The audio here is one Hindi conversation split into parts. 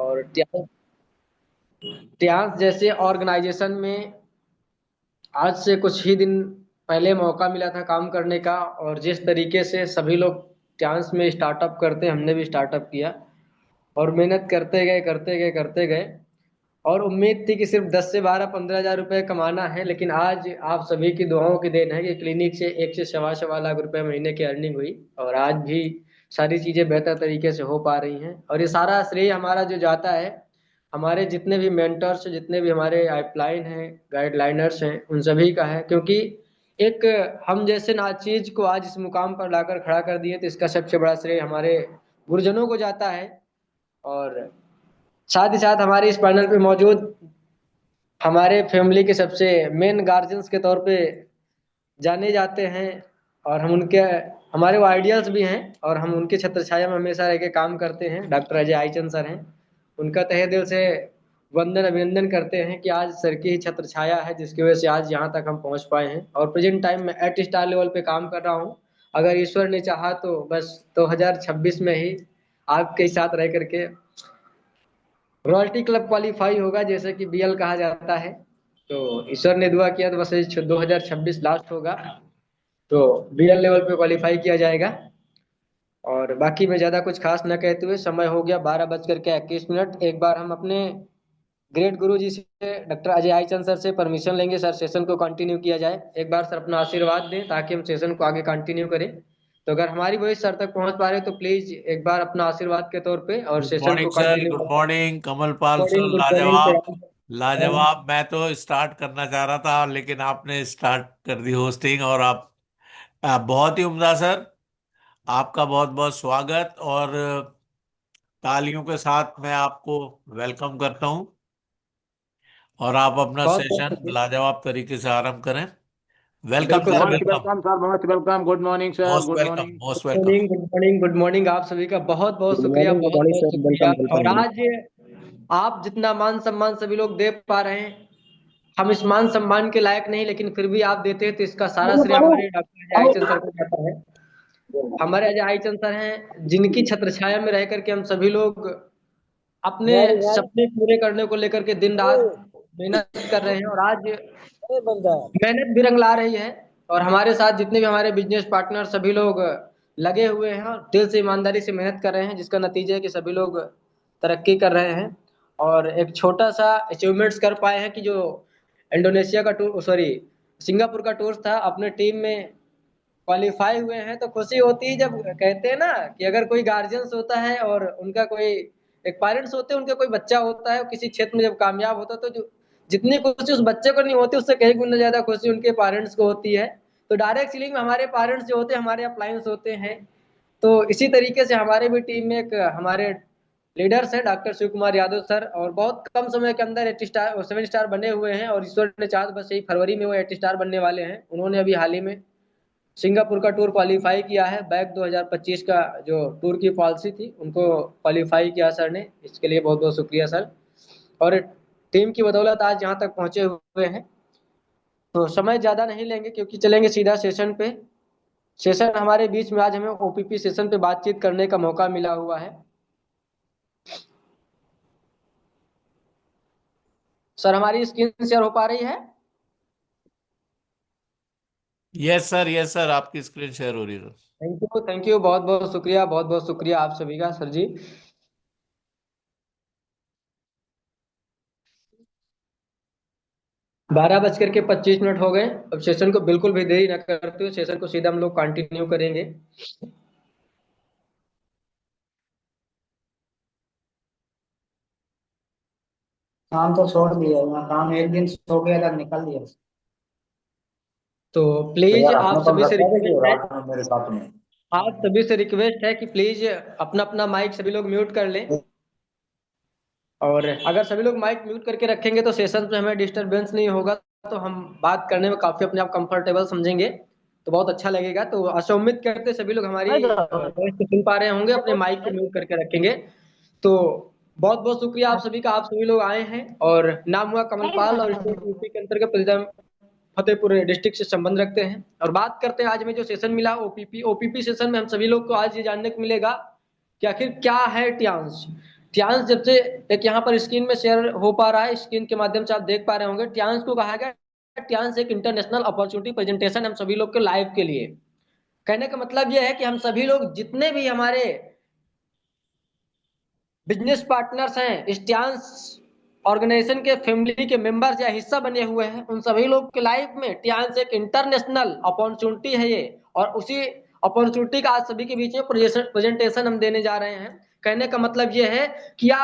और ट्यांस जैसे ऑर्गेनाइजेशन में आज से कुछ ही दिन पहले मौका मिला था काम करने का, और जिस तरीके से सभी लोग ट्यांस में स्टार्टअप करते हैं, हमने भी स्टार्टअप किया और मेहनत करते गए करते गए करते गए। और उम्मीद थी कि सिर्फ 10 से 12 15 हज़ार रुपए कमाना है, लेकिन आज आप सभी की दुआओं की देन है कि क्लिनिक से 1 से 1.25 लाख रुपए महीने की अर्निंग हुई, और आज भी सारी चीजें बेहतर तरीके से हो पा रही हैं। और ये सारा श्रेय हमारा जो जाता है, हमारे जितने भी मेंटर्स, जितने भी हमारे पाइपलाइन हैं, गाइडलाइनर्स हैं, उन सभी का है। क्योंकि एक हम जैसे नाचीज को आज इस मुकाम पर लाकर खड़ा कर दिए, तो इसका सबसे बड़ा श्रेय हमारे गुरुजनों को जाता है। और साथ ही साथ हमारे इस पैनल पे मौजूद हमारे फैमिली के सबसे मेन गार्जियंस के तौर पे जाने जाते हैं, और हम उनके हमारे वो आइडियल्स भी हैं, और हम उनके छत्र छाया में हमेशा रह के काम करते हैं। डॉक्टर अजय आईचंद सर हैं, उनका तहे दिल से वंदन अभिनंदन करते हैं कि आज सर की ही छत्र छाया है जिसकी वजह से आज यहाँ तक हम पहुँच पाए हैं। और प्रेजेंट टाइम में 8 स्टार लेवल पे काम कर रहा हूँ। अगर ईश्वर ने चाहा तो बस 2026 में ही आपके साथ रह करके रॉयल्टी क्लब क्वालिफाई होगा, जैसे कि बीएल कहा जाता है। तो ईश्वर ने दुआ किया तो बस 2026 लास्ट होगा, तो बीएल लेवल पे क्वालिफाई किया जाएगा। और बाकी मैं ज्यादा कुछ खास न कहते हुए, समय हो गया 12 बज कर के 21 मिनट, एक बार हम अपने ग्रेट गुरु जी से, डॉक्टर अजय आईचंद सर से परमिशन लेंगे, सर सेशन को कंटिन्यू किया जाए। एक बार सर अपना आशीर्वाद दें ताकि हम सेशन को आगे कंटिन्यू करें। तो अगर हमारी वॉइस सर तक पहुंच पा रहे तो प्लीज एक बार अपना आशीर्वाद के तौर पे, और गुड सेशन मॉर्निंग को सर, कंटिन्यू गुड करें। Morning Kamalpal sir. Good morning लाजवाब, प्रणाम। लाजवाब। मैं तो स्टार्ट करना चाह रहा था लेकिन आपने स्टार्ट कर दी होस्टिंग, और आप बहुत ही उम्दा सर। आपका बहुत बहुत स्वागत, और तालियों के साथ मैं आपको वेलकम करता हूं, और आप अपना बहुत बहुत सेशन शुक्रिया। लाजवाब तरीके से आरंभ करें। वेलकम बिल्कुल sir, sir. Most welcome. Welcome sir, most welcome. Good morning sir, most good welcome, morning. Most good welcome. Morning, good morning, good morning. आप सभी का बहुत बहुत गुड शुक्रिया, मॉर्निंग, गुड बहुत मॉर्निंग बहुत सर। शुक्रिया। वेलकम, और वेलकम। आज आप जितना मान सम्मान सभी लोग दे पा रहे हैं, हम इस मान सम्मान के लायक नहीं, लेकिन फिर भी आप देते हैं, तो इसका सारा श्रेय हमारे डॉक्टर अजय आईचंद सर को जाता है। हमारे अजय आईचंद सर हैं जिनकी छत्र छाया में रह करके हम सभी लोग अपने सपने पूरे करने को लेकर के दिन रात मेहनत कर रहे हैं। और आज मेहनत भी रंग ला रही है, और हमारे साथ जितने भी हमारे बिजनेस पार्टनर सभी लोग लगे हुए हैं और दिल से ईमानदारी से मेहनत कर रहे हैं, जिसका नतीजा है कि सभी लोग तरक्की कर रहे हैं। और एक छोटा सा अचीवमेंट्स कर पाए हैं कि जो इंडोनेशिया का टूर, सॉरी, सिंगापुर का टूर था, अपने टीम में क्वालिफाई हुए हैं। तो खुशी होती है जब कहते हैं ना कि अगर कोई गार्जियंस होता है और उनका कोई, एक पेरेंट्स होते हैं उनका कोई बच्चा होता है किसी क्षेत्र में जब कामयाब होता है, तो जो जितनी खुशी उस बच्चे को नहीं होती, उससे कहीं गुना ज्यादा खुशी उनके पेरेंट्स को होती है। तो डायरेक्ट सीलिंग में हमारे पेरेंट्स जो होते हैं, हमारे अप्लायंस होते हैं। तो इसी तरीके से हमारे भी टीम में एक हमारे लीडर्स हैं डॉक्टर शिव कुमार यादव सर, और बहुत कम समय के अंदर 8 स्टार और 7 स्टार बने हुए हैं, और ईश्वर ने चाहा तो बस यही फरवरी में वो 8 स्टार बनने वाले हैं। उन्होंने अभी हाल ही में सिंगापुर का टूर क्वालिफाई किया है। बैक 2025 का जो टूर की पॉलिसी थी, उनको क्वालिफाई किया सर ने, इसके लिए बहुत बहुत शुक्रिया सर। और टीम की बदौलत आज यहाँ तक पहुंचे हुए हैं। तो समय ज़्यादा नहीं लेंगे क्योंकि चलेंगे सीधा सेशन पे। सेशन हमारे बीच में आज हमें ओपीपी सेशन पे बातचीत करने का मौका मिला हुआ है। सर हमारी स्क्रीन शेयर हो पा रही है? यस सर, यस सर, आपकी स्क्रीन शेयर हो रही है सर। थैंक यू, बहुत बहुत शुक्रिया, बहुत बहुत शुक्रिया आप सभी का सर जी। 12 बज कर के 25 मिनट हो गए। अब सेशन को बिल्कुल भी देरी न करते हुए सेशन को सीधा हम लोग कंटिन्यू करेंगे। काम तो छोड़ दिया, मैं काम एक दिन सो गया था, निकल दिया। तो तो प्लीज यार अपना आप कौन सभी से रखा है कि रिक्वेस्ट है, रात में मेरे साथ में। कि प्लीज अपना अपना माइक सभी लोग म्यूट कर लें। और अगर सभी लोग माइक म्यूट करके रखेंगे तो सेशन में हमें डिस्टरबेंस नहीं होगा, तो हम बात करने में काफी अपने आप कंफर्टेबल समझेंगे, तो बहुत अच्छा लगेगा। तो आशा उम्मीद करते हैं सभी लोग हमारी वॉइस को सुन पा रहे होंगे, अपने माइक को म्यूट करके रखेंगे। तो बहुत बहुत शुक्रिया आप सभी का, आप सभी लोग आए हैं। और नाम हुआ कमलपाल, और स्टेट यूपी के अंतर्गत प्रेसिडेंट फतेहपुर डिस्ट्रिक्ट से संबंध रखते हैं। और बात करते हैं आज में जो सेशन मिला ओपीपी। ओपीपी सेशन में हम सभी लोग को आज ये जानने को मिलेगा कि आखिर क्या है ट्यांस। ट्यांस जब से एक यहाँ पर स्क्रीन में शेयर हो पा रहा है, स्क्रीन के माध्यम से आप देख पा रहे होंगे, ट्यांस को कहा गया, ट्यांस एक इंटरनेशनल अपॉर्चुनिटी प्रेजेंटेशन हम सभी लोग के लाइव के लिए। कहने का मतलब यह है कि हम सभी लोग जितने भी हमारे बिजनेस पार्टनर्स हैं, इस ट्यांस ऑर्गेनाइजेशन के फैमिली के मेंबर्स या हिस्सा बने हुए हैं, उन सभी लोग के लाइफ में ट्यांस एक इंटरनेशनल अपॉर्चुनिटी है ये, और उसी अपॉर्चुनिटी का आज सभी के बीच में प्रेजेंटेशन हम देने जा रहे हैं। कहने का मतलब ये है कि या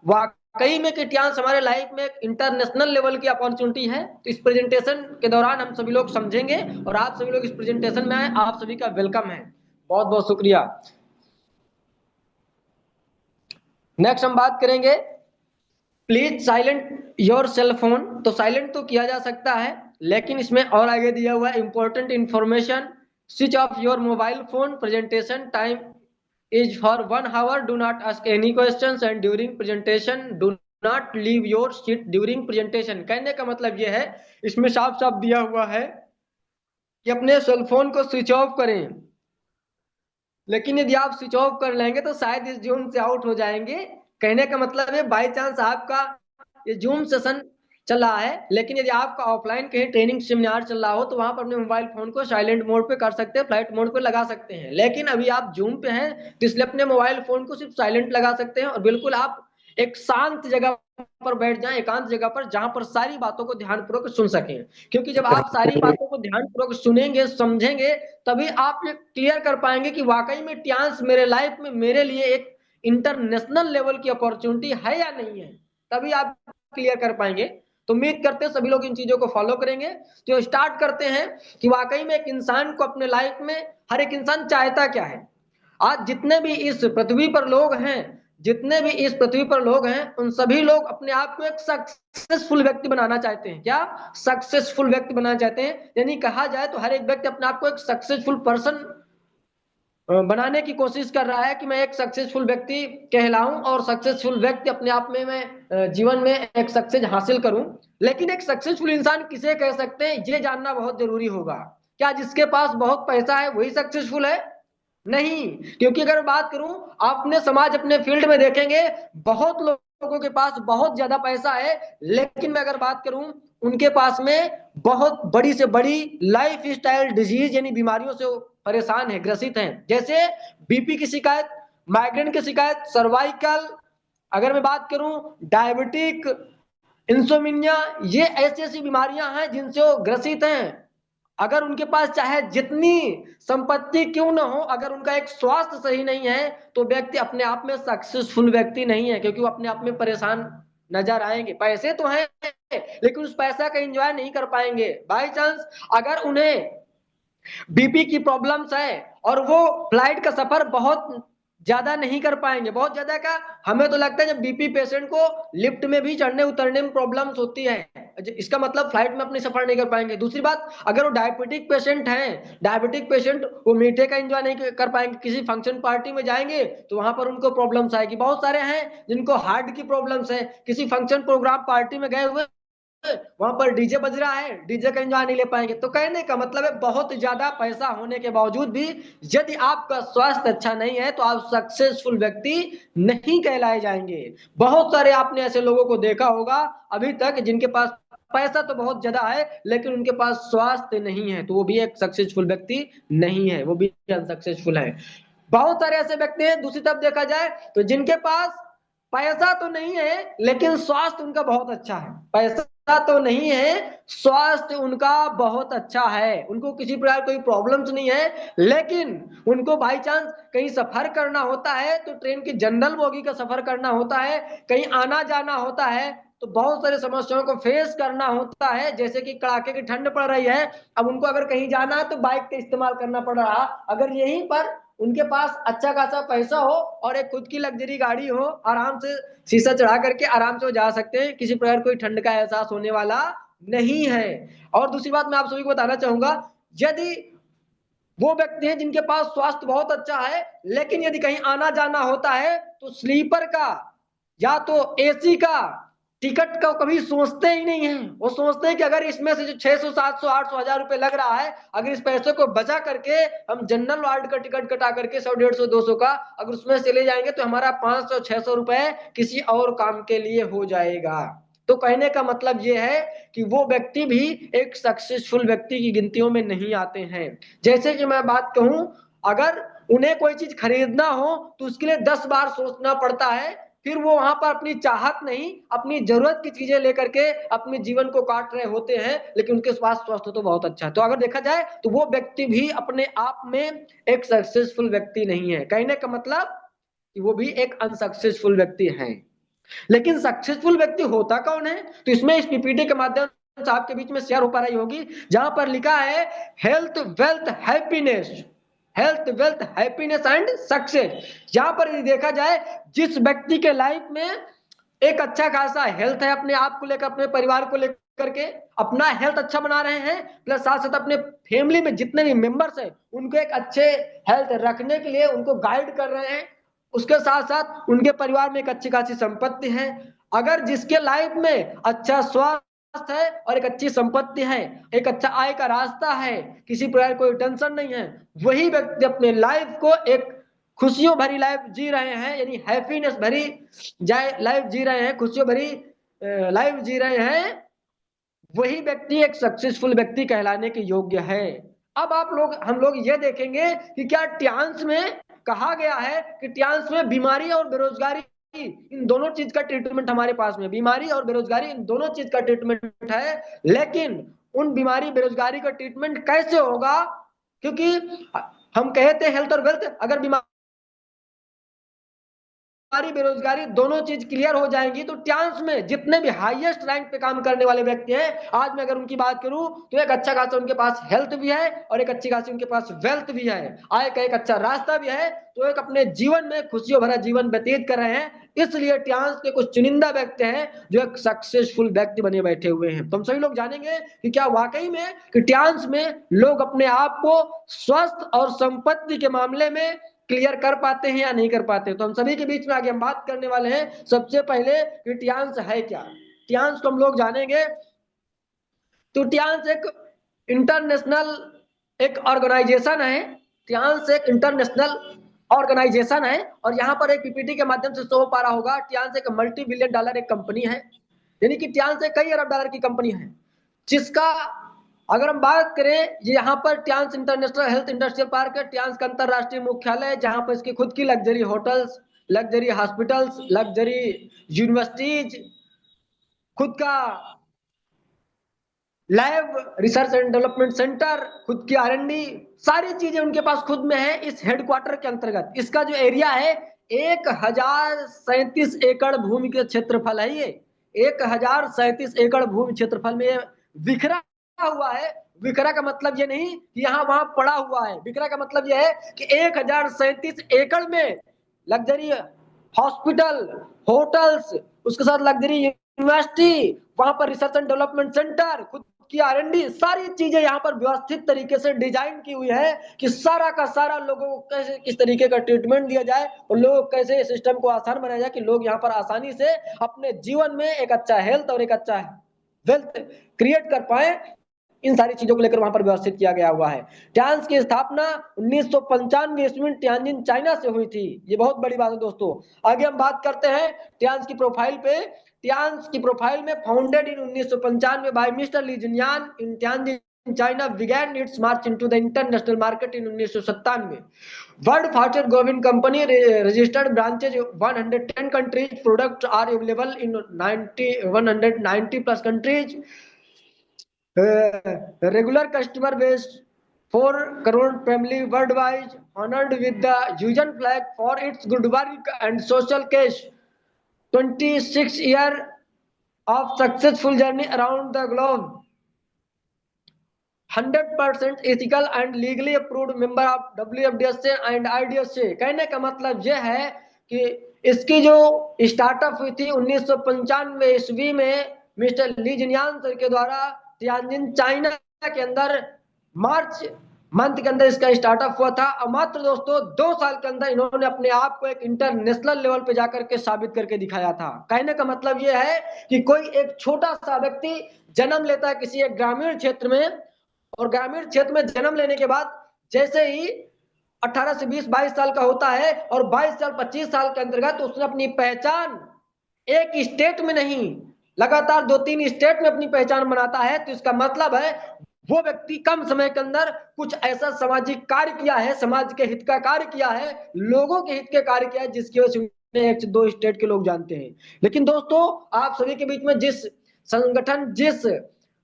वाकई में कि ट्यांस हमारे लाइफ में एक इंटरनेशनल लेवल की अपॉर्चुनिटी है। तो इस प्रेजेंटेशन के दौरान हम सभी लोग समझेंगे और आप सभी लोग इस प्रेजेंटेशन में आए, आप सभी का वेलकम है। बहुत बहुत शुक्रिया। नेक्स्ट हम बात करेंगे please silent your cell phone. तो साइलेंट तो किया जा सकता है, लेकिन इसमें और आगे दिया हुआ है important information, switch off your mobile phone, presentation time is for 1 hour, do not ask any questions and during presentation do not leave your seat during presentation. कहने का मतलब यह है, इसमें साफ साफ दिया हुआ है कि अपने सेल फोन को स्विच ऑफ करें, लेकिन यदि आप स्विच ऑफ कर लेंगे तो शायद इस जूम से आउट हो जाएंगे। कहने का मतलब है बाई चांस आपका ये जूम सेशन चल रहा है, लेकिन यदि आपका ऑफलाइन कहीं ट्रेनिंग सेमिनार चल रहा हो तो वहां पर अपने मोबाइल फोन को साइलेंट मोड पे कर सकते हैं, फ्लाइट मोड पे लगा सकते हैं। लेकिन अभी आप जूम पे हैं तो इसलिए अपने मोबाइल फोन को सिर्फ साइलेंट लगा सकते हैं, और बिल्कुल आप एक शांत जगह पर बैठ जाएं, एकांत जगह पर, जहां पर सारी बातों को ध्यानपूर्वक सुन सकें। क्योंकि जब आप सारी बातों को ध्यानपूर्वक सुनेंगे, समझेंगे, तभी आप ये क्लियर कर पाएंगे कि वाकई में ट्यांस मेरे लाइफ में मेरे लिए एक इंटरनेशनल लेवल की अपॉर्चुनिटी है या नहीं है, तभी आप क्लियर कर पाएंगे। तो उम्मीद करते हैं सभी लोग इन चीजों को फॉलो करेंगे। तो स्टार्ट करते हैं कि वाकई में एक इंसान को अपने लाइफ में हर एक इंसान चाहता क्या है। आज जितने भी इस पृथ्वी पर लोग हैं, जितने भी इस पृथ्वी पर लोग हैं, उन सभी लोग अपने आप को एक सक्सेसफुल व्यक्ति बनाना चाहते हैं। क्या? सक्सेसफुल व्यक्ति बनाना चाहते हैं। यानी कहा जाए तो हर एक व्यक्ति अपने आप को एक सक्सेसफुल पर्सन बनाने की कोशिश कर रहा है कि मैं एक सक्सेसफुल व्यक्ति कहलाऊं और सक्सेसफुल व्यक्ति अपने आप में मैं जीवन में एक सक्सेस हासिल करूं। लेकिन एक सक्सेसफुल इंसान किसे कह सकते हैं, ये जानना बहुत जरूरी होगा। क्या जिसके पास बहुत पैसा है वही सक्सेसफुल है? नहीं। क्योंकि अगर बात करूं, अपने समाज अपने फील्ड में देखेंगे, बहुत लोगों के पास बहुत ज्यादा पैसा है, लेकिन मैं अगर बात करूं उनके पास में बहुत बड़ी से बड़ी लाइफ स्टाइल डिजीज यानी बीमारियों से परेशान है, ग्रसित हैं। जैसे बीपी की शिकायत, माइग्रेन की शिकायत, सर्वाइकल, अगर मैं बात करूं डायबिटिक, इंसोमिनिया, ये ऐसी ऐसी बीमारियां हैं जिनसे वो ग्रसित हैं। अगर उनके पास चाहे जितनी संपत्ति क्यों ना हो, अगर उनका एक स्वास्थ्य सही नहीं है तो व्यक्ति अपने आप में सक्सेसफुल व्यक्ति नहीं है, क्योंकि वो अपने आप में परेशान नजर आएंगे। पैसे तो हैं लेकिन उस पैसा का एंजॉय नहीं कर पाएंगे। बाई चांस अगर उन्हें बीपी की प्रॉब्लम्स है और वो फ्लाइट का सफर बहुत ज्यादा नहीं कर पाएंगे, बहुत ज्यादा का हमें तो लगता है जब बीपी पेशेंट को लिफ्ट में भी चढ़ने उतरने में प्रॉब्लम्स होती है, इसका मतलब फ्लाइट में अपनी सफर नहीं कर पाएंगे। दूसरी बात, अगर वो डायबिटिक पेशेंट हैं, डायबिटिक पेशेंट वो मीठे का एंजॉय नहीं कर पाएंगे, किसी फंक्शन पार्टी में जाएंगे तो वहां पर उनको प्रॉब्लम्स आएगी। बहुत सारे हैं जिनको हार्ट की प्रॉब्लम्स है, किसी फंक्शन प्रोग्राम पार्टी में गए हुए वहां पर डीजे बज रहा है, डीजे का एंजॉय नहीं ले पाएंगे। तो कहने का मतलब है बहुत ज्यादा पैसा होने के बावजूद भी यदि आपका स्वास्थ्य अच्छा नहीं है तो आप सक्सेसफुल व्यक्ति नहीं कहलाए जाएंगे। बहुत सारे आपने ऐसे लोगों को देखा होगा अभी तक जिनके पास पैसा तो बहुत ज्यादा है लेकिन उनके पास स्वास्थ्य नहीं है, तो वो भी एक सक्सेसफुल व्यक्ति नहीं है, वो भी अनसक्सेसफुल है। बहुत सारे ऐसे व्यक्ति हैं दूसरी तरफ देखा जाए तो जिनके पास पैसा तो नहीं है लेकिन स्वास्थ्य उनका बहुत अच्छा है। पैसा तो नहीं है, स्वास्थ्य उनका बहुत अच्छा है, उनको किसी प्रकार कोई प्रॉब्लम्स नहीं है, लेकिन उनको बाई चांस कहीं सफर करना होता है तो ट्रेन की जनरल बोगी का सफर करना होता है, कहीं आना जाना होता है तो बहुत सारी समस्याओं को फेस करना होता है। जैसे कि कड़ाके की ठंड पड़ रही है, अब उनको अगर कहीं जाना है तो बाइक का इस्तेमाल करना पड़ रहा। अगर यहीं पर उनके पास अच्छा खासा पैसा हो और एक खुद की लग्जरी गाड़ी हो, आराम से शीशा चढ़ा करके आराम से वो जा सकते हैं, किसी प्रकार कोई ठंड का एहसास होने वाला नहीं है। और दूसरी बात मैं आप सभी को बताना चाहूंगा, यदि वो व्यक्ति हैं जिनके पास स्वास्थ्य बहुत अच्छा है लेकिन यदि कहीं आना जाना होता है तो स्लीपर का या तो एसी का टिकट का कभी सोचते ही नहीं है। वो सोचते हैं कि अगर इसमें से जो 600 700 800 1000 रुपए लग रहा है, अगर इस पैसे को बचा करके हम जनरल वार्ड का टिकट कटा करके 100 150 200 का अगर उसमें चले जाएंगे तो हमारा 500 600 रुपए किसी और काम के लिए हो जाएगा। तो कहने का मतलब ये है कि वो व्यक्ति भी एक सक्सेसफुल व्यक्ति की गिनतियों में नहीं आते हैं। जैसे कि मैं बात कहूं, अगर उन्हें कोई चीज खरीदना हो तो उसके लिए 10 बार सोचना पड़ता है, फिर वो वहां पर अपनी चाहत नहीं अपनी जरूरत की चीजें लेकर के अपने जीवन को काट रहे होते हैं, लेकिन उनके पास स्वास्थ्य तो बहुत अच्छा है। तो अगर देखा जाए तो वो व्यक्ति भी अपने आप में एक सक्सेसफुल व्यक्ति नहीं है। कहने का मतलब कि वो भी एक अनसक्सेसफुल व्यक्ति है। लेकिन सक्सेसफुल व्यक्ति होता कौन है? तो इसमें इस पीपीटी के माध्यम से आपके बीच में शेयर हो पा रही होगी, जहां पर लिखा है health wealth happiness, health wealth happiness and success. यहां पर यदि देखा जाए, जिस व्यक्ति के लाइफ में एक अच्छा खासा हेल्थ है, अपने आप को लेकर अपने परिवार को लेकर के अपना हेल्थ अच्छा बना रहे हैं, प्लस साथ साथ अपने फैमिली में जितने भी मेंबर्स हैं उनको एक अच्छे हेल्थ रखने के लिए उनको गाइड कर रहे हैं, उसके साथ साथ उनके परिवार में एक अच्छी खासी संपत्ति है। अगर जिसके लाइफ में अच्छा स्वास्थ्य है और एक अच्छी संपत्ति है, एक अच्छा आय का रास्ता है, किसी प्रकार कोई टेंशन नहीं है, वही व्यक्ति अपने लाइफ को एक खुशियों भरी लाइफ जी रहे हैं, यानी हैप्पीनेस भरी लाइफ जी रहे हैं, खुशियों भरी लाइफ जी रहे हैं, वही व्यक्ति एक सक्सेसफुल व्यक्ति कहलाने के योग्य है। अब हम लोग ये देखेंगे कि क्या ट्यांस में कहा गया है कि ट्यांस में बीमारी और बेरोजगारी इन दोनों चीज का ट्रीटमेंट हमारे पास में, बीमारी और बेरोजगारी इन दोनों चीज का ट्रीटमेंट है, लेकिन उन बीमारी बेरोजगारी का ट्रीटमेंट कैसे होगा? क्योंकि हम कहते हैं हेल्थ और वेल्थ, अगर बीमारी बेरोजगारी दोनों चीज क्लियर हो जाएंगी तो ट्यांस में जितने भी हाईएस्ट रैंक पे काम करने वाले व्यक्ति हैं, आज मैं अगर उनकी बात करूं तो एक अच्छा खासा उनके पास हेल्थ भी है और एक अच्छी खासी उनके पास वेल्थ भी है, आय का एक अच्छा रास्ता भी है, तो एक अपने जीवन में खुशियों भरा जीवन व्यतीत कर रहे हैं। इसलिए ट्यांस के कुछ चुनिंदा व्यक्ति हैं जो एक सक्सेसफुल व्यक्ति बने बैठे हुए हैं। तो हम सभी लोग जानेंगे कि क्या वाकई में कि ट्यांस में लोग अपने आप को स्वस्थ और संपत्ति के मामले में क्लियर कर पाते हैं या नहीं कर पाते। तो हम सभी के बीच में आगे हम बात करने वाले हैं सबसे पहले कि ट्यांस है क्या। ट्यांस को हम लोग जानेंगे। तो ट्यांस एक इंटरनेशनल एक ऑर्गेनाइजेशन है। ट्यांस एक इंटरनेशनल ऑर्गेनाइजेशन है और यहाँ पर एक पीपीटी के माध्यम से शो पा रहा होगा, ट्यांस एक मल्टी बिलियन डॉलर एक कंपनी है, यानी कि ट्यांस एक कई अरब डॉलर की कंपनी है, जिसका अगर हम बात करें, यहाँ पर ट्यांस इंटरनेशनल हेल्थ इंडस्ट्रियल पार्क है, ट्यांस का अंतरराष्ट्रीय मुख्यालय है, जहां पर इसकी खुद की luxury hotels, luxury hospitals, luxury universities, खुद का lab, research and development centre, खुद की R&D, सारी चीजें उनके पास खुद में है इस हेडक्वार्टर के अंतर्गत। इसका जो एरिया है 1037 एकड़ भूमि के क्षेत्रफल है, ये 1037 एकड़ भूमि क्षेत्रफल में ये बिखरा हुआ है। बिखरा का मतलब ये नहीं कि यहाँ वहां पड़ा हुआ है, बिखरा का मतलब ये है कि 1037 एकड़ में लग्जरी हॉस्पिटल, होटल्स, उसके साथ लग्जरी यूनिवर्सिटी, वहां पर रिसर्च एंड डेवलपमेंट सेंटर, खुद की R&D, सारी चीजें यहाँ पर व्यवस्थित तरीके से डिजाइन की हुई है कि सारा का सारा लोगों को कैसे किस तरीके का ट्रीटमेंट दिया जाए और लोग कैसे सिस्टम को आसान बनाया जाए कि लोग यहाँ पर आसानी से अपने जीवन में एक अच्छा हेल्थ और एक अच्छा वेल्थ क्रिएट कर पाए। इन सारी चीजों को लेकर वहां पर व्यवस्थित किया गया हुआ है। ट्यांस की स्थापना 1995 ईस्वी में तियानजिन चाइना से हुई थी। ये बहुत बड़ी बात है दोस्तों। आगे हम बात करते हैं ट्यांस की प्रोफाइल पे। ट्यांस की प्रोफाइल में founded in 1995 by mister Li Jinyan in Tianjin China, began its march into the international market in 1997. World fastest growing company, registered branches 110 countries, products are available in 190 plus countries, regular customer base 4 crore family worldwide, honored with the Union flag for its good work and social cause, 26 years of successful journey around the globe, 100% ethical and legally approved member of WFDSA and IDSA। कहने का मतलब यह है कि इसकी जो स्टार्टअप हुई थी 1995 ईस्वी में मिस्टर ली जिनयान सर के द्वारा तियानजिन चाइना के अंदर मार्च मंथ के अंदर इसका स्टार्टअप हुआ था और मात्र दोस्तों 2 साल के अंदर इन्होंने अपने आप को एक इंटरनेशनल लेवल पे जाकर के साबित करके दिखाया था। कहने का मतलब यह है कि कोई एक छोटा सा व्यक्ति जन्म लेता है किसी एक ग्रामीण क्षेत्र में, और ग्रामीण क्षेत्र में जन्म लेने के बाद जैसे ही 18 से 20-22 साल का होता है और 22 साल 25 साल के अंतर्गत उसने अपनी पहचान एक स्टेट में नहीं, लगातार 2-3 स्टेट में अपनी पहचान बनाता है, तो इसका मतलब है वो व्यक्ति कम समय के अंदर कुछ ऐसा सामाजिक कार्य किया है, समाज के हित का कार्य किया है, लोगों के हित के कार्य किया है, जिसकी वजह से उन्हें 1 से 2 स्टेट के लोग जानते हैं। लेकिन दोस्तों आप सभी के बीच में जिस संगठन, जिस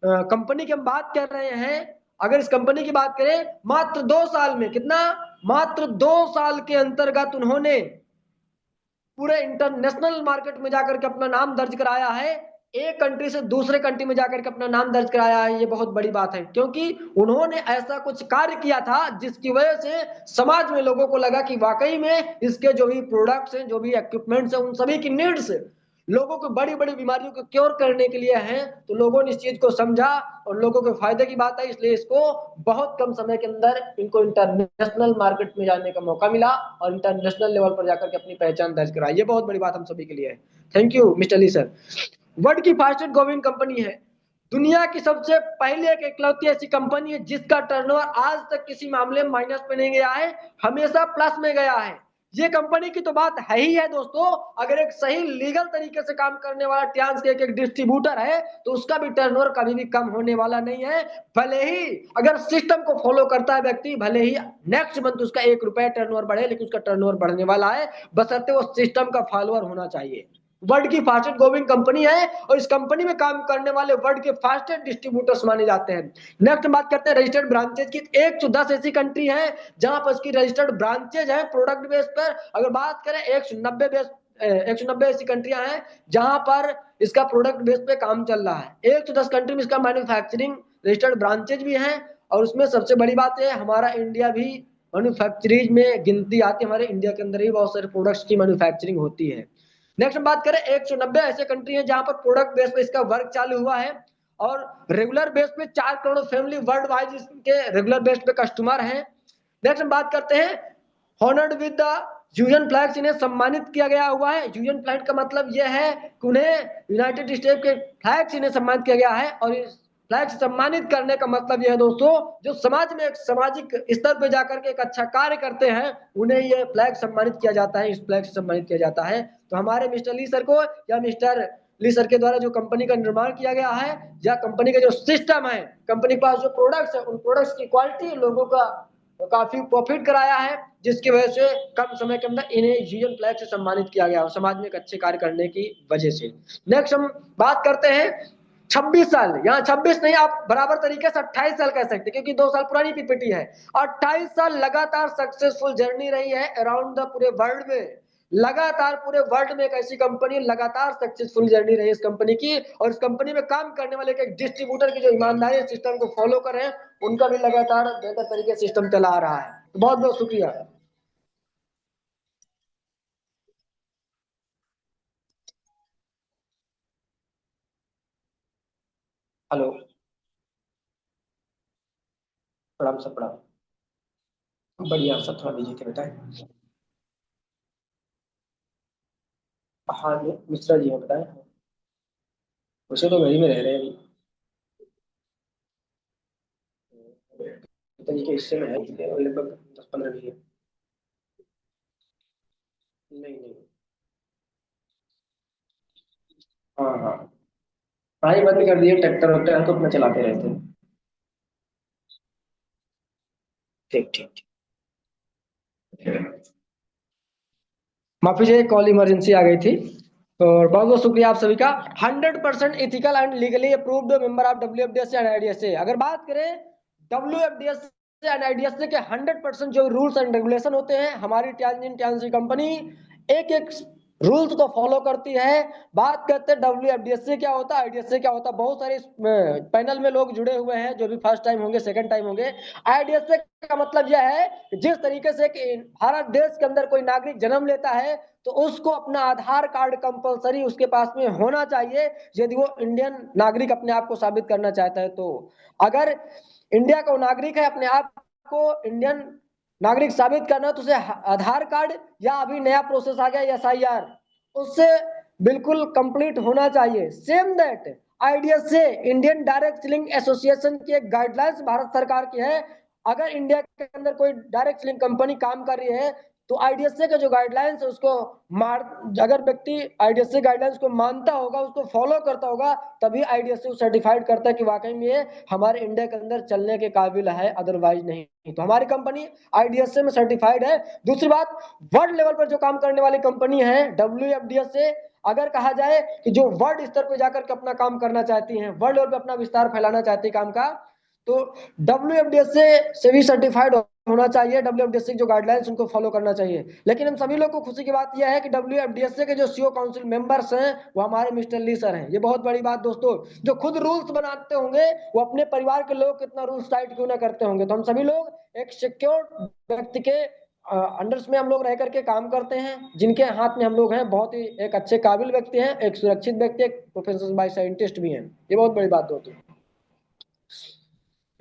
कंपनी की हम बात कर रहे हैं, अगर इस कंपनी की बात करें, मात्र 2 साल में कितना, मात्र 2 साल के अंतर्गत उन्होंने पूरे इंटरनेशनल मार्केट में जाकर के अपना नाम दर्ज कराया है, एक कंट्री से दूसरे कंट्री में जाकर के अपना नाम दर्ज कराया है। ये बहुत बड़ी बात है, क्योंकि उन्होंने ऐसा कुछ कार्य किया था जिसकी वजह से समाज में लोगों को लगा कि वाकई में इसके जो भी प्रोडक्ट्स हैं, जो भी इक्विपमेंट्स हैं, उन सभी की नीड्स लोगों को बड़ी बड़ी बीमारियों को क्योर करने के लिए हैं। तो लोगों ने इस चीज को समझा और लोगों के फायदे की बात है, इसलिए इसको बहुत कम समय के अंदर इनको इंटरनेशनल मार्केट में जाने का मौका मिला और इंटरनेशनल लेवल पर जाकर के अपनी पहचान दर्ज कराई। ये बहुत बड़ी बात हम सभी के लिए है। Thank you mister Lee sir. World की फास्टेस्ट ग्रोइंग कंपनी है, दुनिया की सबसे पहले एक इकलौती ऐसी कंपनी है जिसका टर्नओवर आज तक किसी मामले में माइनस में नहीं गया है, हमेशा प्लस में गया है। ये कंपनी की तो बात है ही है दोस्तों। अगर एक सही लीगल तरीके से काम करने वाला ट्रांस के एक डिस्ट्रीब्यूटर है तो उसका भी टर्नओवर कभी भी कम होने वाला नहीं है। भले ही अगर सिस्टम को फॉलो करता है व्यक्ति, भले ही नेक्स्ट मंथ उसका 1 रुपया टर्नओवर बढ़े, लेकिन उसका टर्नओवर बढ़ने वाला है, बशर्ते वो सिस्टम का फॉलोअर होना चाहिए। वर्ल्ड की फास्टेस्ट ग्रोइंग कंपनी है और इस कंपनी में काम करने वाले वर्ल्ड के फास्टेस्ट डिस्ट्रीब्यूटर्स माने जाते हैं। नेक्स्ट बात करते हैं रजिस्टर्ड ब्रांचेज की। 110 ऐसी कंट्री है जहां पर इसकी रजिस्टर्ड ब्रांचेज है प्रोडक्ट बेस पर। अगर बात करें 190 ऐसी कंट्रियां हैं जहां पर इसका प्रोडक्ट बेस पे काम चल रहा है। 110 कंट्री में इसका मैन्युफैक्चरिंग रजिस्टर्ड ब्रांचेज भी हैं और उसमें सबसे बड़ी बात है हमारा इंडिया भी मैन्युफैक्चरिंग में गिनती आती है। हमारे इंडिया के अंदर ही बहुत सारे प्रोडक्ट्स की मैन्युफैक्चरिंग होती है। नेक्स्ट हम बात करें 190 ऐसे कंट्री हैं जहां पर प्रोडक्ट बेस पे इसका वर्क चालू हुआ है और रेगुलर बेस पे 4 करोड़ फैमिली वर्ल्ड वाइड इसके रेगुलर बेस पे कस्टमर हैं। नेक्स्ट हम बात करते हैं honoured with the UN flags, इन्हें सम्मानित किया गया हुआ है। यूएन फ्लैग का मतलब यह है कि उन्हें यूनाइटेड स्टेट के फ्लैग्स इन्हें सम्मानित किया गया है और इस फ्लैग से सम्मानित करने का मतलब यह है दोस्तों, जो समाज में एक सामाजिक स्तर पे जाकर के एक अच्छा कार्य करते हैं उन्हें यह फ्लैग सम्मानित किया जाता है, इस फ्लैग से सम्मानित किया जाता है। तो हमारे मिस्टर ली सर को या मिस्टर ली सर के द्वारा जो कंपनी का निर्माण किया गया है या कंपनी का जो सिस्टम है, कंपनी के पास जो प्रोडक्ट्स है, उन प्रोडक्ट्स की क्वालिटी लोगों का काफी प्रॉफिट कराया है, जिसकी वजह से कम समय के अंदर इन्हें यूएन फ्लैग से सम्मानित किया गया और समाज में एक अच्छे कार्य करने की वजह से। नेक्स्ट हम बात करते हैं 26 साल, यहाँ 26 नहीं आप बराबर तरीके से 28 साल कह सकते हैं क्योंकि 2 साल पुरानी पीपीटी है। 28 साल लगातार सक्सेसफुल जर्नी रही है अराउंड द पूरे वर्ल्ड में। लगातार पूरे वर्ल्ड में एक ऐसी कंपनी लगातार सक्सेसफुल जर्नी रही इस कंपनी की, और इस कंपनी में काम करने वाले एक डिस्ट्रीब्यूटर की जो ईमानदारी सिस्टम को फॉलो कर रहे हैं उनका भी लगातार बेहतर तरीके से सिस्टम चला आ रहा है। बहुत बहुत शुक्रिया। हेलो, प्रणाम सर, प्रणाम। बढ़िया सर, थोड़ा बिजी थे बताएं। हाँ जी मिश्रा जी हैं, बताएं। वैसे तो घर ही में रह रहे हैं अभी, पिताजी के हिस्से में है लगभग 10-15 बीघे। नहीं नहीं। हाँ हाँ, पढ़ाई बंद कर दिए, ट्रैक्टर वैक्टर तो अपना चलाते रहते हैं। ठीक ठीक ठीक। माफी चाहिए, कॉल इमरजेंसी आ गई थी। और बहुत बहुत शुक्रिया आप सभी का। 100% ethical and legally approved member of WFDSA and IDSA. अगर बात करें डब्ल्यूएफडीएसए एंड आईडीएसए के 100% जो रूल्स एंड रेगुलेशन होते हैं, हमारी टांजिन टांजी कंपनी एक एक रूल्स को फॉलो करती है। बात करते हैं डब्ल्यूएफडीएसए क्या होता है, आईडीएसए क्या होता है। बहुत सारे पैनल में लोग जुड़े हुए हैं जो भी फर्स्ट टाइम होंगे, सेकंड टाइम होंगे। आईडीएसए का मतलब यह है कि जिस तरीके से भारत देश के अंदर कोई नागरिक जन्म लेता है तो उसको अपना आधार कार्ड कंपलसरी उसके पास में होना चाहिए यदि वो इंडियन नागरिक अपने आप को साबित करना चाहता है। तो अगर इंडिया का नागरिक है, अपने आप आपको इंडियन नागरिक साबित करना है तो उसे आधार कार्ड या अभी नया प्रोसेस आ गया SIR, उससे बिल्कुल कंप्लीट होना चाहिए। Same that IDSA Indian direct selling association की एक गाइडलाइंस भारत सरकार की है। अगर इंडिया के अंदर कोई डायरेक्ट सेलिंग कंपनी काम कर रही है तो IDSA का जो गाइडलाइंस है उसको अगर व्यक्ति IDSA गाइडलाइंस को मानता होगा, उसको फॉलो करता होगा, तभी IDSA सर्टिफाइड करता है कि वाकई में ये हमारे इंडिया के अंदर चलने के काबिल है, अदरवाइज नहीं। तो हमारी कंपनी IDSA में सर्टिफाइड है। दूसरी बात, वर्ल्ड लेवल पर जो काम करने वाली कंपनी है WFDSA, अगर कहा जाए कि जो वर्ल्ड स्तर पर जाकर के अपना काम करना चाहती हैं, वर्ल्ड लेवल पर अपना विस्तार फैलाना चाहती है काम का, तो WFDSA से भी सर्टिफाइड होना चाहिए। WFDSA जो गाइडलाइंस उनको फॉलो करना चाहिए। लेकिन हम सभी लोग को खुशी की बात यह है कि WFDSA के जो CEO काउंसिल मेंबर्स हैं वो हमारे मिस्टर ली सर हैं। ये बहुत बड़ी बात दोस्तों, जो खुद रूल्स बनाते होंगे वो अपने परिवार के लोग कितना रूल्स टाइट क्यों ना करते होंगे। तो हम सभी लोग एक सिक्योर व्यक्ति के अंडर्स में हम लोग रह करके काम करते हैं, जिनके हाथ में हम लोग हैं। बहुत ही एक अच्छे काबिल व्यक्ति हैं, एक सुरक्षित व्यक्ति, एक प्रोफेसर बाय साइंटिस्ट भी हैं। ये बहुत बड़ी बात होती है।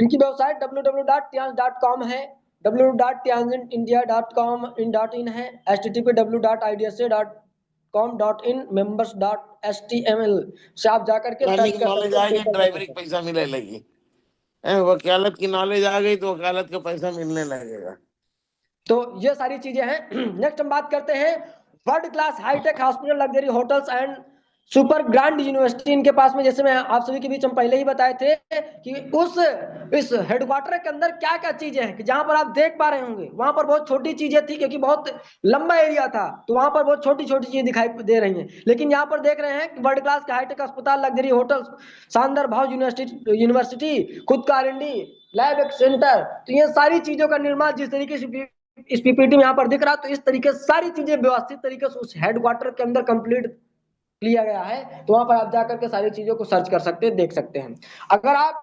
इनकी वेबसाइट www.tianz.com है, www.tianzindia.com.in है, http://www.idsa.com.in members.html से आप जाकर के सर्च कर नॉलेज सकते आएगी, हैं। ड्राइवरी का पैसा मिलने लगी। वकालत की नॉलेज आ गई तो वकालत का पैसा मिलने लगेगा। तो ये सारी चीजें हैं। नेक्स्ट हम बात करते हैं world class hitech hospital, luxury hotels and super grand university इनके पास में। जैसे मैं आप सभी के बीच हम पहले ही बताए थे कि इस हेडक्वार्टर के अंदर क्या क्या चीजें हैं, कि जहां पर आप देख पा रहे होंगे वहां पर बहुत छोटी चीजें थी क्योंकि बहुत लंबा एरिया था, तो वहां पर बहुत छोटी छोटी चीजें दिखाई दे रही हैं। लेकिन यहाँ पर देख रहे हैं कि वर्ल्ड क्लास के हाईटेक अस्पताल, लग्जरी होटल्स, शानदार भाव यूनिवर्सिटी, खुद का R&D लैब, एक सेंटर, तो ये सारी चीजों का निर्माण जिस तरीके से इस PPT में यहाँ पर दिख रहा, तो इस तरीके से सारी चीजें व्यवस्थित तरीके से उस हेडक्वार्टर के अंदर कंप्लीट लिया गया है। तो वहां पर आप जाकर के सारी चीजों को सर्च कर सकते हैं, देख सकते हैं। अगर आप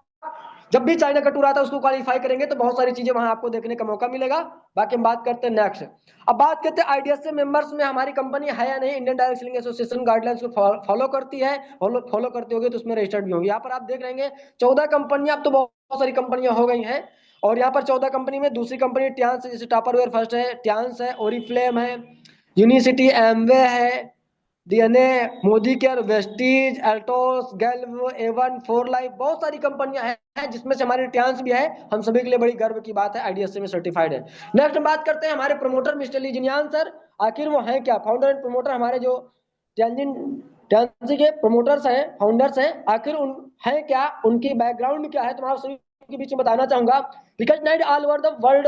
जब भी चाइना का टूर आता है उसको क्वालिफाई करेंगे तो बहुत सारी चीजें वहां आपको देखने का मौका मिलेगा। बाकी हम बात करते हैं नेक्स्ट। अब बात करते हैं IDSA मेंबर्स में हमारी कंपनी है या नहीं, Indian direct selling association guidelines को फॉलो करती है, फॉलो करती होगी तो उसमें रजिस्टर्ड भी होगी। यहाँ पर आप देख रहे हैं 14 कंपनियां, अब तो बहुत सारी कंपनियां हो गई हैं। और यहाँ पर 14 कंपनी में दूसरी कंपनी ट्यान्स है, जैसे टॉपरवेयर फर्स्ट है, ट्यान्स है, ओरिफ्लेम है, यूनिसिटी, एमवे है, DNA, Modi care, Vestige, Altos, गैल्व, A1, 4 लाइफ, बहुत सारी कंपनियां हैं जिसमें से हमारे ट्यान्स भी है। हम सभी के लिए बड़ी गर्व की बात है, IDSA में सर्टिफाइड है। नेक्स्ट हम बात करते हैं हमारे प्रमोटर मिस्टर ली जिनियान सर। आखिर वो हैं क्या? फाउंडर एंड प्रमोटर, हमारे जो ट्यान्सी के प्रमोटर्स हैं, फाउंडर्स हैं, आखिर उन हैं क्या, उनकी बैकग्राउंड क्या है, तो मैं आप सभी के बीच में बताना चाहूंगा। Recognized all over the world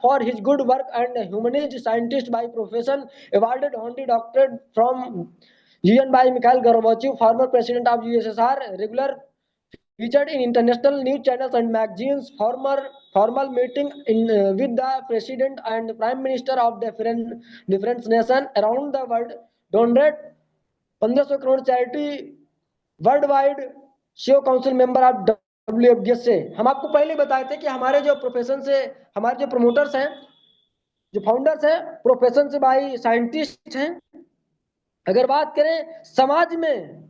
for his good work and humanist scientist by profession, awarded honorary doctorate from UN by Mikhail Gorbachev, former president of USSR, regular featured in international news channels and magazines, formal meeting with the president and prime minister of different nations around the world, donate 1500 crore charity world wide, CEO council member of WFDSA। हम आपको पहले ही बताए थे कि हमारे जो प्रोफेशन से, हमारे जो प्रमोटर्स हैं, जो फाउंडर्स हैं, प्रोफेशन से भाई साइंटिस्ट हैं। अगर बात करें समाज में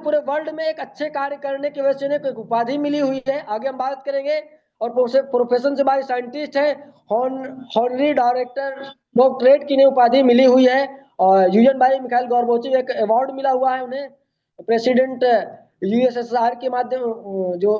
पूरे वर्ल्ड में एक अच्छे कार्य करने की वजह से उन्हें कोई उपाधि मिली हुई है, आगे हम बात करेंगे। और प्रोफेशन से भाई साइंटिस्ट है, हॉनरी डायरेक्टर डॉक्टरेट की उपाधि मिली हुई है, और UN भाई मिखाइल गॉर्बाचेव एक अवार्ड मिला हुआ है उन्हें, प्रेसिडेंट USSR के माध्यम, जो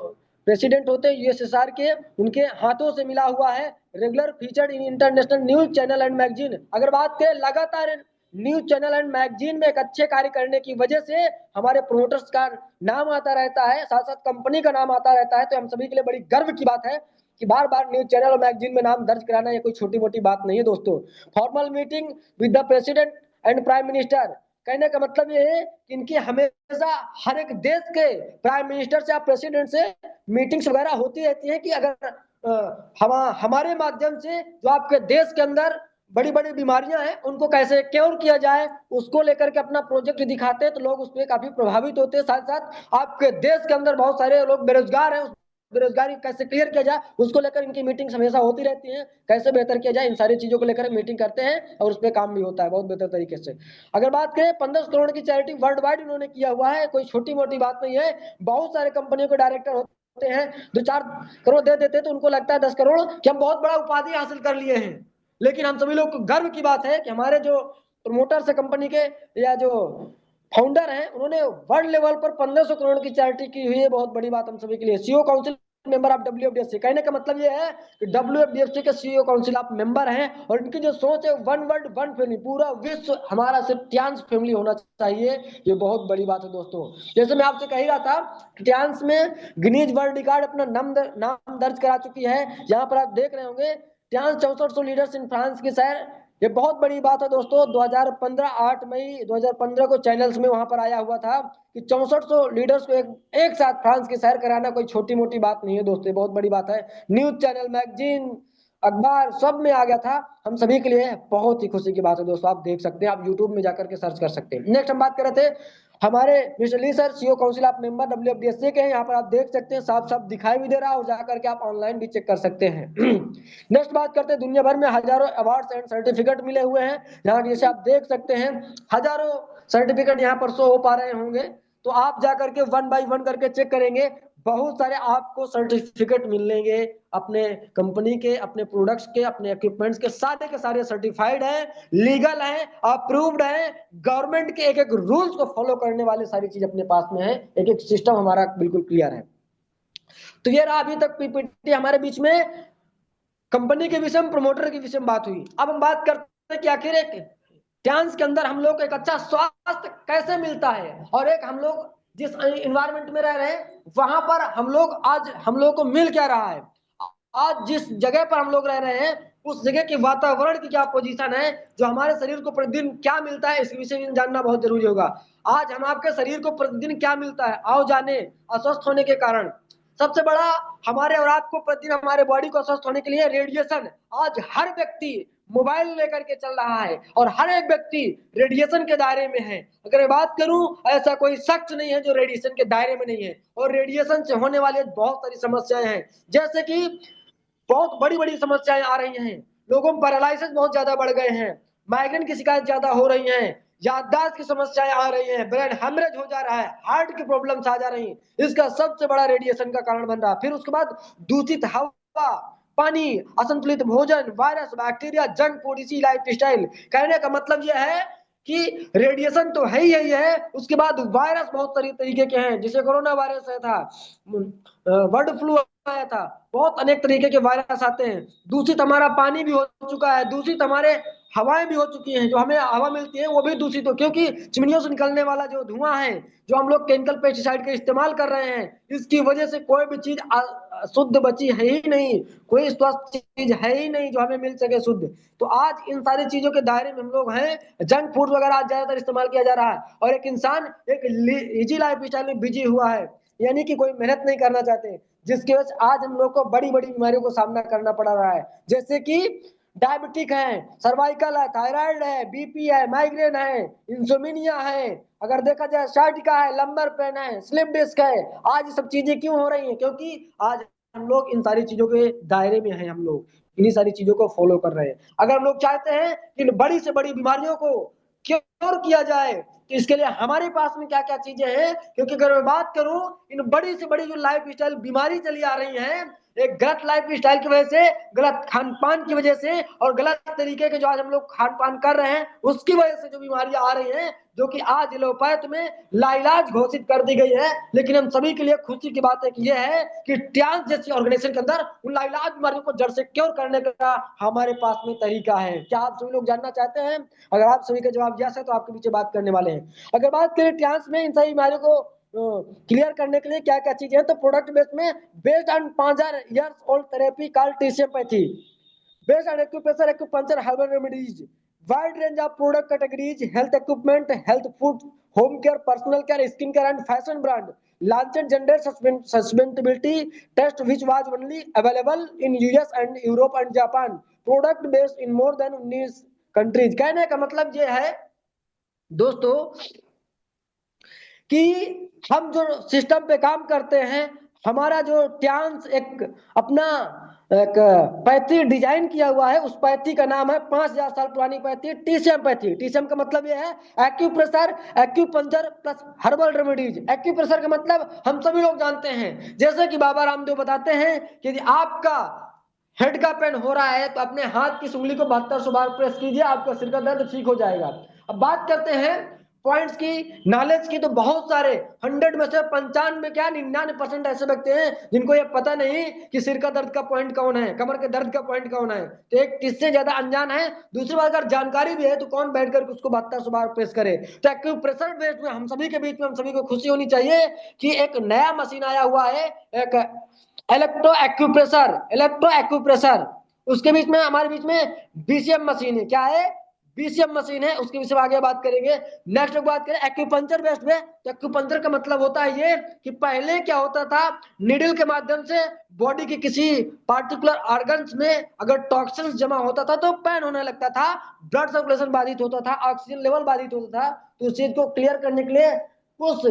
प्रेसिडेंट होते हैं USSR के, उनके हाथों से मिला हुआ है, regular featured in international news channel and magazine. अगर बात करें लगातार न्यूज चैनल एंड मैगजीन में एक अच्छे कार्य करने की वजह से हमारे प्रोमोटर्स का नाम आता रहता है, साथ साथ कंपनी का नाम आता रहता है। तो हम सभी के लिए बड़ी गर्व की बात है कि बार बार न्यूज चैनल और मैगजीन में नाम दर्ज कराना ये कोई छोटी मोटी बात नहीं है दोस्तों। Formal meeting with the president and prime minister, कहने का मतलब ये है कि इनकी हमेशा हर एक देश के प्राइम मिनिस्टर से या प्रेसिडेंट से मीटिंग्स वगैरह होती रहती है कि अगर हमारे माध्यम से जो आपके देश के अंदर बड़ी बड़ी बीमारियां हैं उनको कैसे क्योर किया जाए, उसको लेकर के अपना प्रोजेक्ट दिखाते हैं, तो लोग उस पर काफी प्रभावित होते हैं। साथ साथ आपके देश के अंदर बहुत सारे लोग बेरोजगार हैं, बेरोजगारी कैसे क्लियर किया जाए उसको लेकर इनकी मीटिंग्स हमेशा होती रहती हैं, कैसे बेहतर किया जाए, इन सारी चीजों को लेकर मीटिंग करते हैं और उस पर काम भी होता है बहुत बेहतर तरीके से। अगर बात करें 15 करोड़ की चैरिटी वर्ल्ड वाइड इन्होंने किया हुआ है, कोई छोटी मोटी बात नहीं है। बहुत सारे कंपनियों के डायरेक्टर होते हैं 2-4 करोड़ दे देते हैं तो उनको लगता है 10 करोड़ कि हम बहुत बड़ा उपाधि हासिल कर लिए हैं। लेकिन हम सभी लोग को गर्व की बात है कि हमारे जो प्रमोटर्स है कंपनी के या जो फाउंडर हैं, उन्होंने वर्ल्ड लेवल पर 1500 करोड़ की चैरिटी की हुई है। बहुत बड़ी बात हम सभी के लिए। CEO council member of WFDFC, कहने का मतलब ये है कि WFDFC के सीईओ काउंसिल आप मेंबर हैं और इनकी जो सोच है वन वर्ल्ड वन फैमिली, पूरा विश्व हमारा सिर्फ ट्यांस फैमिली होना चाहिए। ये बहुत बड़ी बात है दोस्तों। जैसे मैं आपसे कह ही रहा था, ट्यांस में गिनीज वर्ल्ड रिकॉर्ड अपना नाम दर्ज करा चुकी है। यहाँ पर आप देख रहे होंगे ट्यांस 6400 लीडर्स इन फ्रांस की शहर। ये बहुत बड़ी बात है दोस्तों। 2015 8 मई 2015 को चैनल्स में वहां पर आया हुआ था कि 6400 लीडर्स को एक साथ फ्रांस की सैर कराना कोई छोटी मोटी बात नहीं है दोस्तों, बहुत बड़ी बात है। न्यूज चैनल, मैगजीन, अखबार सब में आ गया था। हम सभी के लिए बहुत ही खुशी की बात है दोस्तों। आप देख सकते हैं, आप यूट्यूब में जाकर के सर्च कर सकते हैं। नेक्स्ट हम बात कर रहे थे हमारे mister Lee sir, CEO council of member WFDFC के हैं। यहाँ पर आप देख सकते हैं, साफ साफ दिखाई भी दे रहा है और जाकर के आप ऑनलाइन भी चेक कर सकते हैं। नेक्स्ट बात करते हैं, दुनिया भर में हजारों अवार्ड्स एंड सर्टिफिकेट मिले हुए हैं। यहाँ जैसे आप देख सकते हैं हजारों सर्टिफिकेट यहाँ पर शो हो पा रहे होंगे, तो आप जाकर के 1 बाय 1 करके चेक करेंगे, बहुत सारे आपको सर्टिफिकेट मिलेंगे अपने कंपनी के, अपने प्रोडक्ट्स के, अपने इक्विपमेंट्स के सारे सर्टिफाइड हैं, लीगल हैं, अप्रूव्ड हैं, गवर्नमेंट के एक एक रूल्स को फॉलो करने वाले सारी चीज अपने पास में है। एक एक सिस्टम हमारा बिल्कुल क्लियर है। तो ये रहा अभी तक पीपीटी हमारे बीच में कंपनी के विषय में, प्रमोटर के विषय में बात हुई। अब हम बात करते हैं कि आखिर एक ट्यांस के अंदर हम लोग को एक अच्छा स्वास्थ्य कैसे मिलता है और एक हम लोग जिस इन्वायरमेंट में रह रहे हैं वहां पर आज हम लोग को मिल क्या रहा है। आज जिस जगह पर हम लोग रह रहे हैं उस जगह के वातावरण की क्या पोजीशन है, जो हमारे शरीर को प्रतिदिन क्या मिलता है, इस विषय में जानना बहुत जरूरी होगा। आज हम आपके शरीर को प्रतिदिन क्या मिलता है, आओ जाने। अस्वस्थ होने के कारण सबसे बड़ा हमारे और आपको प्रतिदिन हमारे बॉडी को स्वस्थ होने के लिए रेडिएशन। आज हर व्यक्ति मोबाइल लेकर के चल रहा है और हर एक व्यक्ति रेडिएशन के दायरे में है। अगर मैं बात करूं, ऐसा कोई शख्स नहीं है जो रेडिएशन के दायरे में नहीं है। और रेडिएशन से होने वाली बहुत सारी समस्याएं हैं, जैसे कि बहुत बड़ी बड़ी समस्याएं आ रही हैं। लोगों में पैरालिसिस बहुत ज्यादा बढ़ गए हैं, माइग्रेन की शिकायत ज्यादा हो रही है, याददाश्त की समस्याएं आ रही हैं, ब्रेन हेमरेज हो जा रहा है, हार्ट की प्रॉब्लम्स आ जा रही हैं। इसका सबसे बड़ा रेडिएशन का कारण बन रहा है। फिर उसके बाद दूषित हवा, पानी, असंतुलित भोजन, वायरस, बैक्टीरिया, जंक फूड, इसी लाइफ स्टाइल। कहने का मतलब यह है कि रेडिएशन तो है ही है, उसके बाद वायरस बहुत सारी तरीके के हैं, जैसे कोरोना वायरस है था, बर्ड फ्लू आया था, बहुत अनेक तरीके के वायरस आते हैं। दूषित हमारा पानी भी हो चुका है, दूषित हमारे हवाएं भी हो चुकी हैं, जो हमें हवा मिलती है वो भी दूषित हो, क्योंकि चिमनियों से निकलने वाला जो धुआं है, जो हम लोग केमिकल पेस्टिसाइड का इस्तेमाल कर रहे हैं, इसकी वजह से कोई भी चीज शुद्ध बची है ही नहीं, कोई स्वस्थ चीज है ही नहीं जो हमें मिल सके शुद्ध। तो आज इन सारी चीजों के दायरे में हम लोग हैं। जंक फूड वगैरह आज ज्यादातर इस्तेमाल किया जा रहा है और एक इंसान एक इजी लाइफ स्टाइल में बिजी हुआ है, यानी कि कोई मेहनत नहीं करना चाहते, जिसकी वजह से आज हम लोग को बड़ी बड़ी बीमारियों को सामना करना पड़ रहा है, जैसे कि डायबिटिक है, सर्वाइकल है, थायराइड है, बीपी है, माइग्रेन है, इंसोमिनिया है, अगर देखा जाए साइटिका है, लंबर पेन है, स्लिप डिस्क है। आज ये सब चीजें क्यों हो रही हैं? क्योंकि आज हम लोग इन सारी चीजों के दायरे में हैं, हम लोग इन्हीं सारी चीजों को फॉलो कर रहे हैं। अगर हम लोग चाहते हैं कि इन बड़ी से बड़ी बीमारियों को क्योर किया जाए, तो इसके लिए हमारे पास में क्या क्या चीजें हैं। क्योंकि अगर मैं बात करूं, इन बड़ी से बड़ी जो लाइफ स्टाइल बीमारी चली आ रही है, एक गलत लाइफ स्टाइल की वजह से, गलत खान पान की वजह से और गलत तरीके के जो आज हम लोग खान पान कर रहे हैं उसकी वजह से जो बीमारियां आ रही हैं, जो कि आज एलोपैथ में लाइलाज घोषित कर दी गई है। लेकिन हम सभी के लिए खुशी की बात एक ये है कि ट्यांस जैसी ऑर्गेनाइजेशन के अंदर उन लाइलाज बीमारियों को जड़ से क्योर करने का हमारे पास में तरीका है। क्या आप सभी लोग जानना चाहते हैं? अगर आप सभी का जवाब यस है तो आपके पीछे बात करने वाले हैं। अगर बात करें ट्यांस में इन सभी बीमारियों को क्लियर करने के लिए क्या क्या चीजें हैं, तो प्रोडक्ट बेस में based on 5000 years old therapy called TCM-पैथी, based on acupressure, acupuncture, herbal remedies, wide range of product categories, health equipment, health food, home care, personal care, skin care and fashion brand, launched gender sustainability test which was only available in US and Europe and Japan, product based in more than 19 countries। कहने का मतलब ये है दोस्तों कि हम जो सिस्टम पे काम करते हैं, हमारा जो ट्यांस एक अपना एक पैथी डिजाइन किया हुआ है। उस पैथी का नाम है 5000 साल पुरानी पैथी टीसीएम पैथी। टीसीएम का मतलब यह है acupressure, acupuncture plus herbal remedies. Acupressure का मतलब हम सभी लोग जानते हैं, जैसे कि बाबा रामदेव बताते हैं कि यदि आपका हेड का पेन हो रहा है तो अपने हाथ की उंगली को 7200 बार प्रेस कीजिए, आपका सिर का दर्द ठीक हो जाएगा। अब बात करते हैं पॉइंट्स की, नॉलेज की, तो बहुत सारे 100 में से 95 क्या 99% ऐसे व्यक्ति हैं जिनको ये पता नहीं कि सिर का दर्द का पॉइंट कौन है, कमर के दर्द का पॉइंट कौन है। तो एक किससे ज्यादा अनजान है। दूसरी बात, अगर जानकारी भी है तो कौन बैठकर उसको 7200 बार प्रेस करे। तो एक्यूप्रेशर बेस में हम सभी के बीच में हम सभी को खुशी होनी चाहिए कि एक नया मशीन आया हुआ है, एक इलेक्ट्रो एक्यूप्रेशर। उसके बीच में हमारे बीच में बीसीएम मशीन है। क्या है? बीसीएम मशीन है। उसके विषय में आगे बात करेंगे। नेक्स्ट बात करें एक्यूपंक्चर बेस्ड में, तो एक्यूपंक्चर का मतलब होता है ये कि पहले क्या होता था, निडल के माध्यम से बॉडी के किसी पार्टिकुलर ऑर्गन्स में अगर टॉक्सिन्स जमा होता था तो पेन होने लगता था, ब्लड सर्कुलेशन बाधित होता था, ऑक्सीजन लेवल बाधित होता था। तो उस चीज को क्लियर करने के लिए उस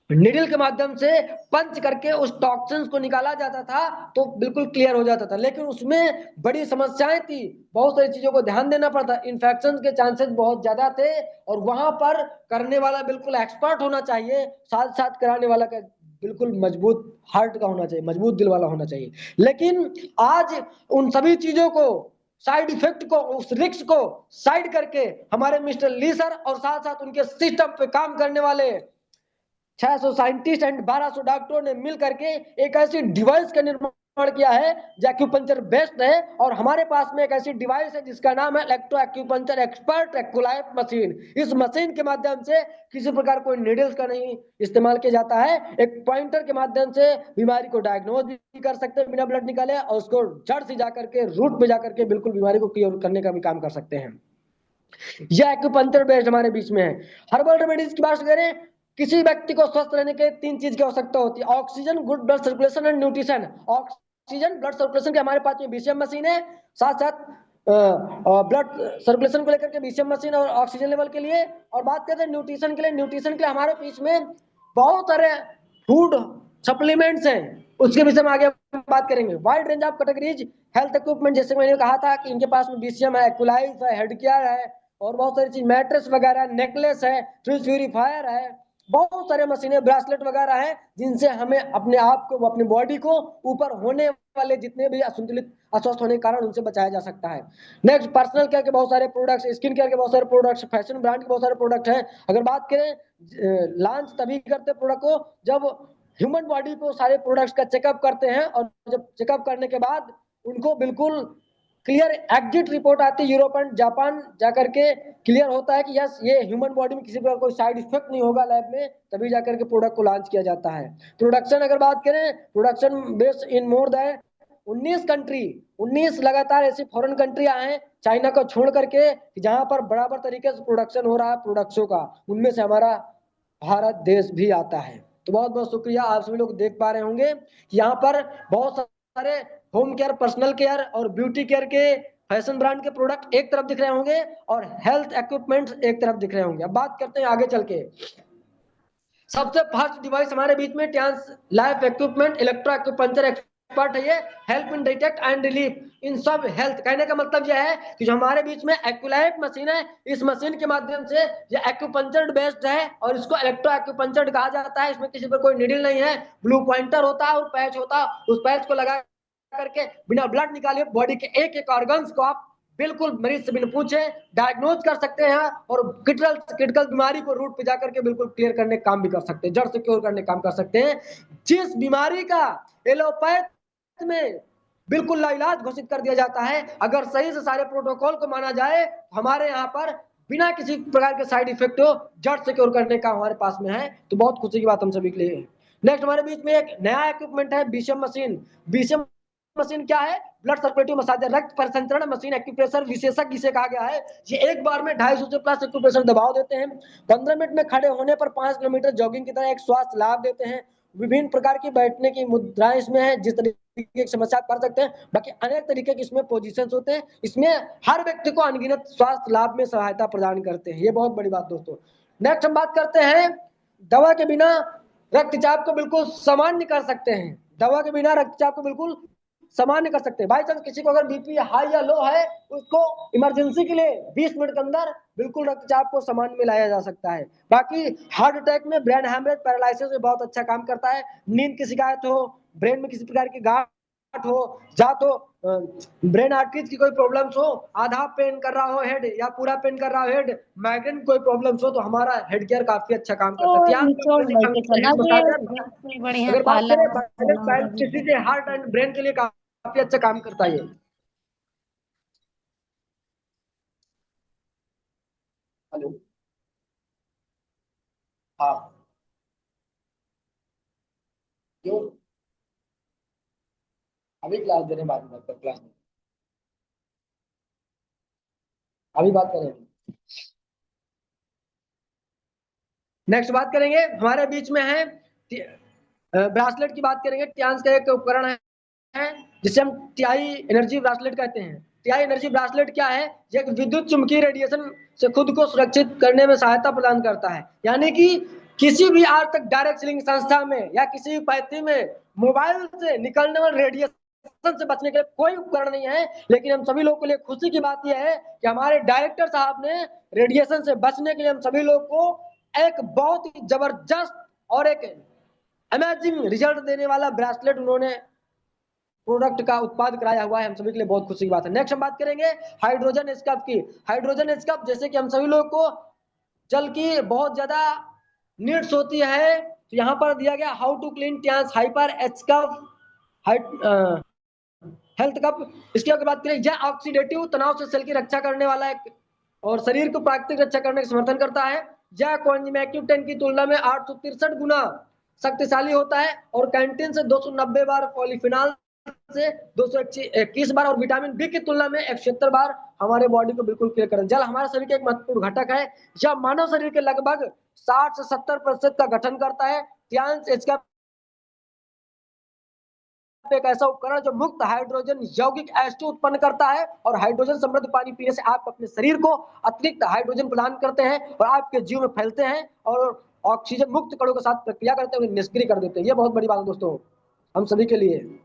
निडल के माध्यम से पंच करके उस टॉक्सिन्स को निकाला जाता था तो बिल्कुल क्लियर हो जाता था। लेकिन उसमें बड़ी समस्याएं थी, बहुत सारी चीजों को ध्यान देना पड़ता, इन्फेक्शन के चांसेस बहुत ज्यादा थे, और वहां पर करने वाला बिल्कुल एक्सपर्ट होना चाहिए, साथ साथ कराने वाला का बिल्कुल मजबूत हार्ट का होना चाहिए, मजबूत दिल वाला होना चाहिए। लेकिन आज उन सभी चीजों को, साइड इफेक्ट को, उस रिस्क को साइड करके हमारे मिस्टर ली सर और साथ साथ उनके सिस्टम पे काम करने वाले 600 साइंटिस्ट एंड 1200 डॉक्टरों ने मिल करके एक ऐसी डिवाइस का निर्माण किया है जो एक्यूपंक्चर बेस्ड है। और हमारे पास में एक ऐसी डिवाइस है जिसका नाम है इलेक्ट्रो एक्यूपंक्चर एक्सपर्ट एक्युलाइफ मशीन। इस मशीन के माध्यम से किसी प्रकार कोई नीडल्स का नहीं इस्तेमाल किया जाता है, एक पॉइंटर के माध्यम से बीमारी को डायग्नोज भी कर सकते हैं बिना ब्लड निकाले, और उसको जड़ से जाकर के, रूट पे जाकर के बिल्कुल बीमारी को क्लियर करने का भी काम कर सकते हैं। यह एक्यूपंक्चर बेस्ड हमारे बीच में है। हर्बल रेमेडीज की बात करें, किसी व्यक्ति को स्वस्थ रहने के 3 चीज की आवश्यकता होती है, oxygen, good blood circulation and nutrition. Oxygen, blood circulation के हमारे पास में बीसीएम मशीन है, साथ साथ ब्लड सर्कुलेशन को लेकर के बीसीएम मशीन और ऑक्सीजन लेवल के लिए। और बात करते हैं न्यूट्रिशन के लिए, न्यूट्रिशन के लिए हमारे बीच में बहुत सारे फूड सप्लीमेंट्स हैं, उसके विषय में आगे बात करेंगे। Wide range of categories health equipment, जैसे मैंने कहा था कि इनके पास में बीसीएम है, एक्युलाइफ है, हेड केयर है, और बहुत सारी चीज, मैट्रेस वगैरह, नेकलेस है, ट्रूथ प्यूरीफायर है, बहुत सारे मशीनें, ब्रासलेट वगैरह है, जिनसे हमें अपने आप को, अपनी बॉडी को ऊपर होने वाले जितने भी असंतुलित, अस्वस्थ होने के कारण उनसे बचाया जा सकता है। नेक्स्ट, पर्सनल केयर के बहुत सारे प्रोडक्ट्स, स्किन केयर के बहुत सारे प्रोडक्ट्स, फैशन ब्रांड के बहुत सारे प्रोडक्ट हैं। अगर बात करें लॉन्च तभी करते प्रोडक्ट को जब ह्यूमन बॉडी को सारे प्रोडक्ट्स का चेकअप करते हैं, और जब चेकअप करने के बाद उनको बिल्कुल क्लियर एग्जिट रिपोर्ट आती है, यूरोप एंड जापान जाकर के क्लियर होता है कि यस ये ह्यूमन बॉडी में किसी प्रकार कोई साइड इफेक्ट नहीं होगा लैब में, तभी जाकर के प्रोडक्ट को लॉन्च किया जाता है। प्रोडक्शन अगर बात करें, production based in more than 19 country, 19 लगातार ऐसी फॉरेन कंट्री आए हैं चाइना को छोड़ करके, जहां पर बराबर तरीके से प्रोडक्शन हो रहा है प्रोडक्ट्सों का, उनमें से हमारा भारत देश भी आता है। तो बहुत बहुत शुक्रिया। आप सभी लोग देख पा रहे होंगे कि यहाँ पर बहुत सारे होम केयर, पर्सनल केयर और ब्यूटी केयर के, फैशन ब्रांड के प्रोडक्ट एक तरफ दिख रहे होंगे और हेल्थ इक्विपमेंट्स एक तरफ दिख रहे होंगे। अब बात करते हैं आगे चल के। सबसे फर्स्ट डिवाइस हमारे बीच में trans life equipment electro acupuncture expert है। ये help in detect and relief in sub health. कहने का मतलब यह है कि जो हमारे बीच में एक्युलाइफ मशीन है, इस मशीन के माध्यम से ये एक्यूपंक्चर बेस्ड है और इसको इलेक्ट्रो एक्यूपंक्चर कहा जाता है। इसमें किसी पर कोई निडल नहीं है, ब्लू पॉइंटर होता है और पैच होता है, उस पैच को लगा करके बिना ब्लड निकाले बॉडी के एक एक ऑर्गन्स को आप बिल्कुल मरीज से बिना पूछे डायग्नोज कर सकते हैं, और क्रिटिकल बीमारी को रूट पे जाकर के बिल्कुल क्लियर करने का काम भी कर सकते हैं, जड़ से क्योर करने का काम कर सकते हैं। जिस बीमारी का एलोपैथ में बिल्कुल लाइलाज घोषित कर दिया जाता है, अगर सही से सारे प्रोटोकॉल को माना जाए, हमारे यहाँ पर बिना किसी प्रकार के साइड इफेक्ट हो जड़ से क्योर करने का हमारे पास में है। तो बहुत खुशी की बात हम सभी के लिए है। नेक्स्ट हमारे बीच में एक नया इक्विपमेंट है बीसीएम मशीन। बीसीएम मशीन क्या है? ब्लड सर्कुलेटिंग मसाजर, रक्त परिसंचरण मशीन, एक्यूप्रेशर विशेषज्ञ जिसे कहा गया है। ये एक बार में 250 से प्लस एक्यूप्रेशर दबाव देते हैं। 15 मिनट में खड़े होने पर 5 किलोमीटर जॉगिंग की तरह एक स्वास्थ्य लाभ देते हैं। विभिन्न प्रकार की बैठने की मुद्राएं इसमें है, जिस तरीके की समस्या कर सकते हैं। बाकी अनेक तरीके के इसमें पोजीशंस होते हैं। इसमें हर व्यक्ति को अनगिनत स्वास्थ्य लाभ में सहायता प्रदान करते हैं। ये बहुत बड़ी बात दोस्तों। नेक्स्ट हम बात करते हैं, दवा के बिना रक्तचाप को बिल्कुल सामान्य कर सकते हैं। दवा के बिना रक्तचाप को बिल्कुल सामान्य कर सकते हैं। बाई चांस किसी को अगर बीपी हाई या लो है, उसको इमरजेंसी के लिए 20 मिनट के अंदर बिल्कुल रक्तचाप को सामान्य में लाया जा सकता है। बाकी हार्ट अटैक में, ब्रेन हैमरेज, पैरालिसिस में बहुत अच्छा काम करता है। नींद की शिकायत हो, ब्रेन में किसी प्रकार की गांठ हो, या तो ब्रेन आर्टरीज की कोई प्रॉब्लम्स हो, आधा पेन कर रहा हो हेड या पूरा पेन कर रहा हो हेड, माइग्रेन कोई प्रॉब्लम्स हो, तो हमारा हेड केयर काफी अच्छा काम करता है। और ध्यान निचोड़ लेके चला हेड गया मसाजर, इतनी बढ़िया अगर बात काला करें किसी से हार्ट एंड ब्रेन के लिए काफी अच्छा काम करता है ये। हेलो, हाँ, क्यों अभी क्लास दे रहे हैं, बाद में क्लास में अभी बात करेंगे। नेक्स्ट बात करेंगे, हमारे बीच में है ब्रासलेट की बात करेंगे। टियान्स का एक उपकरण है जिसे हम टीआई एनर्जी ब्रासलेट कहते हैं। टीआई एनर्जी ब्रासलेट क्या है? ये एक विद्युत चुम्बकीय रेडिएशन से खुद को सुरक्षित करने में सहायता प्रदान करता है। यानी कि किसी भी आज तक डायरेक्ट सेलिंग संस्था में या किसी भी पैथी में मोबाइल से निकलने वाले रेडिएशन से बचने के लिए कोई उपकरण नहीं है। लेकिन हम सभी लोगों के लिए खुशी की बात यह है कि हमारे डायरेक्टर साहब ने रेडिएशन से बचने के लिए हम सभी लोग को एक बहुत ही जबरदस्त और एक अमेजिंग रिजल्ट देने वाला ब्रेसलेट उन्होंने प्रोडक्ट का उत्पाद कराया हुआ है। हम सभी के लिए बहुत खुशी की बात है। नेक्स्ट हम बात करेंगे हाइड्रोजन स्कफ की। हाइड्रोजन स्कफ, जैसे कि हम सभी लोग को जल की बहुत ज्यादा नीड्स होती है, तो यहाँ पर दिया गया how to clean tanks hyper scuff health cup. इसकी अगर बात करें, यह ऑक्सीडेटिव तनाव से सेल की रक्षा करने वाला एक और शरीर को प्राकृतिक रक्षा करने का समर्थन करता है। यह कॉन्जिमेटिव 10 की तुलना में 863 गुना शक्तिशाली होता है और कैंटीन से 290 बार, पॉलीफिनॉल से 221 बार और विटामिन बी की तुलना में 176 बार हमारे बॉडी को बिल्कुल क्लियर करता है। जल हमारे शरीर का एक महत्वपूर्ण घटक है। यह मानव शरीर के लगभग 60 से 70% का गठन करता है। इसका एक ऐसा उपकरण जो मुक्त हाइड्रोजन यौगिक एसिड उत्पन्न करता है और हाइड्रोजन समृद्ध पानी पीने से आप अपने शरीर को अतिरिक्त हाइड्रोजन प्रदान करते हैं और आपके जीव में फैलते हैं और ऑक्सीजन मुक्त कणों के साथ प्रक्रिया करते हैं, निष्क्रिय कर देते हैं। ये बहुत बड़ी बात है दोस्तों हम सभी के लिए।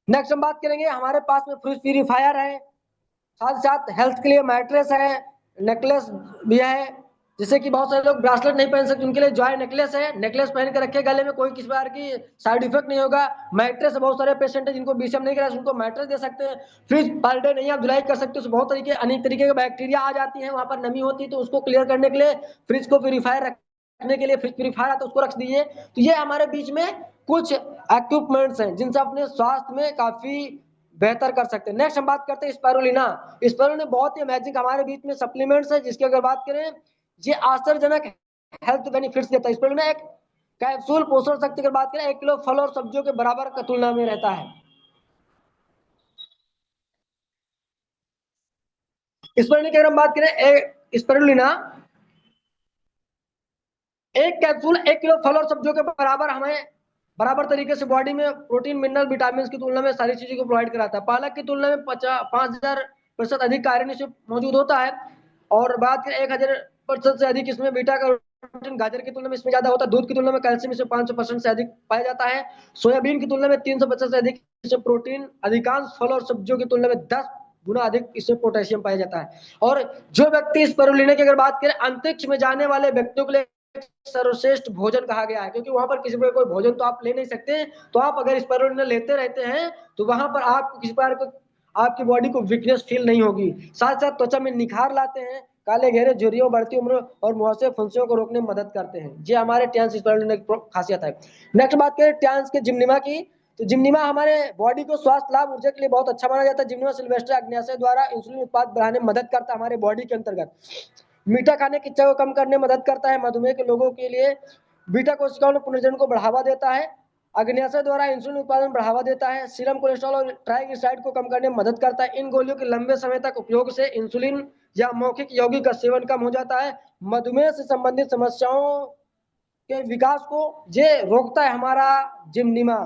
नेक्स्ट हम बात करेंगे, हमारे पास में फ्रिज प्यूरिफायर है, साथ साथ हेल्थ के लिए मैट्रेस है, नेकलेस भी है। जैसे कि बहुत सारे लोग ब्रासलेट नहीं पहन सकते, उनके लिए जॉय नेकलेस है। नेकलेस पहन कर रखे गले में, कोई किसी प्रकार की साइड इफेक्ट नहीं होगा। मैट्रेस है, बहुत सारे पेशेंट है जिनको बीसीएम नहीं करा, उनको मैट्रेस दे सकते हैं। फ्रिज पर डे नहीं आप धुलाई कर सकते, उसमें बहुत तरीके अनेक तरीके के बैक्टीरिया आ जाती है, वहां पर नमी होती है, तो उसको क्लियर करने के लिए फ्रिज को प्यूरिफायर रखने के लिए फ्रिज प्यूरिफायर आता है, उसको रख दीजिए। तो ये हमारे बीच में कुछ इक्विपमेंट्स हैं जिनसे अपने स्वास्थ्य में काफी बेहतर कर सकते हैं। नेक्स्ट हम बात करते हैं स्पाइरुलिना। स्पाइरुलिना बहुत ही अमेजिंग हमारे बीच में सप्लीमेंट्स है, जिसकी अगर बात करें, ये आश्चर्यजनक हेल्थ बेनिफिट्स देता है। स्पाइरुलिना एक कैप्सूल पोषण शक्ति की बात करें 1 किलो फल और सब्जियों के बराबर की तुलना में रहता है। स्पाइरुलिना की अगर हम बात करें, स्पाइरुलिना एक कैप्सूल 1 किलो फल और सब्जियों के बराबर हमें बराबर तरीके से बॉडी में प्रोटीन, मिनरल, विटामिन की तुलना में सारी चीजों को प्रोवाइड कराता है। पालक की तुलना में 5000% अधिक आयरन इसमें मौजूद होता है और बात करें 1000% से अधिक इसमें बीटा कैरोटीन, गाजर की तुलना में इसमें ज्यादा होता है। दूध की तुलना में कैल्शियम इसमें 500% से अधिक पाया जाता है। सोयाबीन की तुलना में 350 से अधिक इसमें प्रोटीन, अधिकांश फल और सब्जियों की तुलना में 10 गुना अधिक इसमें पोटेशियम पाया जाता है। और जो व्यक्ति स्पाइरुलिना की अगर बात करें, अंतरिक्ष में जाने वाले व्यक्तियों के लिए सर्वश्रेष्ठ भोजन कहा गया है, क्योंकि वहां पर किसी प्रकार कोई भोजन तो आप ले नहीं सकते। तो आप अगर स्पाइरुलिना लेते रहते हैं तो वहां पर आपको किसी प्रकार को आपकी बॉडी को वीकनेस फील नहीं होगी। साथ साथ त्वचा में निखार लाते हैं, काले घेरे, झुर्रियों, बढ़ती उम्र और मुहासे, फुंसियों को रोकने में मदद करते हैं। ये हमारे टैंस स्पाइरुलिना की खासियत है। नेक्स्ट बात करें टैंस के जिम्निमा की, तो जिम्निमा हमारे बॉडी को स्वास्थ्य लाभ, ऊर्जा के लिए बहुत अच्छा माना जाता है। जिम्निमा सिल्वेस्टर अग्न्याशय द्वारा इंसुलिन उत्पाद बढ़ाने में मदद करता है हमारे बॉडी के अंतर्गत। मीठा खाने की इच्छा को कम करने में मदद करता है। मधुमेह के लोगों के लिए बीटा कोशिकाओं में पुनर्जनन को बढ़ावा देता है। अग्न्याशय द्वारा इंसुलिन उत्पादन बढ़ावा देता है। सीरम कोलेस्ट्रॉल और ट्राइग्लिसराइड को कम करने में मदद करता है। इन गोलियों के लंबे समय तक उपयोग से इंसुलिन या मौखिक यौगिक का सेवन कम हो जाता है। मधुमेह से संबंधित समस्याओं के विकास को ये रोकता है हमारा जिम्निमा।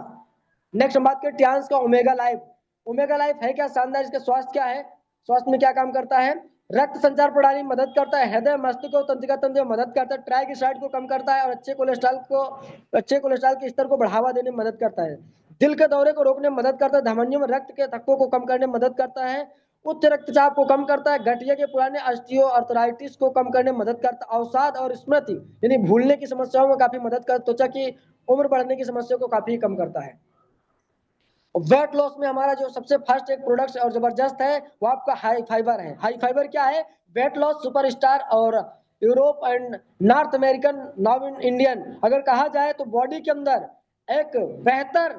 नेक्स्ट हम बात करें ट्यान्स का ओमेगा लाइफ। ओमेगा लाइफ है क्या शानदार, इसका स्वास्थ्य क्या है, स्वास्थ्य में क्या काम करता है? रक्त संचार प्रणाली में मदद करता है, हृदय मस्तिष्क और तंत्रिका तंत्र में मदद करता है, ट्राइग्लिसराइड को कम करता है और अच्छे कोलेस्ट्रॉल के स्तर को बढ़ावा देने में मदद करता है, दिल के दौरे को रोकने में मदद करता है, धमनियों में रक्त के थक्कों को कम करने में मदद करता है, उच्च रक्तचाप को कम करता है, गठिया के पुराने ऑस्टियोआर्थराइटिस को कम करने में मदद करता है, अवसाद और स्मृति यानी भूलने की समस्याओं में काफी मदद करता है, त्वचा की उम्र बढ़ने की समस्या को काफी कम करता है। वेट लॉस में हमारा जो सबसे फर्स्ट एक प्रोडक्ट और जबरदस्त है वो आपका हाई फाइबर है। हाई फाइबर क्या है? वेट लॉस सुपरस्टार और Europe and north American now in Indian अगर कहा जाए तो बॉडी के अंदर एक बेहतर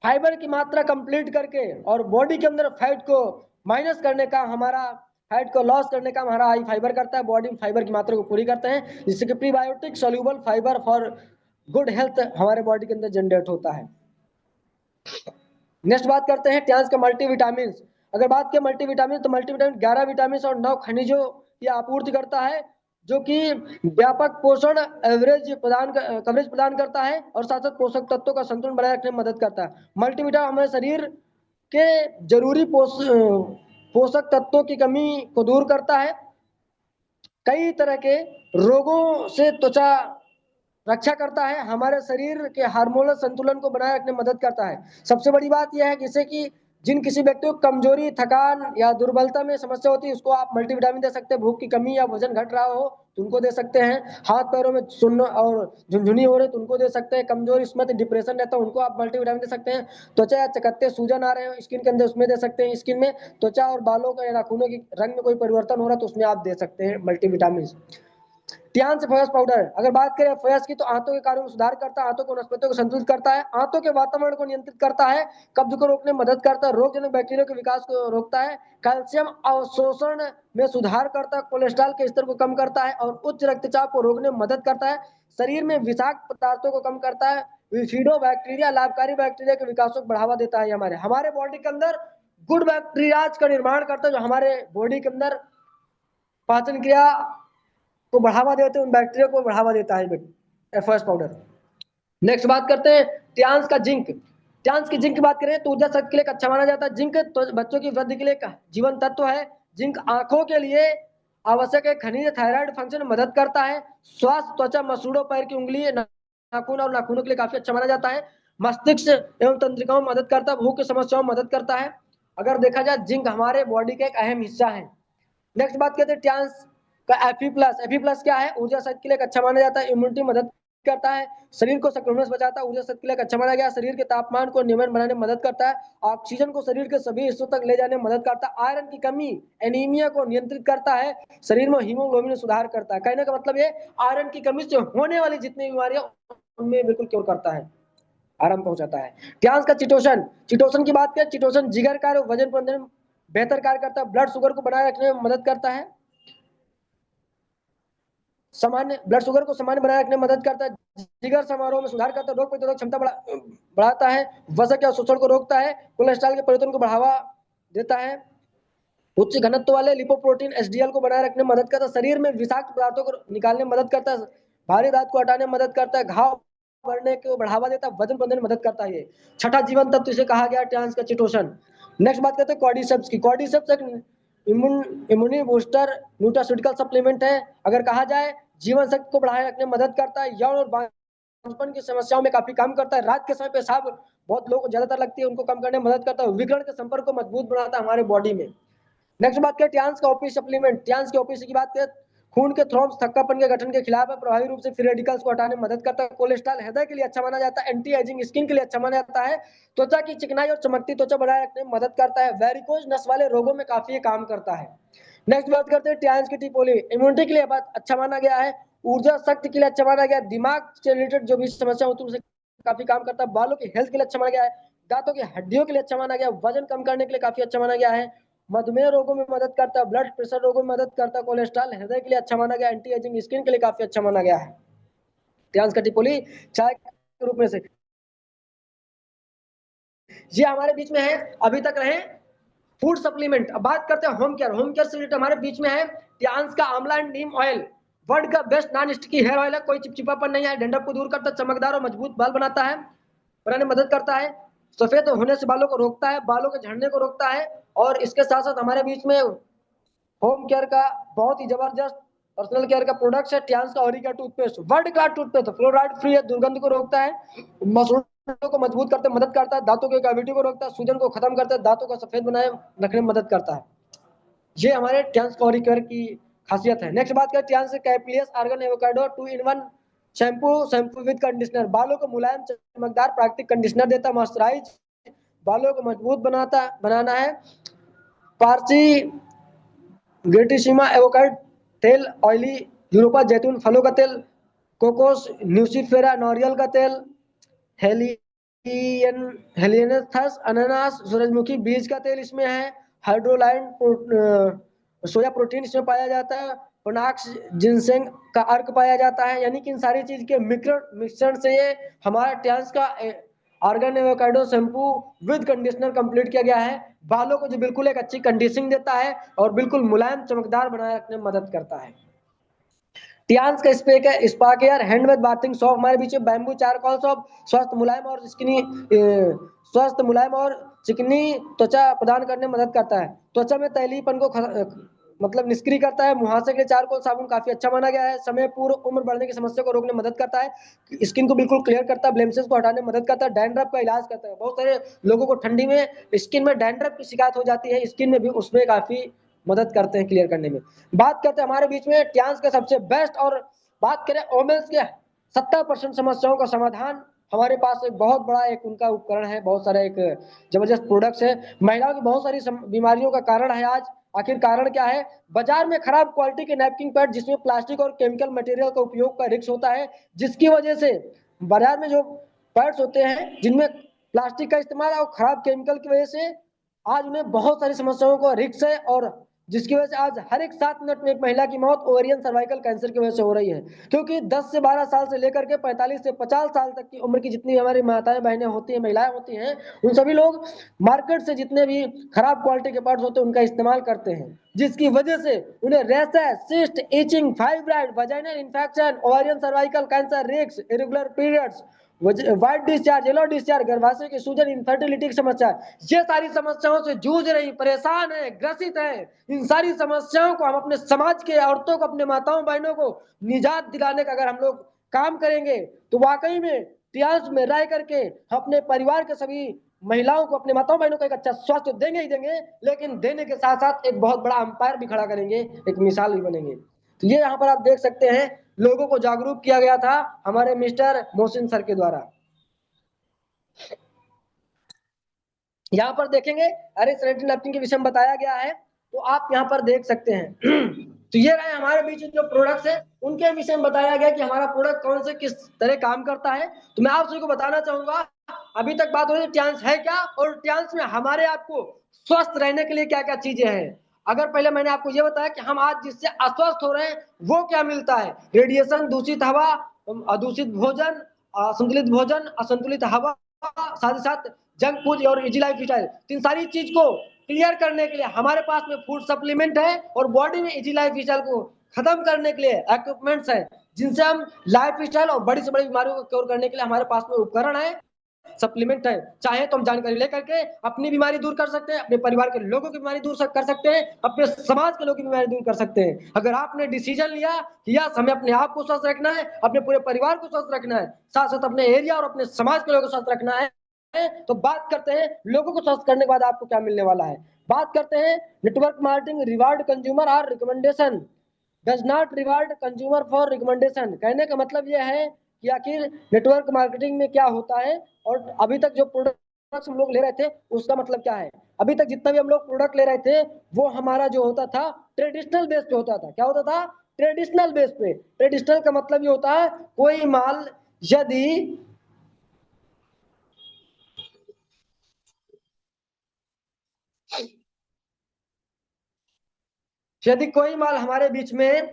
फाइबर की मात्रा कंप्लीट करके और बॉडी के अंदर फैट को माइनस करने का हमारा फैट को लॉस करने का हमारा हाई फाइबर करता है, बॉडी में फाइबर की मात्रा को पूरी करते हैं, जिससे कि prebiotic soluble fibre for good health हमारे बॉडी के अंदर जनरेट होता है। नेक्स्ट बात करते हैं ट्रांस का मल्टीविटामिन। अगर बात करें मल्टीविटामिन तो मल्टीविटामिन 11 विटामिन और 9 खनिजों की आपूर्ति करता है, जो कि व्यापक पोषण कवरेज प्रदान करता है और साथ साथ पोषक तत्वों का संतुलन बनाए रखने में मदद करता है। मल्टीविटामिन हमारे शरीर के जरूरी पोषक तत्वों की कमी को दूर करता है, कई तरह के रोगों से त्वचा रक्षा करता है, हमारे शरीर के हार्मोनल संतुलन को बनाए रखने में मदद करता है। सबसे बड़ी बात यह है जैसे कि जिन किसी व्यक्ति को कमजोरी, थकान या दुर्बलता में समस्या होती है उसको आप मल्टीविटामिन दे सकते हैं, भूख की कमी या वजन घट रहा हो तो उनको दे सकते हैं, हाथ पैरों में सुन्न और झुनझुनी हो रहे तो उनको दे सकते हैं, कमजोरी स्मृति डिप्रेशन रहता है उनको आप मल्टीविटामिन दे सकते हैं, त्वचा या चकत्ते सूजन आ रहे हो स्किन के अंदर उसमें दे सकते हैं, स्किन में त्वचा और बालों का या नाखूनों की रंग में कोई परिवर्तन हो रहा है तो उसमें आप दे सकते हैं मल्टीविटामिन। ट्यान्स फयस पाउडर अगर बात करें फयस की तो आंतों के कार्यों में सुधार करता है, आंतों को वनस्पतियों को संतुलित करता है, आंतों के वातावरण को नियंत्रित करता है, कब्ज को रोकने में मदद करता है, रोगजनक बैक्टीरिया के विकास को रोकता है, कैल्शियम अवशोषण में सुधार करता है, कोलेस्ट्रॉल के स्तर को कम करता है और उच्च रक्तचाप को रोकने में मदद करता है, शरीर में विषाक्त पदार्थों को कम करता है, विफिडो बैक्टीरिया लाभकारी बैक्टीरिया के विकास को बढ़ावा देता है, हमारे बॉडी के अंदर गुड बैक्टीरियाज का निर्माण करता है जो हमारे बॉडी के अंदर पाचन क्रिया को बढ़ावा देते हैं, उन बैक्टीरिया को बढ़ावा देता है एफएस पाउडर। नेक्स्ट बात करते हैं ट्यान्स का जिंक। ट्यान्स की जिंक की बात करें तो ऊर्जा शक्ति के लिए अच्छा माना जाता है। जिंक तो बच्चों की वृद्धि के लिए जीवन तत्व है। जिंक आंखों के लिए आवश्यक है, खनिज थायराइड फंक्शन में मदद करता है, स्वास्थ्य त्वचा, मसूड़ों, पैर की उंगली, नाखून और नाखूनों के लिए काफी अच्छा माना जाता है। मस्तिष्क एवं तंत्रिकाओं में मदद करता है, भूख की समस्याओं में मदद करता है। अगर देखा जाए जिंक हमारे बॉडी का एक अहम हिस्सा है। नेक्स्ट बात करते हैं ट्यान्स का Fe+ क्या है? ऊर्जा शक्ति के लिए अच्छा माना जाता है, इम्यूनिटी मदद करता है, शरीर को संक्रमण से बचाता है, ऊर्जा शक्ति के लिए अच्छा माना गया, शरीर के तापमान को नियमन बनाने में मदद करता है, ऑक्सीजन को शरीर के सभी हिस्सों तक ले जाने में मदद करता है, आयरन की कमी एनीमिया को नियंत्रित करता है, शरीर में हीमोग्लोबिन में सुधार करता है। कहने का मतलब ये आयरन की कमी से होने वाली जितनी बीमारियां उनमें बिल्कुल क्योर करता है, आराम पहुंचाता है। ट्यान्स का चिटोसन की बात करें, चिटोसन जिगर कार्य वजन प्रबंधन में बेहतर कार्य करता है, ब्लड शुगर को बनाए रखने में मदद करता है, सामान्य ब्लड शुगर को सामान्य बनाए रखने में मदद करता है, जिगर समारोह में सुधार करता है, रोग प्रतिरोधक क्षमता बढ़ाता है, वसा के अवशोषण को रोकता है, कोलेस्ट्रॉल के परिवर्तन को बढ़ावा देता है, उच्च घनत्व वाले लिपोप्रोटीन एचडीएल को बनाए रखने में मदद करता है, शरीर में विषाक्त पदार्थों को निकालने में मदद करता है, भारी धातु को हटाने में मदद करता है, घाव बढ़ने को बढ़ावा देता है, वजन प्रबंधन में मदद करता है। ये छठा जीवन तत्व इसे कहा गया ट्रांस का चिटोसन। नेक्स्ट बात करते हैं कॉर्डिसेप्स की। कॉर्डिसेप्स एक इम्यूनी बूस्टर न्यूट्रास्यूटिकल सप्लीमेंट है। अगर कहा जाए जीवन शक्ति को बढ़ाए रखने में मदद करता है, यौन और बांझपन की समस्याओं में काफी काम करता है, रात के समय पेशाब बहुत लोगों को ज्यादातर लगती है उनको कम करने में मदद करता है, विकर्ण के संपर्क को मजबूत बनाता है हमारे बॉडी में। नेक्स्ट बात करें ट्रांस का ओपी सप्लीमेंट। ट्रांस के ओपी की बात करें खून के थ्रोम्ब्स थक्कापन के गठन के खिलाफ है, प्रभावी रूप से फ्री रेडिकल्स को हटाने में मदद करता है, कोलेस्ट्रॉल हृदय के लिए अच्छा माना जाता है, एंटी एजिंग स्किन के लिए अच्छा माना जाता है, त्वचा की चिकनाई और चमकती त्वचा बनाए रखने में मदद करता है, वेरिकोज नस वाले रोगों में काफी काम करता है। नेक्स्ट बात करते हैं ट्रांस की टिपोली। इम्यूनिटी के लिए अच्छा माना गया है, ऊर्जा शक्ति के लिए अच्छा माना गया है, दिमाग से रिलेटेड जो भी समस्या होती है उसे काफी काम करता है, बालों की हेल्थ के लिए अच्छा माना गया है, दांतों की हड्डियों के लिए अच्छा माना गया है, वजन कम करने के लिए काफी अच्छा माना गया है, मधुमेह रोगों में मदद करता है, ब्लड प्रेशर रोगों में मदद करता है, कोलेस्ट्रॉल हृदय के लिए अच्छा माना गया, एंटी एजिंग स्किन के लिए काफी अच्छा माना गया है। ट्रांस का टिपोली चाय के रूप में से ये हमारे बीच में है, अभी तक रहे फूड सप्लीमेंट। अब बात करते हैं होम केयर। होम केयर से रिलेटेड हमारे बीच में है ट्रांस का amla and neem oil, world का best non sticky hair oil है, कोई चिपचिपापन नहीं है, डंडक को दूर करता है, चमकदार और मजबूत बाल बनाता है, बनाने में मदद करता है, सफेद होने से बालों को रोकता है, बालों के झड़ने को रोकता है, और इसके साथ साथ हमारे बीच में होम केयर का बहुत ही जबरदस्त पर्सनल केयर का प्रोडक्ट है टियान्स का Orika toothpaste, world class toothpaste, fluoride free है, दुर्गंध को रोकता है, मसूड़ों को मजबूत करते मदद करता है, दांतों के कैविटी को रोकता है, सूजन को खत्म करता है, दांतों को सफेद बनाए रखने में मदद करता है। ये हमारे टियान्स का ओरिका की खासियत है। नेक्स्ट बात करें Tiens Capillus argan avocado 2-in-1 shampoo with conditioner, बालों को मुलायम चमकदार प्राकृतिक कंडीशनर देता है, मॉइस्चराइज, बालों को मजबूत बनाना है। पार्सी ग्रेटिसिमा एवोकाडो तेल, ऑयली यूरोपा जैतून फलों का तेल, कोकोस न्यूसीफेरा नारियल का तेल, हेलियनथस अनानास सूरजमुखी बीज का तेल इसमें है, हाइड्रोलाइन सोया प्रोटीन इसमें पाया जाता है, पोनाक्स जिनसेंग का अर्क पाया जाता है। यानी कि इन सारी चीज के मिश्रण से ये हमारा टियान्स का argan avocado shampoo with conditioner complete किया गया है। बालों को जो बिल्कुल एक अच्छी कंडीशनिंग देता है और बिल्कुल मुलायम चमकदार बनाए रखने में मदद करता है। टियान्स का spa care handmade bathing shop हमारे बीच में बैम्बू चारकोल सॉप स्वस्थ मुलायम और चिकनी त्वचा प्रदान करने में मदद करता है, त्वचा में तैलीपन को मतलब निष्क्रिय करता है। मुहासे के चारकोल साबुन काफी अच्छा माना गया है, समय पूर्व उम्र बढ़ने की समस्या को रोकने में मदद करता है, स्किन को बिल्कुल क्लियर करता है, ब्लेमिशेस को हटाने में मदद करता है, डैंड्रफ का इलाज करता है। बहुत सारे लोगों को ठंडी में स्किन में डैंड्रफ की शिकायत हो जाती है, स्किन में भी उसमें काफी मदद करते हैं क्लियर करने में। बात करते हैं हमारे बीच में टियान्स का सबसे बेस्ट, और बात करें ओमेन्स के 70% समस्याओं का समाधान हमारे पास एक बहुत बड़ा एक उनका उपकरण है, बहुत सारा एक जबरदस्त प्रोडक्ट्स है। महिलाओं की बहुत सारी बीमारियों का कारण है आज, आखिर कारण क्या है? बाजार में खराब क्वालिटी के नैपकिन पैड जिसमें प्लास्टिक और केमिकल मटेरियल का उपयोग का रिस्क होता है, जिसकी वजह से बाजार में जो पैड्स होते हैं जिनमें प्लास्टिक का इस्तेमाल और खराब केमिकल की वजह से आज उन्हें बहुत सारी समस्याओं का रिस्क है, और जिसकी वजह से आज हर एक 7 मिनट में एक महिला की मौत ओवेरियन सर्वाइकल कैंसर की वजह से हो रही है। क्योंकि 10 से 12 साल से लेकर के 45 से 50 साल तक की उम्र की जितनी हमारी माताएं बहनें होती हैं, महिलाएं होती हैं, उन सभी लोग मार्केट से जितने भी खराब क्वालिटी के पार्ट्स होते हैं उनका इस्तेमाल करते हैं, जिसकी वजह से उन्हें rashes, cyst, itching, fibroid, vaginal infection, ovarian cervical cancer risk, irregular periods, white discharge, yellow discharge, गर्भाशय की सूजन, इनफर्टिलिटी की समस्या, ये सारी समस्याओं से जूझ रही, परेशान है, ग्रसित है। इन सारी समस्याओं को हम अपने समाज के औरतों को, अपने माताओं बहनों को निजात दिलाने का अगर हम लोग काम करेंगे तो वाकई में टियान्स में रह करके हम अपने परिवार के सभी महिलाओं को, अपने माताओं बहनों को एक अच्छा स्वास्थ्य देंगे ही देंगे, लेकिन देने के साथ साथ एक बहुत बड़ा अंपायर भी खड़ा करेंगे, एक मिसाल भी बनेंगे। तो ये यहाँ पर आप देख सकते हैं, लोगों को जागरूक किया गया था हमारे मिस्टर मोहसिन सर के द्वारा। यहाँ पर देखेंगे अरे सैनिटरी नैपकिन के विषय में बताया गया है, तो आप यहाँ पर देख सकते हैं। तो ये रहे हमारे बीच जो प्रोडक्ट्स है उनके विषय में बताया गया कि हमारा प्रोडक्ट कौन से किस तरह काम करता है। तो मैं आप सभी को बताना चाहूंगा, अभी तक बात हो रही है टियान्स है क्या, और टियान्स में हमारे आपको स्वस्थ रहने के लिए क्या क्या चीजें हैं। अगर पहले मैंने आपको ये बताया कि हम आज जिससे अस्वस्थ हो रहे हैं वो क्या मिलता है, रेडिएशन, दूषित हवा, अदूषित भोजन, असंतुलित भोजन, असंतुलित हवा, साथ ही साथ जंक फूड और इजी लाइफ स्टाइल। इन सारी चीज को क्लियर करने के लिए हमारे पास में फूड सप्लीमेंट है, और बॉडी में इजी लाइफ स्टाइल को खत्म करने के लिए इक्विपमेंट्स है, जिनसे हम लाइफ स्टाइल और बड़ी से बड़ी बीमारियों को क्योर करने के लिए हमारे पास में उपकरण है, सप्लीमेंट है। चाहे तो हम जानकारी लेकर के अपनी बीमारी दूर कर सकते हैं, अपने परिवार के लोगों की बीमारी दूर कर सकते हैं, अपने समाज के लोगों की बीमारी दूर कर सकते हैं। अगर आपने डिसीजन लिया कि यस हमें अपने आप को स्वस्थ रखना है, अपने पूरे परिवार को स्वस्थ रखना है, साथ साथ अपने एरिया और अपने समाज के लोगों को स्वस्थ रखना है, तो बात करते हैं लोगों को स्वस्थ करने के बाद आपको क्या मिलने वाला है। बात करते हैं नेटवर्क मार्केटिंग रिवार्ड कंज्यूमर और recommendation does not reward consumer for recommendation. कहने का मतलब यह है कि आखिर नेटवर्क मार्केटिंग में क्या होता है, और अभी तक जो प्रोडक्ट्स हम लोग ले रहे थे उसका मतलब क्या है। अभी तक जितना भी हम लोग प्रोडक्ट ले रहे थे वो हमारा जो होता था ट्रेडिशनल बेस पे होता था। क्या होता था? ट्रेडिशनल बेस पे। ट्रेडिशनल का मतलब ये होता है कोई माल यदि कोई माल हमारे बीच में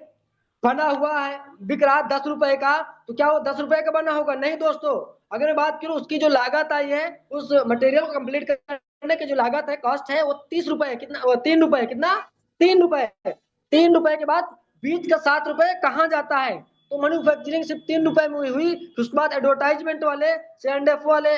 बना हुआ है, बिक रहा 10 रुपए का, तो क्या वो 10 रुपए का बना होगा? नहीं दोस्तों। अगर मैं बात करूं उसकी जो लागत आई है, उस मटेरियल को कंप्लीट करने की जो लागत है, कॉस्ट है, वो 30 रुपए है। कितना? 3 रुपए। कितना? 3 रुपए। 3 रुपए के बाद बीच का 7 रुपए कहाँ जाता है? तो मैन्युफैक्चरिंग सिर्फ 3 रुपए में हुई। उसके बाद एडवर्टाइजमेंट वाले, C&F वाले,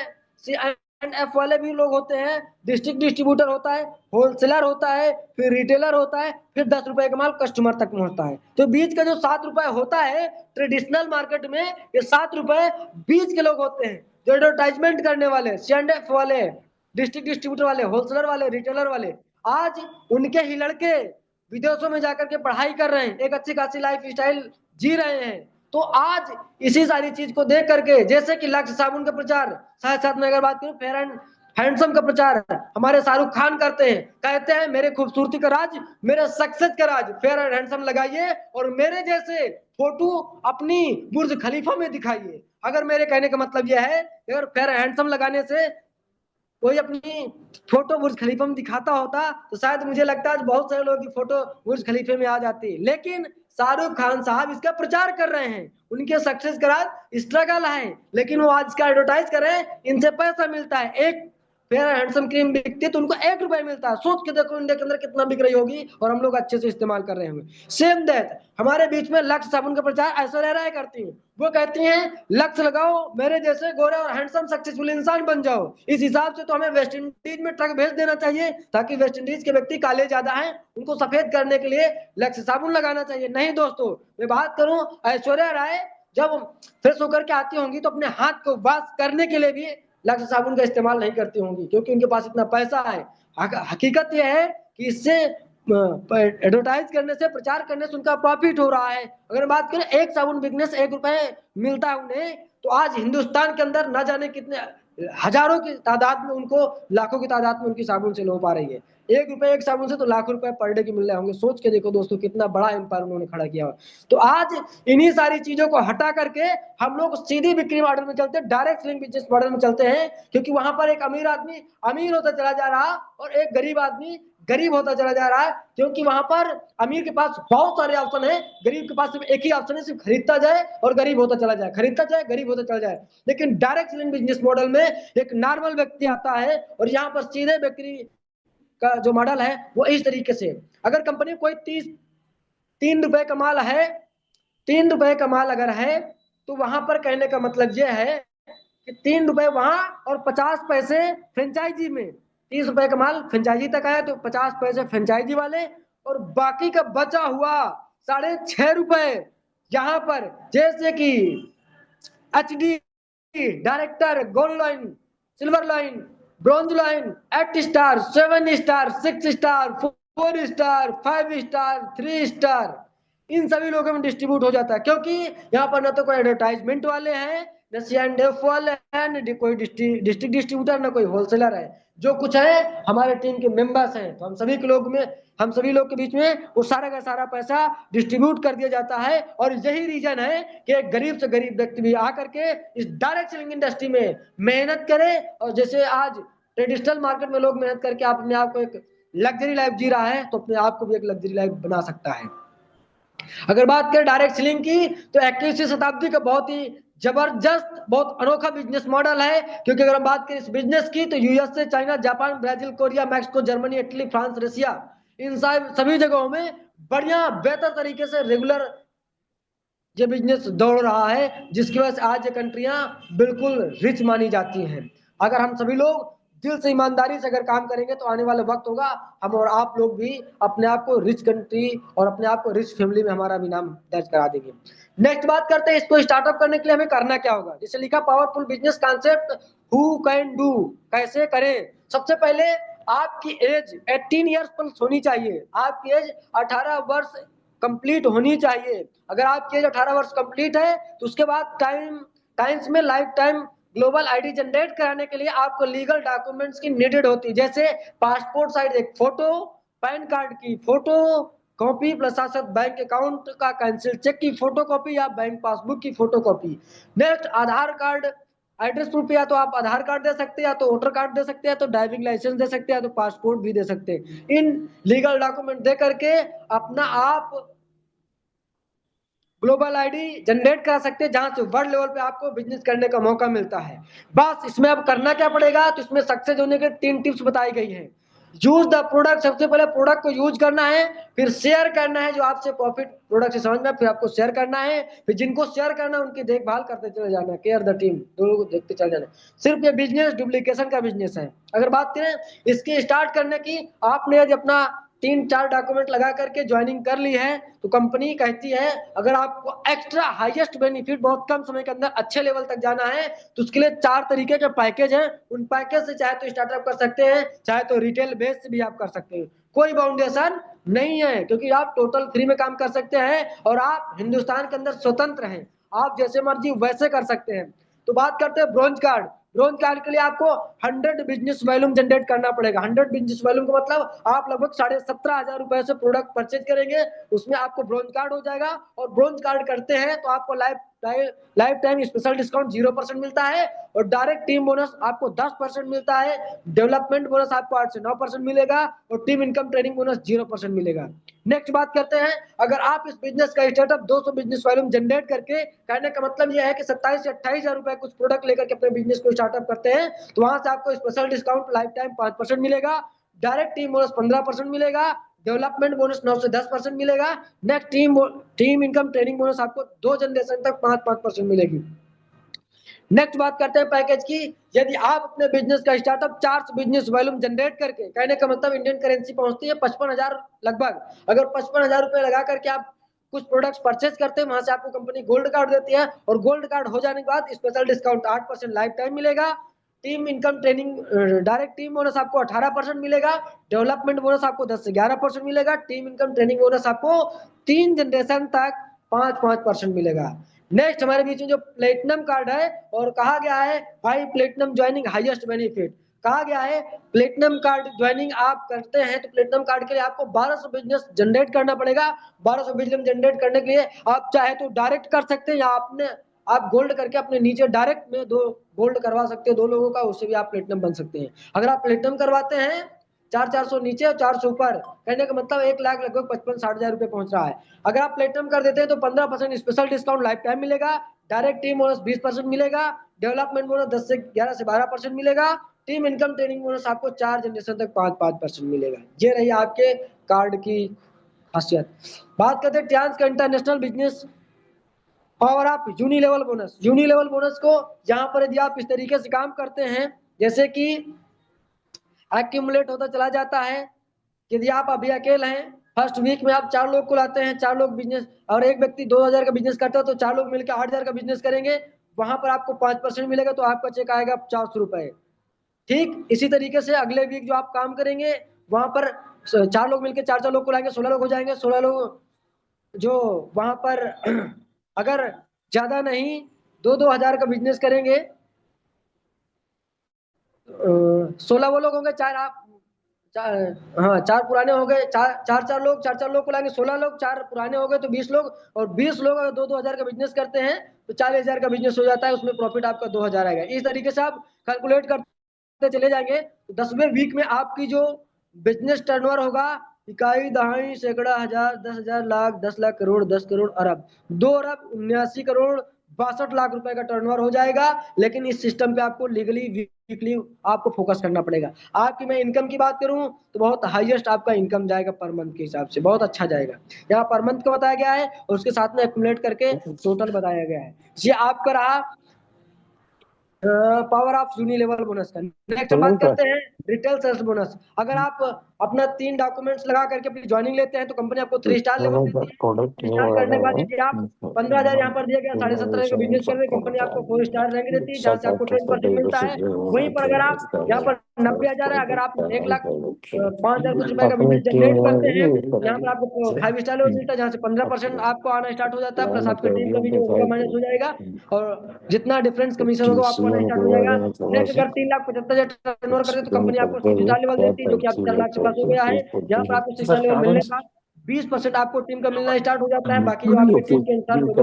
C&F वाले भी लोग होते हैं, डिस्ट्रिक्ट डिस्ट्रीब्यूटर होता है, होलसेलर होता है, फिर रिटेलर होता है, फिर 10 रुपए का माल कस्टमर तक पहुंचता है। तो बीच का जो 7 रुपए होता है ट्रेडिशनल मार्केट में, ये 7 रुपए बीच के लोग होते हैं जो एडवर्टाइजमेंट करने वाले, C&F वाले, डिस्ट्रिक्ट डिस्ट्रीब्यूटर वाले, होलसेलर वाले, रिटेलर वाले। आज उनके ही लड़के विदेशों में जाकर के पढ़ाई कर रहे हैं, एक अच्छी खासी लाइफ स्टाइल जी रहे हैं। तो आज इसी सारी चीज को देख करके, जैसे कि लक्स साबुन का प्रचार, साथ साथ में अगर बात करूं फेयर एंड हैंडसम का प्रचार हमारे शाहरुख खान करते हैं, कहते हैं मेरे खूबसूरती का राज, मेरे सक्सेस का राज फेयर एंड हैंडसम लगाइए और मेरे जैसे फोटो अपनी बुर्ज खलीफा में दिखाइए। अगर मेरे कहने का मतलब यह है, अगर फेयर एंड हैंडसम लगाने से कोई अपनी फोटो बुर्ज खलीफा में दिखाता होता तो शायद मुझे लगता है बहुत सारे लोगों की फोटो बुर्ज खलीफे में आ जाती। लेकिन शाहरुख खान साहब इसका प्रचार कर रहे हैं, उनके सक्सेस का राज स्ट्रगल है, लेकिन वो आज का एडवर्टाइज कर रहे हैं, इनसे पैसा मिलता है। एक फेयर हैंडसम क्रीम बिकती है तो उनको 1 रुपए मिलता है। सोच के देखो इंडिया के अंदर कितना बिक रही होगी और हम लोग अच्छे से इस्तेमाल कर रहे होंगे। सेम दैट हमारे बीच में लक्स साबुन का प्रचार ऐश्वर्या राय करती है। वो कहती हैं लक्स लगाओ, मेरे जैसे गोरे और हैंडसम सक्सेसफुल इंसान बन जाओ। इस हिसाब से तो हमें वेस्ट इंडीज में ट्रक भेज देना चाहिए, ताकि वेस्ट इंडीज के व्यक्ति काले ज्यादा हैं, उनको सफेद करने के लिए लक्स साबुन लगाना चाहिए। नहीं दोस्तों, मैं बात करूं ऐश्वर्या राय जब फ्रेश होकर के आती होंगी तो अपने हाथ को वॉश करने के लिए भी लक्स साबुन का इस्तेमाल नहीं करती होंगी, क्योंकि उनके पास इतना पैसा है। हकीकत यह है कि इससे एडवर्टाइज करने से, प्रचार करने से उनका प्रॉफिट हो रहा है। अगर बात करें एक साबुन बिकने से 1 रुपए मिलता है उन्हें, तो आज हिंदुस्तान के अंदर न जाने कितने हजारों की तादाद में, उनको लाखों की तादाद में उनकी साबुन सेल हो पा रही है। 1 रुपए एक साबुन से तो लाखों रुपए पर डे की मिल रहे होंगे। सोच के देखो दोस्तों, कितना बड़ा एम्पायर उन्होंने खड़ा किया। तो आज इन्हीं सारी चीजों को हटा करके हम लोग सीधी बिक्री मॉडल में चलते हैं, डायरेक्ट सेलिंग बिजनेस मॉडल में चलते हैं, क्योंकि वहां पर एक अमीर आदमी अमीर होता चला जा रहा और एक गरीब आदमी गरीब होता चला जा रहा है, क्योंकि वहां पर अमीर के पास बहुत सारे ऑप्शन है, गरीब के पास सिर्फ एक ही ऑप्शन है, सिर्फ खरीदता जाए और गरीब होता चला जाए, खरीदता जाए गरीब होता चला जाए। लेकिन डायरेक्ट सेलिंग बिजनेस मॉडल में एक नॉर्मल व्यक्ति आता है और यहाँ पर सीधे बिक्री का जो मॉडल है वो इस तरीके से, अगर कंपनी कोई 3 रुपए का माल है, 3 रुपए का माल अगर है, तो वहां पर कहने का मतलब यह है कि 3 रुपए वहां और 50 पैसे फ्रेंचाइजी में। 30 रुपए का माल फ्रेंचाइजी तक आया तो 50 पैसे फ्रेंचाइजी वाले, और बाकी का बचा हुआ 6.5 रुपए यहाँ पर, जैसे कि HD director, gold line, silver line, bronze line, 8 star, 7 star, 6 star, 4 star, 5 star, 3 star, इन सभी लोगों में डिस्ट्रीब्यूट हो जाता है। क्योंकि यहाँ पर न तो कोई एडवर्टाइजमेंट वाले हैं, न C&F वाले हैं, न कोई डिस्ट्रिक्ट डिस्ट्रीब्यूटर, न कोई होलसेलर है। जो कुछ है हमारे टीम के मेंबर्स हैं, तो हम सभी लोग के बीच में वो सारा का सारा पैसा डिस्ट्रीब्यूट कर दिया जाता है। और यही रीजन है कि एक गरीब से गरीब व्यक्ति भी आकर के इस डायरेक्ट सेलिंग इंडस्ट्री में मेहनत करे, और जैसे आज ट्रेडिशनल मार्केट में लोग मेहनत करके अपने आप को एक लग्जरी लाइफ जी रहा है, तो अपने आप को भी एक लग्जरी लाइफ बना सकता है। अगर बात करें डायरेक्ट सेलिंग की, तो 21वीं शताब्दी का बहुत ही जबरदस्त, बहुत अनोखा बिजनेस मॉडल है। क्योंकि अगर हम बात करें इस बिजनेस की, तो USA, China, Japan, Brazil, Korea, Mexico, Germany, Italy, France, Russia, इन सभी जगहों में बढ़िया बेहतर तरीके से रेगुलर ये बिजनेस दौड़ रहा है, जिसकी वजह से आज ये कंट्रियां बिल्कुल रिच मानी जाती हैं। अगर हम सभी लोग दिल से ईमानदारी से अगर काम करेंगे तो आने वाला वक्त होगा हम और आप लोग भी अपने आप को रिच कंट्री और अपने आप को रिच फैमिली में हमारा भी नाम दर्ज करा देंगे। नेक्स्ट बात करते हैं, इसको स्टार्टअप करने के लिए हमें करना क्या होगा। जैसे लिखा powerful business concept, who can do, कैसे करें। सबसे पहले आपकी एज 18 ईयर्स प्लस होनी चाहिए, आपकी एज 18 वर्ष कंप्लीट होनी चाहिए। अगर आपकी एज 18 वर्ष कंप्लीट है तो उसके बाद टाइम्स में life time global ID generate कराने के लिए आपको लीगल डॉक्यूमेंट्स की नीडेड होती है, जैसे पासपोर्ट साइज एक फोटो, पैन कार्ड की फोटो कॉपी, प्लस साथ बैंक अकाउंट का कैंसिल चेक की फोटो कॉपी या बैंक पासबुक की फोटो कॉपी। नेक्स्ट आधार कार्ड, एड्रेस प्रूफ, या तो आप आधार कार्ड दे सकते हैं, या तो वोटर कार्ड दे सकते हैं, या तो ड्राइविंग लाइसेंस दे सकते हैं, या तो पासपोर्ट भी दे सकते हैं। इन लीगल डॉक्यूमेंट दे करके अपना आप ग्लोबल आईडी जनरेट करा सकते हैं, जहां से वर्ल्ड लेवल पे आपको बिजनेस करने का मौका मिलता है। बस इसमें अब करना क्या पड़ेगा, तो इसमें सक्सेस होने के 3 टिप्स बताई गई हैं। यूज द प्रोडक्ट, सबसे पहले प्रोडक्ट को यूज करना है, फिर शेयर करना है जो आपसे प्रॉफिट प्रोडक्ट से समझ में, फिर आपको शेयर करना है, फिर जिनको शेयर करना है उनकी देखभाल करते चले जाना, केयर द टीम, दोनों को देखते चले जाना। सिर्फ ये बिजनेस डुप्लीकेशन का बिजनेस है। अगर बात करें इसकी स्टार्ट करने की, आपने यदि अपना 3-4 डॉक्यूमेंट लगा करके ज्वाइनिंग कर ली है तो कंपनी कहती है अगर आपको एक्स्ट्रा हाईएस्ट बेनिफिट बहुत कम समय के अंदर अच्छे लेवल तक जाना है तो उसके लिए 4 तरीके के पैकेज हैं। उन पैकेज से चाहे तो स्टार्टअप कर सकते हैं, चाहे तो रिटेल बेस से भी आप कर सकते हैं, कोई बाउंडेशन नहीं है, क्योंकि आप टोटल फ्री में काम कर सकते हैं और आप हिंदुस्तान के अंदर स्वतंत्र हैं, आप जैसे मर्जी वैसे कर सकते हैं। तो बात करते हैं ब्रोंज कार्ड। ब्रोंज कार्ड के लिए आपको 100 बिजनेस वॉल्यूम जनरेट करना पड़ेगा। 100 बिजनेस वॉल्यूम का मतलब आप लगभग 17,500 रुपए से प्रोडक्ट परचेज करेंगे, उसमें आपको ब्रोंज कार्ड हो जाएगा। और ब्रोंज कार्ड करते हैं तो आपको लाइफ टाइम स्पेशल डिस्काउंट 0% मिलता है और डायरेक्ट टीम बोनस आपको 10% मिलता है। डेवलपमेंट बोनस आपको 8 से 9% मिलेगा और टीम इनकम ट्रेनिंग बोनस 0% मिलेगा। नेक्स्ट बात करते हैं, अगर आप इस बिजनेस का स्टार्टअप 200 बिजनेस वॉल्यूम जनरेट करके, कहने का मतलब यह है कि 27 से 28,000 रुपए कुछ प्रोडक्ट लेकर के अपने बिजनेस को स्टार्टअप करते हैं तो वहां से आपको स्पेशल डिस्काउंट लाइफ टाइम 5% मिलेगा, डायरेक्ट टीम बोनस 15% मिलेगा, डेवलपमेंट बोनस 9 से 10% मिलेगा। Next team income training bonus आपको 2 जनरेशन तक 5% मिलेगी। नेक्स्ट बात करते हैं पैकेज की। यदि आप अपने बिजनेस का स्टार्टअप 4 बिजनेस वॉल्यूम जनरेट करके, कहने का मतलब इंडियन करेंसी पहुंचती है 55,000 लगभग, अगर 55,000 रुपए लगा करके आप कुछ प्रोडक्ट्स परचेज करते हैं, वहां से आपको कंपनी गोल्ड कार्ड देती है और गोल्ड कार्ड हो जाने के बाद स्पेशल डिस्काउंट 8% लाइफ टाइम मिलेगा। Team income training direct team bonus आपको 18% मिलेगा, डेवलपमेंट बोनस आपको 10 से 11% मिलेगा, टीम इनकम ट्रेनिंग बोनस आपको 3 जनरेशन तक 5% मिलेगा। नेक्स्ट हमारे बीच में जो प्लेटिनम कार्ड है और कहा गया है भाई प्लेटिनम ज्वाइनिंग हाईएस्ट बेनिफिट, कहा गया है प्लेटिनम कार्ड ज्वाइनिंग आप करते हैं तो प्लेटिनम कार्ड के लिए आपको 1200 बिजनेस जनरेट करना पड़ेगा। 1200 बिजनेस जनरेट करने के लिए आप चाहे तो डायरेक्ट कर सकते हैं या आप गोल्ड करके अपने नीचे डायरेक्ट में 2 गोल्ड करवा सकते हैं 2 लोगों का, उससे भी आप प्लेटिनम बन सकते हैं। अगर आप प्लेटिनम करवाते हैं 400 नीचे और 400 ऊपर, कहने का मतलब 1 लाख लगभग 55-60 हजार रुपए पहुंच रहा है। अगर आप प्लेटिनम कर देते हैं तो 15% स्पेशल डिस्काउंट लाइफ टाइम मिलेगा, डायरेक्ट टीम बोनस 20% मिलेगा, डेवलपमेंट बोनस 10 से 11 से 12% मिलेगा, टीम इनकम ट्रेनिंग बोनस आपको 4 जनरेशन तक 5% मिलेगा। ये रही आपके कार्ड की खासियत। बात करते हैं ट्रांस का इंटरनेशनल बिजनेस पावर आप यूनिलेवल बोनस। यूनिलेवल बोनस को यहाँ पर यदि आप इस तरीके से काम करते हैं जैसे कि एक्यूमुलेट होता चला जाता है। यदि आप अभी अकेले हैं, फर्स्ट वीक में आप 4 लोग को लाते हैं, 4 लोग बिजनेस और एक व्यक्ति 2,000 का बिजनेस करता है तो 4 लोग मिलकर 8,000 का बिजनेस करेंगे, वहां पर आपको 5% मिलेगा तो आपका चेक आएगा 400 रुपए। ठीक इसी तरीके से अगले वीक जो आप काम करेंगे वहां पर 4 लोग मिलकर 4 लोग को लाएंगे, 16 लोग हो जाएंगे। 16 लोग जो वहां पर अगर ज्यादा नहीं 2-2 हजार का बिजनेस करेंगे, 16 वो लोग होंगे, 4 आप हाँ 4 पुराने हो गए, 4 लोग को लाएंगे, 16 लोग, 4 पुराने हो गए तो 20 लोग, और 20 लोग अगर 2-2 हजार का बिजनेस करते हैं तो 40,000 का बिजनेस हो जाता है, उसमें प्रॉफिट आपका 2,000 आएगा। इस तरीके से आप कैलकुलेट करते चले जाएंगे तो 10वें वीक में आपकी जो बिजनेस टर्नओवर होगा इकाई दहाई सैकड़ा हजार 10,000 लाख 10 लाख करोड़ 10 करोड़ अरब 2 अरब 79 करोड़ 62 लाख रुपए का टर्नओवर हो जाएगा। लेकिन इस सिस्टम पे आपको लीगली वीकली आपको फोकस करना पड़ेगा। आपकी मैं इनकम की बात करूं तो बहुत हाईएस्ट आपका इनकम जाएगा पर मंथ के हिसाब से, बहुत अच्छा जाएगा। यहाँ पर मंथ का बताया गया है और उसके साथ में एक्यूमुलेट करके टोटल बताया गया है। ये आपका रहा पावर ऑफ यूनिलेवल बोनस का। नेक्स्ट बात करते हैं रिटेल सेल्स बोनस। अगर आप अपना 3 डॉक्यूमेंट्स लगा करके अपनी ज्वाइनिंग लेते हैं तो कंपनी आपको 3 स्टार लेवल देती है। स्टार करने के बाद यदि आप 15,000 यहाँ पर दिया गया 17.5 का बिजनेस कर रहे कंपनी आपको 4 स्टार रैंक देती है जहाँ से आपको 10% मिलता है। वहीं पर अगर आप यहाँ पर 90,000 है, अगर आप 1,05,000 कुछ रुपए का बिजनेस जनरेट करते हैं यहाँ पर आपको 5 स्टार लेवल मिलता है जहाँ से 15% आपको आना स्टार्ट हो जाता है, प्लस आपके टीम का भी जो होगा माइनस हो जाएगा और जितना डिफरेंस कमीशन होगा आपको आना स्टार्ट हो जाएगा। नेक्स्ट अगर 3,75,000 टर्नओवर करते तो कंपनी आपको 6 स्टार लेवल देती है जो कि आप 4 लाख से प्लस हो गया है। यहाँ पर आपको 6 स्टार लेवल मिलने का 20% आपको टीम का मिलना स्टार्ट हो जाता है। बाकी जो आपके टीम के अनुसार लेवल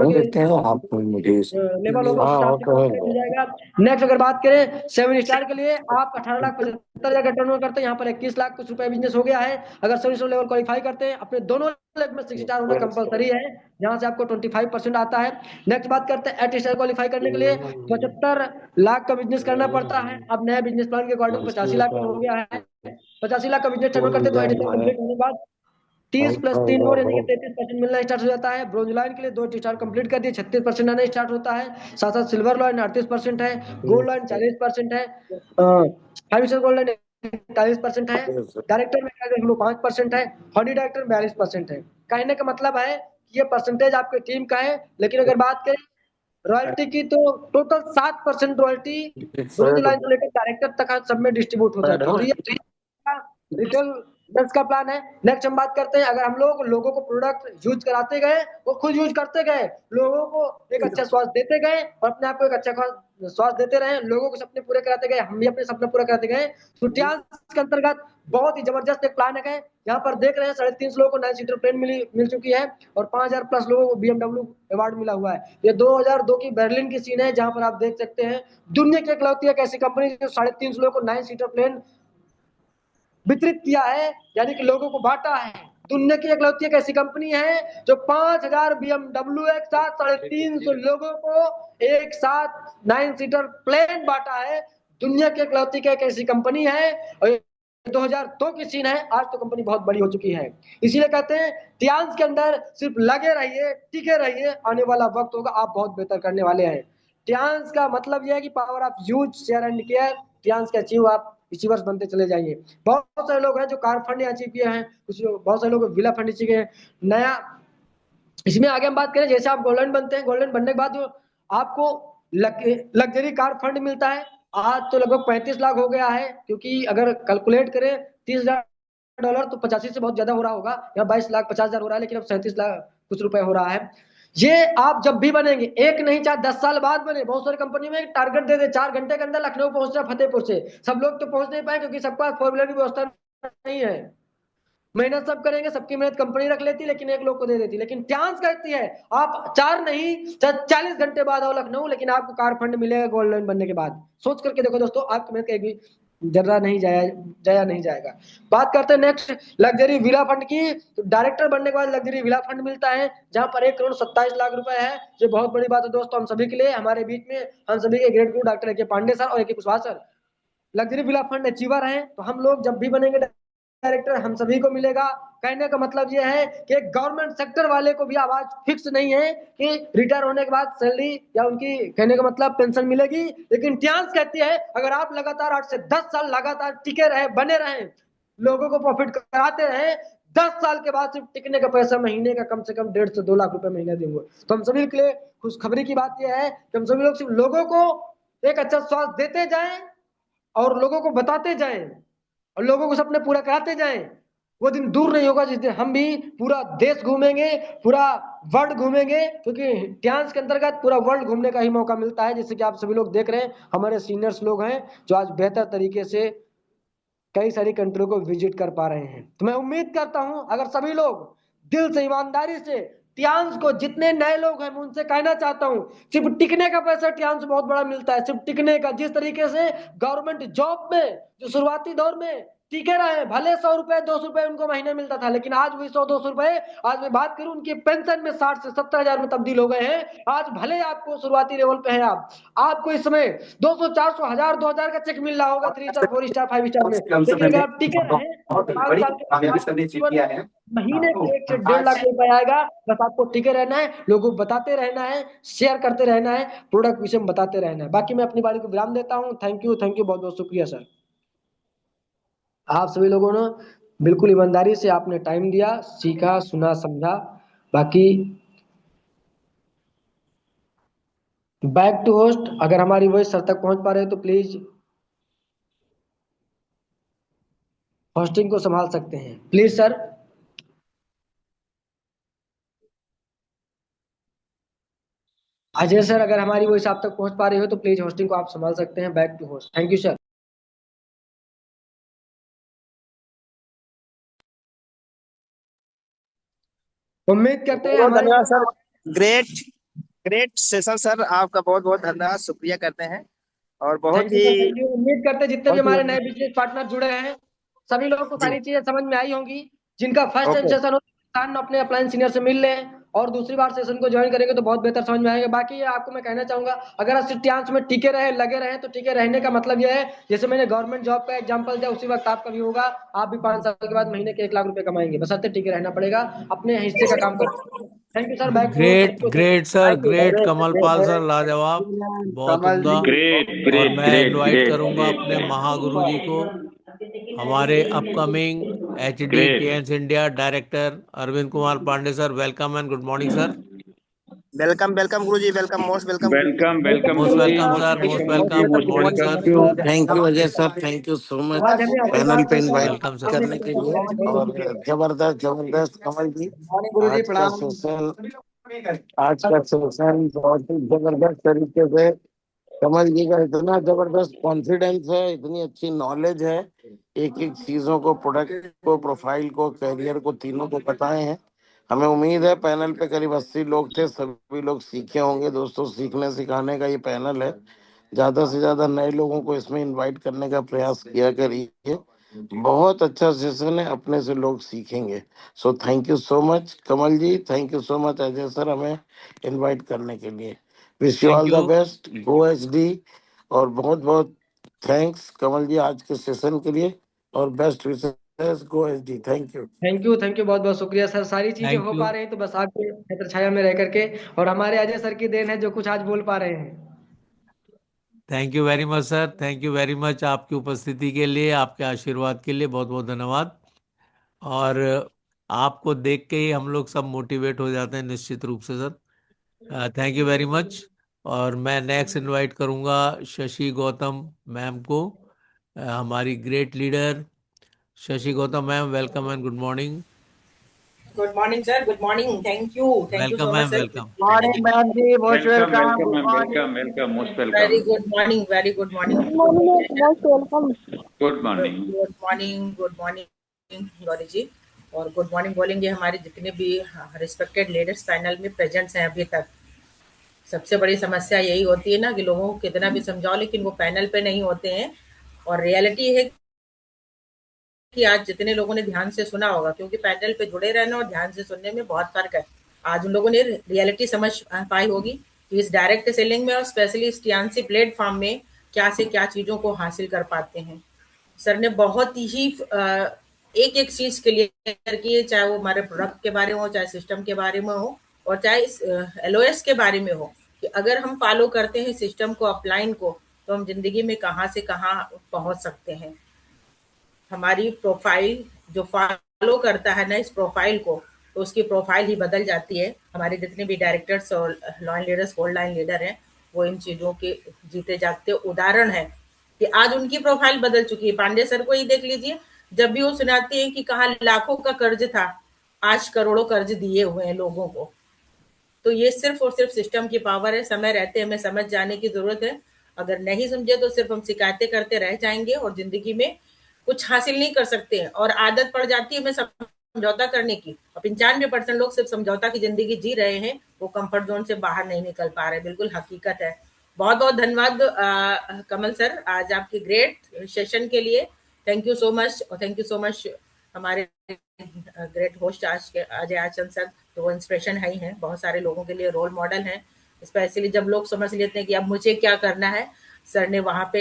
होगा उस हिसाब से मिल जाएगा। नेक्स्ट अगर बात करें 7 स्टार के लिए आप 18,75,000 का टर्नओवर करते हैं, यहाँ पर 21 लाख कुछ रुपए बिजनेस हो गया है। अगर 7 स्टार लेवल क्वालिफाई करते हैं अपने दोनों लेग में 6 स्टार होना कंपलसरी है जहां से आपको 25% आता है। नेक्स्ट बात करते हैं 8 स्टार क्वालिफाई करने के लिए 75 लाख का बिजनेस करना पड़ता है। अब नया बिजनेस प्लान के अकॉर्डिंग 85 लाख का हो गया है। 85 लाख का बिजनेस टर्नओवर करते हैं तो 80 साल कंप्लीट होने के बाद 30 प्लस 3 और यानी कि 33% मिलना स्टार्ट हो जाता है। ब्रोंज लाइन के लिए 2 स्टार कंप्लीट कर दिए, 36% आना स्टार्ट होता है। साथ साथ सिल्वर लाइन 38% है, गोल्ड लाइन 40% है, 5 स्टार गोल्ड लाइन 41% है, डायरेक्टर में हम लोग 5% है, हॉडी डायरेक्टर 42% है। कहने का मतलब है कि ये परसेंटेज आपके टीम का है। लेकिन अगर बात करें रॉयल्टी की तो टोटल 7% रॉयल्टी ब्रोंज लाइन से लेकर डायरेक्टर तक सब में डिस्ट्रीब्यूट होता है। तो ये रिटेल बिजनेस का प्लान है। नेक्स्ट हम बात करते हैं, अगर हम लोगों को प्रोडक्ट यूज कराते गए, वो खुद यूज करते गए, लोगों को एक अच्छा स्वास्थ्य देते गए और अपने आप को एक अच्छा स्वास्थ्य देते रहे, लोगों को सपने पूरे कराते गए, हम भी अपने सपने पूरे कराते गए। तो टियांस के अंतर्गत बहुत ही जबरदस्त एक प्लान है। यहाँ पर देख रहे हैं 350 लोगों को 9 सीटर प्लेन मिल चुकी है और 5000 प्लस लोगों को BMW अवार्ड मिला हुआ है। ये 2002 की बर्लिन की सीन है, जहां पर आप देख सकते हैं दुनिया की इकलौती एक ऐसी कंपनी जो 350 लोगों को 9 सीटर प्लेन वितरित किया है, यानी कि लोगों को बांटा है। दुनिया की इकलौती एक ऐसी कंपनी है जो 5000 BMW एक साथ 350 लोगों को एक साथ 9 सीटर प्लेन बांटा है। दुनिया की इकलौती की एक ऐसी कंपनी है और 2002 की सीन है, आज तो कंपनी बहुत बड़ी हो चुकी है। इसीलिए कहते हैं टियांस के अंदर सिर्फ लगे रहिए, टिके रहिए, आने वाला वक्त होगा आप बहुत बेहतर करने वाले हैं। टियांस का मतलब यह है कि power of use share and care, Tiens के अचीव आप अचीवर्स बनते चले जाइए। बहुत सारे लोग हैं जो कार फंड अचीव किए हैं, कुछ बहुत सारे लोग विला फंड अचीव किए हैं। नया इसमें आगे हम बात करें, जैसे आप गोल्डन बनते हैं, गोल्डन बनने के बाद जो आपको लग्जरी कार फंड मिलता है, आज तो लगभग 35 लाख हो गया है, क्योंकि अगर कैलकुलेट करें $30,000 तो 85 से बहुत ज्यादा हो रहा होगा, या 22,50,000 हो रहा है, लेकिन अब 37 लाख कुछ रुपए हो रहा है। ये आप जब भी बनेंगे, एक नहीं चाहे 10 साल बाद बने, बहुत सारी कंपनी में टारगेट दे दे 4 घंटे के अंदर लखनऊ पहुंचना फतेहपुर से, सब लोग तो पहुंच नहीं पाए क्योंकि सबका 4 व्हीलर की व्यवस्था नहीं है। मेहनत सब करेंगे, सबकी मेहनत कंपनी रख लेती, लेकिन एक लोग को दे देती। लेकिन चांस कहती है आप 4 नहीं 40 घंटे बाद आओ लखनऊ, लेकिन आपको कार फंड मिलेगा गोल्डन बनने के बाद। सोच करके देखो दोस्तों, आपकी मेहनत एक भी जर्रा नहीं जाया नहीं जाएगा। बात करते हैं नेक्स्ट लग्जरी विला फंड की। तो डायरेक्टर बनने के बाद लग्जरी विला फंड मिलता है, जहां पर 1,27,00,000 रुपए है। ये बहुत बड़ी बात है दोस्तों हम सभी के लिए। हमारे बीच में हम सभी के ग्रेट गुरु डॉक्टर A.K. पांडे सर और A.K. Kushwaha sir luxury villa fund achiever हैं। तो हम लोग जब भी बनेंगे डायरेक्टर, हम सभी को मिलेगा। कहने का मतलब यह है कि गवर्नमेंट सेक्टर वाले को भी आवाज फिक्स नहीं है कि रिटायर होने के बाद सैलरी या उनकी कहने का मतलब पेंशन मिलेगी, लेकिन टियांस कहती है अगर आप लगातार 8 से 10 साल लगातार टिके रहे, बने रहे, लोगों को प्रॉफिट कराते रहे, 10 साल के बाद सिर्फ टिकने का पैसा महीने का कम से कम 1.5 से 2 लाख रुपए महीने देंगे। तो हम सभी के लिए खुशखबरी की बात यह है कि हम सभी लोग सिर्फ लोगों को एक अच्छा स्वास्थ्य देते जाएं और लोगों को बताते जाएं और लोगों को सपने पूरा कराते जाएं। वो दिन दूर नहीं होगा जिस दिन हम भी पूरा देश घूमेंगे, पूरा वर्ल्ड घूमेंगे, क्योंकि टियांस के अंतर्गत पूरा वर्ल्ड घूमने का ही मौका मिलता है। जैसे कि आप सभी लोग देख रहे हैं, हमारे सीनियर्स लोग हैं जो आज बेहतर तरीके से कई सारी कंट्रियों को विजिट कर पा रहे हैं। तो मैं उम्मीद करता हूं अगर सभी लोग दिल से ईमानदारी से टियांस को, जितने नए लोग हैं मैं उनसे कहना चाहता हूं, सिर्फ टिकने का पैसा टियांस बहुत बड़ा मिलता है, सिर्फ टिकने का। जिस तरीके से गवर्नमेंट जॉब में जो शुरुआती दौर में टिके रहे, भले 100 रुपए 200 रुपए उनको महीने मिलता था, लेकिन आज वही 100-200 रुपए, आज मैं बात करूं उनकी पेंशन में 60 से 70 हजार में तब्दील हो गए हैं। आज भले आपको शुरुआती लेवल पे है, आपको इस समय 200 400 हजार 2000 का चेक मिल रहा होगा 3 स्टार 4 स्टार 5 स्टार में, लेकिन अगर आप टिके रहे महीने का 1 से 1.5 लाख रुपए आएगा। बस आपको टिके रहना है, लोगों को बताते रहना है, शेयर करते रहना है, प्रोडक्ट विषय में बताते रहना है। बाकी मैं अपनी बारी को विराम देता हूँ। थैंक यू, बहुत बहुत शुक्रिया सर। आप सभी लोगों ने बिल्कुल ईमानदारी से आपने टाइम दिया, सीखा, सुना, समझा। बाकी बैक टू होस्ट, अगर हमारी वॉइस सर तक पहुंच पा रहे तो प्लीज होस्टिंग को संभाल सकते हैं, प्लीज सर। अजय सर, अगर हमारी वॉइस आप तक पहुंच पा रही हो तो प्लीज होस्टिंग को आप संभाल सकते हैं। Back to host, thank you sir. उम्मीद करते हैं बहुत हमारे धन्यवाद sir. Great great session sir, आपका बहुत बहुत धन्यवाद, शुक्रिया करते हैं। और बहुत थैंक यू सर, ही थैंक यू। उम्मीद करते हैं जितने भी हमारे नए बिजनेस पार्टनर जुड़े हैं, सभी लोगों को सारी चीजें समझ में आई होंगी। जिनका फर्स्ट टाइम ओके सेशन हो इंसान अपने अपलाइन सीनियर से मिल लें और दूसरी बार सेशन को ज्वाइन करेंगे तो बहुत बेहतर समझ में आएगा। बाकी ये आपको मैं कहना चाहूंगा, अगर आप सिर्फ में टिके रहे, लगे रहे, तो टिके रहने का मतलब यह है, जैसे मैंने गवर्नमेंट जॉब का एग्जांपल दिया, उसी वक्त आपका भी होगा। आप भी 5 साल के बाद महीने के 1 लाख रुपए कमाएंगे, बशर्ते टिके रहना पड़ेगा, अपने हिस्से का काम कर। Thank you sir, back to great thank you great sir, great great Kamal great Pal sir, great लाजवाब, बहुत कमल उम्दा। जी। ग्रेट और ग्रेट मैं ग्रेट इनवाइट ग्रेट करूंगा अपने महागुरु जी को, हमारे upcoming HD great. KNS India director Arvind Kumar Pandey sir. Welcome and good morning sir. Welcome welcome guru ji, welcome, most welcome. Welcome welcome most guru ji, welcome most sir, most welcome guru ji, welcome, good most morning welcome. Sir. Thank you Ajay sir, thank you so much आज हमें पैनल आशीर्वाद पे दें सर, इनवाइट वेलकम सर। करने के लिए। और जबरदस्त जबरदस्त कमल जी, मॉर्निंग गुरु जी, आज का प्रणाम। सेशन बहुत ही जबरदस्त तरीके से, कमल जी का इतना जबरदस्त कॉन्फिडेंस है, इतनी अच्छी नॉलेज है, एक एक चीजों को, प्रोडक्ट को, प्रोफाइल को, कैरियर को, तीनों को बताए हैं। हमें उम्मीद है पैनल पे करीब 80 लोग थे, सभी लोग सीखे होंगे। दोस्तों, सीखने सिखाने का ये पैनल है, ज्यादा से ज्यादा नए लोगों को इसमें इनवाइट करने का प्रयास किया करिए। बहुत अच्छा सेशन है, अपने से लोग सीखेंगे। So thank you so much Kamal ji, thank you so much Ajay sir, हमें इनवाइट करने के लिए। Wish you thank all you. The best, go HD. और बहुत बहुत थैंक्स कमल जी आज के सेशन के लिए, और best wishes, go HD. Thank you. Thank you, बहुत बहुत शुक्रिया सर। सारी चीजें थैंक हो यू। पा रही हैं तो बस आपके छत्र छाया में रह करके, और हमारे अजय सर की देन है जो कुछ आज बोल पा रहे हैं। Thank you very much sir, thank you very much आपकी उपस्थिति के लिए, आपके आशीर्वाद के लिए बहुत बहुत धन्यवाद। और आपको देख के ही हम लोग सब मोटिवेट हो जाते हैं, निश्चित रूप से sir. Thank you very much. और मैं नेक्स्ट इनवाइट करूंगा शशि गौतम मैम को, हमारी great leader Shashi Gautam ma'am. Welcome and good morning. Good morning, sir. Good morning. Thank you. Thank you welcome so much, ma'am, sir. Welcome. Morning ma'am ji, most welcome welcome, welcome good ma'am, morning. Welcome welcome, most welcome. Very good morning. Very good morning. Good morning, most welcome. Good Good, morning. good morning. Good morning, Gauri ji. और गुड मॉर्निंग बोलेंगे हमारे जितने भी रिस्पेक्टेड लीडर्स पैनल में प्रेजेंट्स हैं अभी तक। सबसे बड़ी समस्या यही होती है ना कि लोगों को कितना भी समझाओ लेकिन वो पैनल पे नहीं होते हैं। और रियलिटी है कि आज जितने लोगों ने ध्यान से सुना होगा, क्योंकि पैनल पे जुड़े रहना और ध्यान से सुनने में बहुत फर्क है। आज उन लोगों ने रियलिटी समझ पाई होगी कि इस डायरेक्ट सेलिंग में और स्पेशली इस टीएनसी प्लेटफॉर्म में क्या से क्या चीज़ों को हासिल कर पाते हैं। सर ने बहुत ही एक एक चीज़ क्लियर की है, चाहे वो हमारे प्रोडक्ट के बारे में हो, चाहे सिस्टम के बारे में हो, और चाहे इस एलओएस के बारे में हो, कि अगर हम फॉलो करते हैं सिस्टम को, अपलाइन को, तो हम जिंदगी में कहाँ से कहाँ पहुंच सकते हैं। हमारी प्रोफाइल जो फॉलो करता है ना इस प्रोफाइल को, तो उसकी प्रोफाइल ही बदल जाती है। हमारे जितने भी डायरेक्टर्स और line leaders, gold line leader हैं, वो इन चीज़ों के जीते जागते उदाहरण है कि आज उनकी प्रोफाइल बदल चुकी है। पांडे सर को ही देख लीजिए, जब भी वो सुनाते हैं कि कहाँ लाखों का कर्ज था, आज करोड़ों कर्ज दिए हुए हैं लोगों को। तो ये सिर्फ और सिर्फ सिस्टम की पावर है। समय रहते हमें समझ जाने की जरूरत है। अगर नहीं समझे तो सिर्फ हम शिकायतें करते रह जाएंगे और जिंदगी में कुछ हासिल नहीं कर सकते हैं। और आदत पड़ जाती है हमें समझौता करने की। और 95% लोग सिर्फ समझौता की जिंदगी जी रहे हैं, वो कंफर्ट जोन से बाहर नहीं निकल पा रहे। बिल्कुल हकीकत है। बहुत बहुत धन्यवाद कमल सर आज आपके ग्रेट सेशन के लिए। Thank you so much. और थैंक यू सो मच हमारे ग्रेट होस्ट आज के अजय आचरण सर, तो वो इंस्पिरेशन है ही हैं, बहुत सारे लोगों के लिए रोल मॉडल हैं। स्पेशली जब लोग समझ लेते हैं कि अब मुझे क्या करना है, सर ने वहाँ पे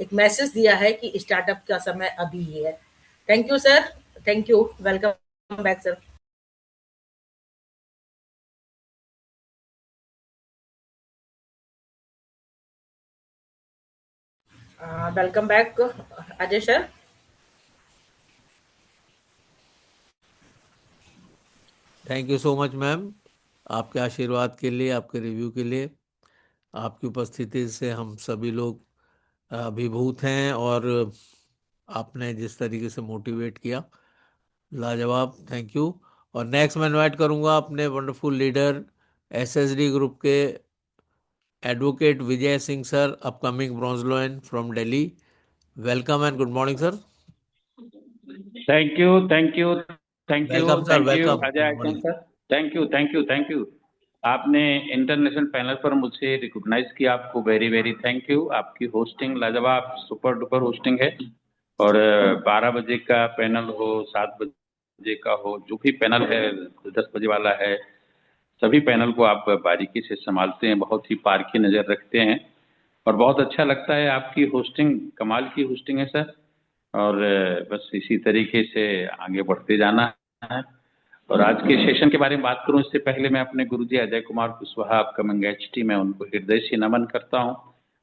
एक मैसेज दिया है कि स्टार्टअप का समय अभी ही है। Thank you sir, thank you, welcome back sir. Welcome back Ajay sir. Thank you so much ma'am, आपके आशीर्वाद के लिए, आपके रिव्यू के लिए। आपकी उपस्थिति से हम सभी लोग अभिभूत हैं, और आपने जिस तरीके से मोटिवेट किया, लाजवाब, थैंक यू। और नेक्स्ट मैं इनवाइट करूंगा अपने वंडरफुल लीडर एसएसडी ग्रुप के advocate Vijay Singh sir, upcoming bronze lion from Delhi. Welcome and good morning sir. Thank you thank you thank you welcome sir, thank you welcome, Ajay good आचरण morning. Sir. Thank you thank you thank you. आपने इंटरनेशनल पैनल पर मुझे रिकॉग्नाइज किया, आपको वेरी वेरी थैंक यू। आपकी होस्टिंग लाजवाब, सुपर डुपर होस्टिंग है। और 12 बजे का पैनल हो, 7 बजे बजे का हो, जो भी पैनल है 10 बजे वाला है, सभी पैनल को आप बारीकी से संभालते हैं, बहुत ही पारखी नज़र रखते हैं और बहुत अच्छा लगता है। आपकी होस्टिंग कमाल की होस्टिंग है सर, और बस इसी तरीके से आगे बढ़ते जाना है। और आज के सेशन के बारे में बात करूं इससे पहले मैं अपने गुरुजी अजय कुमार कुशवाहा अपकमिंग एचटी में उनको हृदय से नमन करता हूं।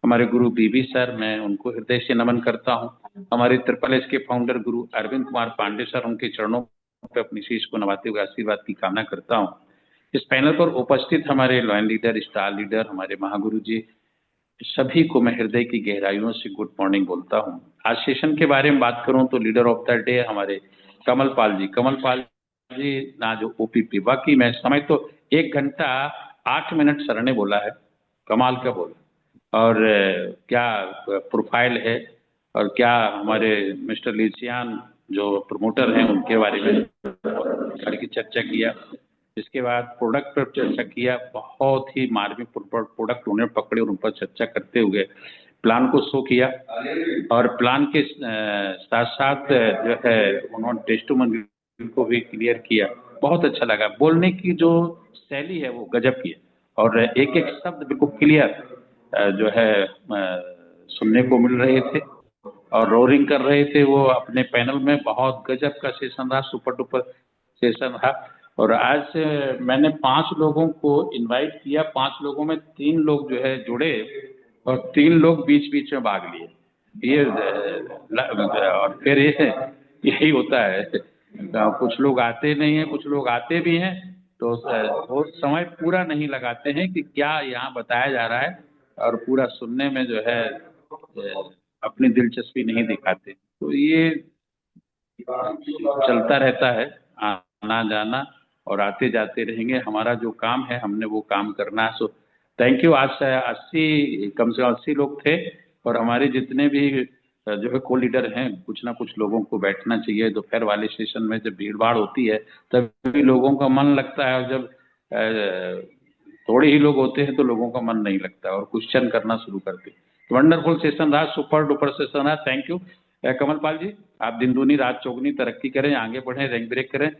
हमारे गुरु बीबी सर, मैं उनको हृदय से नमन करता हूं। हमारे ट्रिपल एस के फाउंडर गुरु अरविंद कुमार पांडे सर, उनके चरणों पर अपनी शीश को नवाते हुए आशीर्वाद की कामना करता हूं। इस पैनल पर उपस्थित हमारे लॉयल लीडर, स्टार लीडर, हमारे महागुरु जी, सभी को मैं हृदय की गहराइयों से गुड मॉर्निंग बोलता हूं। आज सेशन के बारे में बात करूं तो लीडर ऑफ द डे हमारे कमल पाल जी ना, जो ओपीपी, बाकी मैं समय तो 1 घंटा 8 मिनट सर ने बोला है, कमाल का बोला। और क्या प्रोफाइल है, और क्या हमारे मिस्टर लीसियान जो प्रमोटर हैं उनके बारे में की चर्चा किया। इसके बाद प्रोडक्ट पर चर्चा किया, बहुत ही मार्मिक प्रोडक्ट उन्हें पकड़े और उन पर चर्चा करते हुए प्लान को शो किया। और प्लान के साथ साथ जो है उन्होंने टेस्टिमोनियल को भी क्लियर किया। बहुत अच्छा लगा, बोलने की जो शैली है वो गजब की है, और एक एक शब्द बिल्कुल क्लियर जो है सुनने को मिल रहे थे और रोरिंग कर रहे थे वो अपने पैनल में। बहुत गजब का सेशन रहा, सुपर डुपर सेशन रहा। और आज मैंने 5 लोगों को इनवाइट किया, 5 लोगों में 3 लोग जो है जुड़े और 3 लोग बीच बीच में भाग लिए। ये और फिर यही होता है, कुछ लोग आते नहीं हैं, कुछ लोग आते भी हैं, तो वो समय पूरा नहीं लगाते हैं कि क्या यहाँ बताया जा रहा है, और पूरा सुनने में जो है अपनी दिलचस्पी नहीं दिखाते। तो ये चलता रहता है, आना जाना, और आते जाते रहेंगे। हमारा जो काम है हमने वो काम करना है। सो थैंक यू। आज 80 कम से कम 80 लोग थे, और हमारे जितने भी जो है को लीडर हैं, कुछ ना कुछ लोगों को बैठना चाहिए। दोपहर वाले सेशन में जब भीड़ भाड़ होती है तभी लोगों का मन लगता है, और जब थोड़े ही लोग होते हैं तो लोगों का मन नहीं लगता और क्वेश्चन करना शुरू करते। वंडरफुल सेशन रहा, सुपर डुपर सेशन रहा। थैंक यू कमल पाल जी, आप दिन दूनी रात चौगुनी तरक्की करें, आगे बढ़ें, रैंक ब्रेक करें।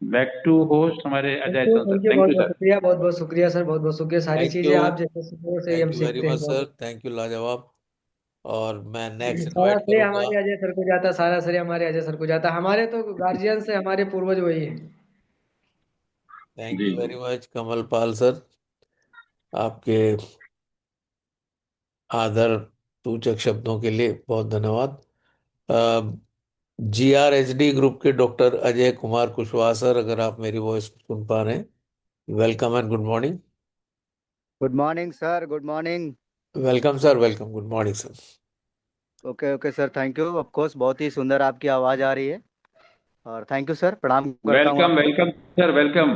बैक टू होस्ट हमारे Ajay sir. Thank you, thank you बहुत बहुत सर। शुक्रिया, बहुत बहुत शुक्रिया सर, बहुत बहुत शुक्रिया। सारी थैंक चीजें यू, आप जैसे सीखने से ही हम थैंक यू वेरी सीखते हैं। मच सर, थैंक यू लाजवाब। और मैं नेक्स्ट सारा इनवाइट श्रेय करूंगा। हमारे अजय सर को जाता, सारा श्रेय हमारे अजय सर को जाता। हमारे तो गार्जियन से हमारे पूर्वज वही हैं। Thank ji you very much Kamal Pal sir, आपके आदर सूचक शब्दों के लिए बहुत धन्यवाद। GRHD ग्रुप के डॉक्टर अजय कुमार कुशवाहा सर, अगर आप मेरी वॉइस सुन पा रहे हैं, welcome and good morning. Good morning sir, good morning. Welcome sir, welcome, good morning sir. Okay okay sir, thank you. Of course बहुत ही सुंदर आपकी आवाज़ आ रही है, और थैंक यू सर, प्रणाम करता हूँ वेलकम, आपको। Welcome sir, welcome.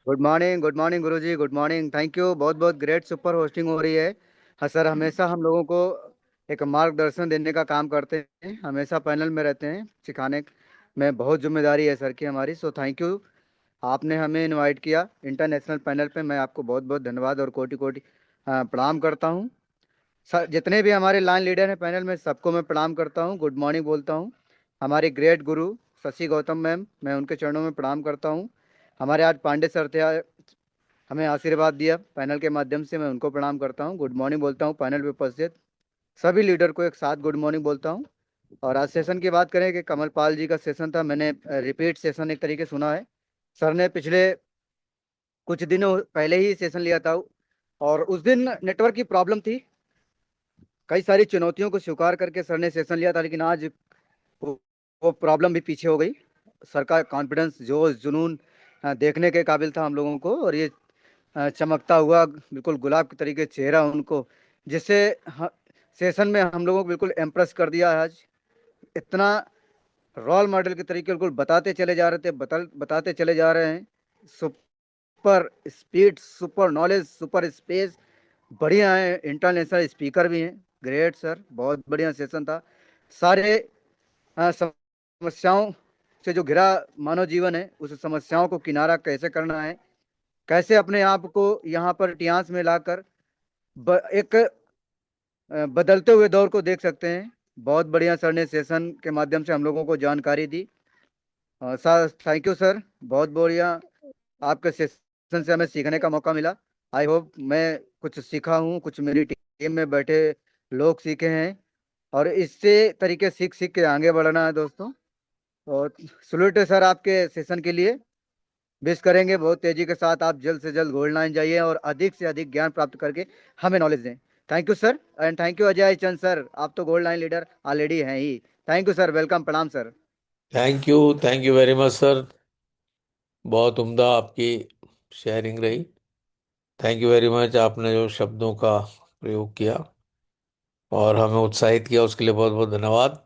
Good morning Guruji, good morning, thank you. बहुत बहुत ग्रेट सुपर होस्टिंग हो रही है। हाँ सर, हमेशा हम लोगों को एक मार्गदर्शन देने का काम करते हैं, हमेशा पैनल में रहते हैं, सिखाने में बहुत जिम्मेदारी है सर की हमारी। सो थैंक यू, आपने हमें इनवाइट किया इंटरनेशनल पैनल पे। मैं आपको बहुत बहुत धन्यवाद और कोटि कोटि प्रणाम करता हूँ। सर, जितने भी हमारे लाइन लीडर हैं पैनल में, सबको मैं प्रणाम करता हूँ, गुड मॉर्निंग बोलता हूँ। हमारे ग्रेट गुरु शशि गौतम मैम, मैं उनके चरणों में प्रणाम करता हूँ। हमारे आज पांडे सर थे, हमें आशीर्वाद दिया पैनल के माध्यम से, मैं उनको प्रणाम करता हूँ, गुड मॉर्निंग बोलता हूँ। पैनल पे उपस्थित सभी लीडर को एक साथ गुड मॉर्निंग बोलता हूँ। और आज सेशन की बात करें कि कमल पाल जी का सेशन था, मैंने रिपीट सेशन एक तरीके सुना है। सर ने पिछले कुछ दिनों पहले ही सेशन लिया था, और उस दिन नेटवर्क की प्रॉब्लम थी, कई सारी चुनौतियों को स्वीकार करके सर ने सेशन लिया था। लेकिन आज वो प्रॉब्लम भी पीछे हो गई। सर का कॉन्फिडेंस, जोश, जुनून देखने के काबिल था हम लोगों को, और ये चमकता हुआ बिल्कुल गुलाब के तरीके चेहरा उनको, जिससे सेशन में हम लोगों को बिल्कुल इम्प्रेस कर दिया। आज इतना रोल मॉडल के तरीके बिल्कुल बताते चले जा रहे थे, बताते चले जा रहे हैं। Super speed, super knowledge, super space, बढ़िया है। इंटरनेशनल स्पीकर भी हैं, ग्रेट सर, बहुत बढ़िया सेशन था। सारे समस्याओं से जो घिरा मानव जीवन है, उस समस्याओं को किनारा कैसे करना है, कैसे अपने आप को यहाँ पर इतिहास में लाकर एक बदलते हुए दौर को देख सकते हैं। बहुत बढ़िया सर ने सेशन के माध्यम से हम लोगों को जानकारी दी। सर थैंक यू सर, बहुत बढ़िया। आपके सेशन से हमें सीखने का मौका मिला। आई होप मैं कुछ सीखा हूँ, कुछ मेरी टीम में बैठे लोग सीखे हैं, और इससे तरीके सीख सीख के आगे बढ़ना है दोस्तों। और सलूट है सर आपके सेशन के लिए। विश करेंगे बहुत तेजी के साथ आप जल्द से जल्द गोल्ड लाइन जाइए और अधिक से अधिक ज्ञान प्राप्त करके हमें नॉलेज दें। Thank you sir, and thank you Ajay Chand sir, आप तो गोल्ड लाइन लीडर ऑलरेडी हैं ही। थैंक यू सर, वेलकम, प्रणाम sir. Thank you very much sir. बहुत उम्दा आपकी शेयरिंग रही। Thank you very much. आपने जो शब्दों का प्रयोग किया और हमें उत्साहित किया, उसके लिए बहुत बहुत धन्यवाद।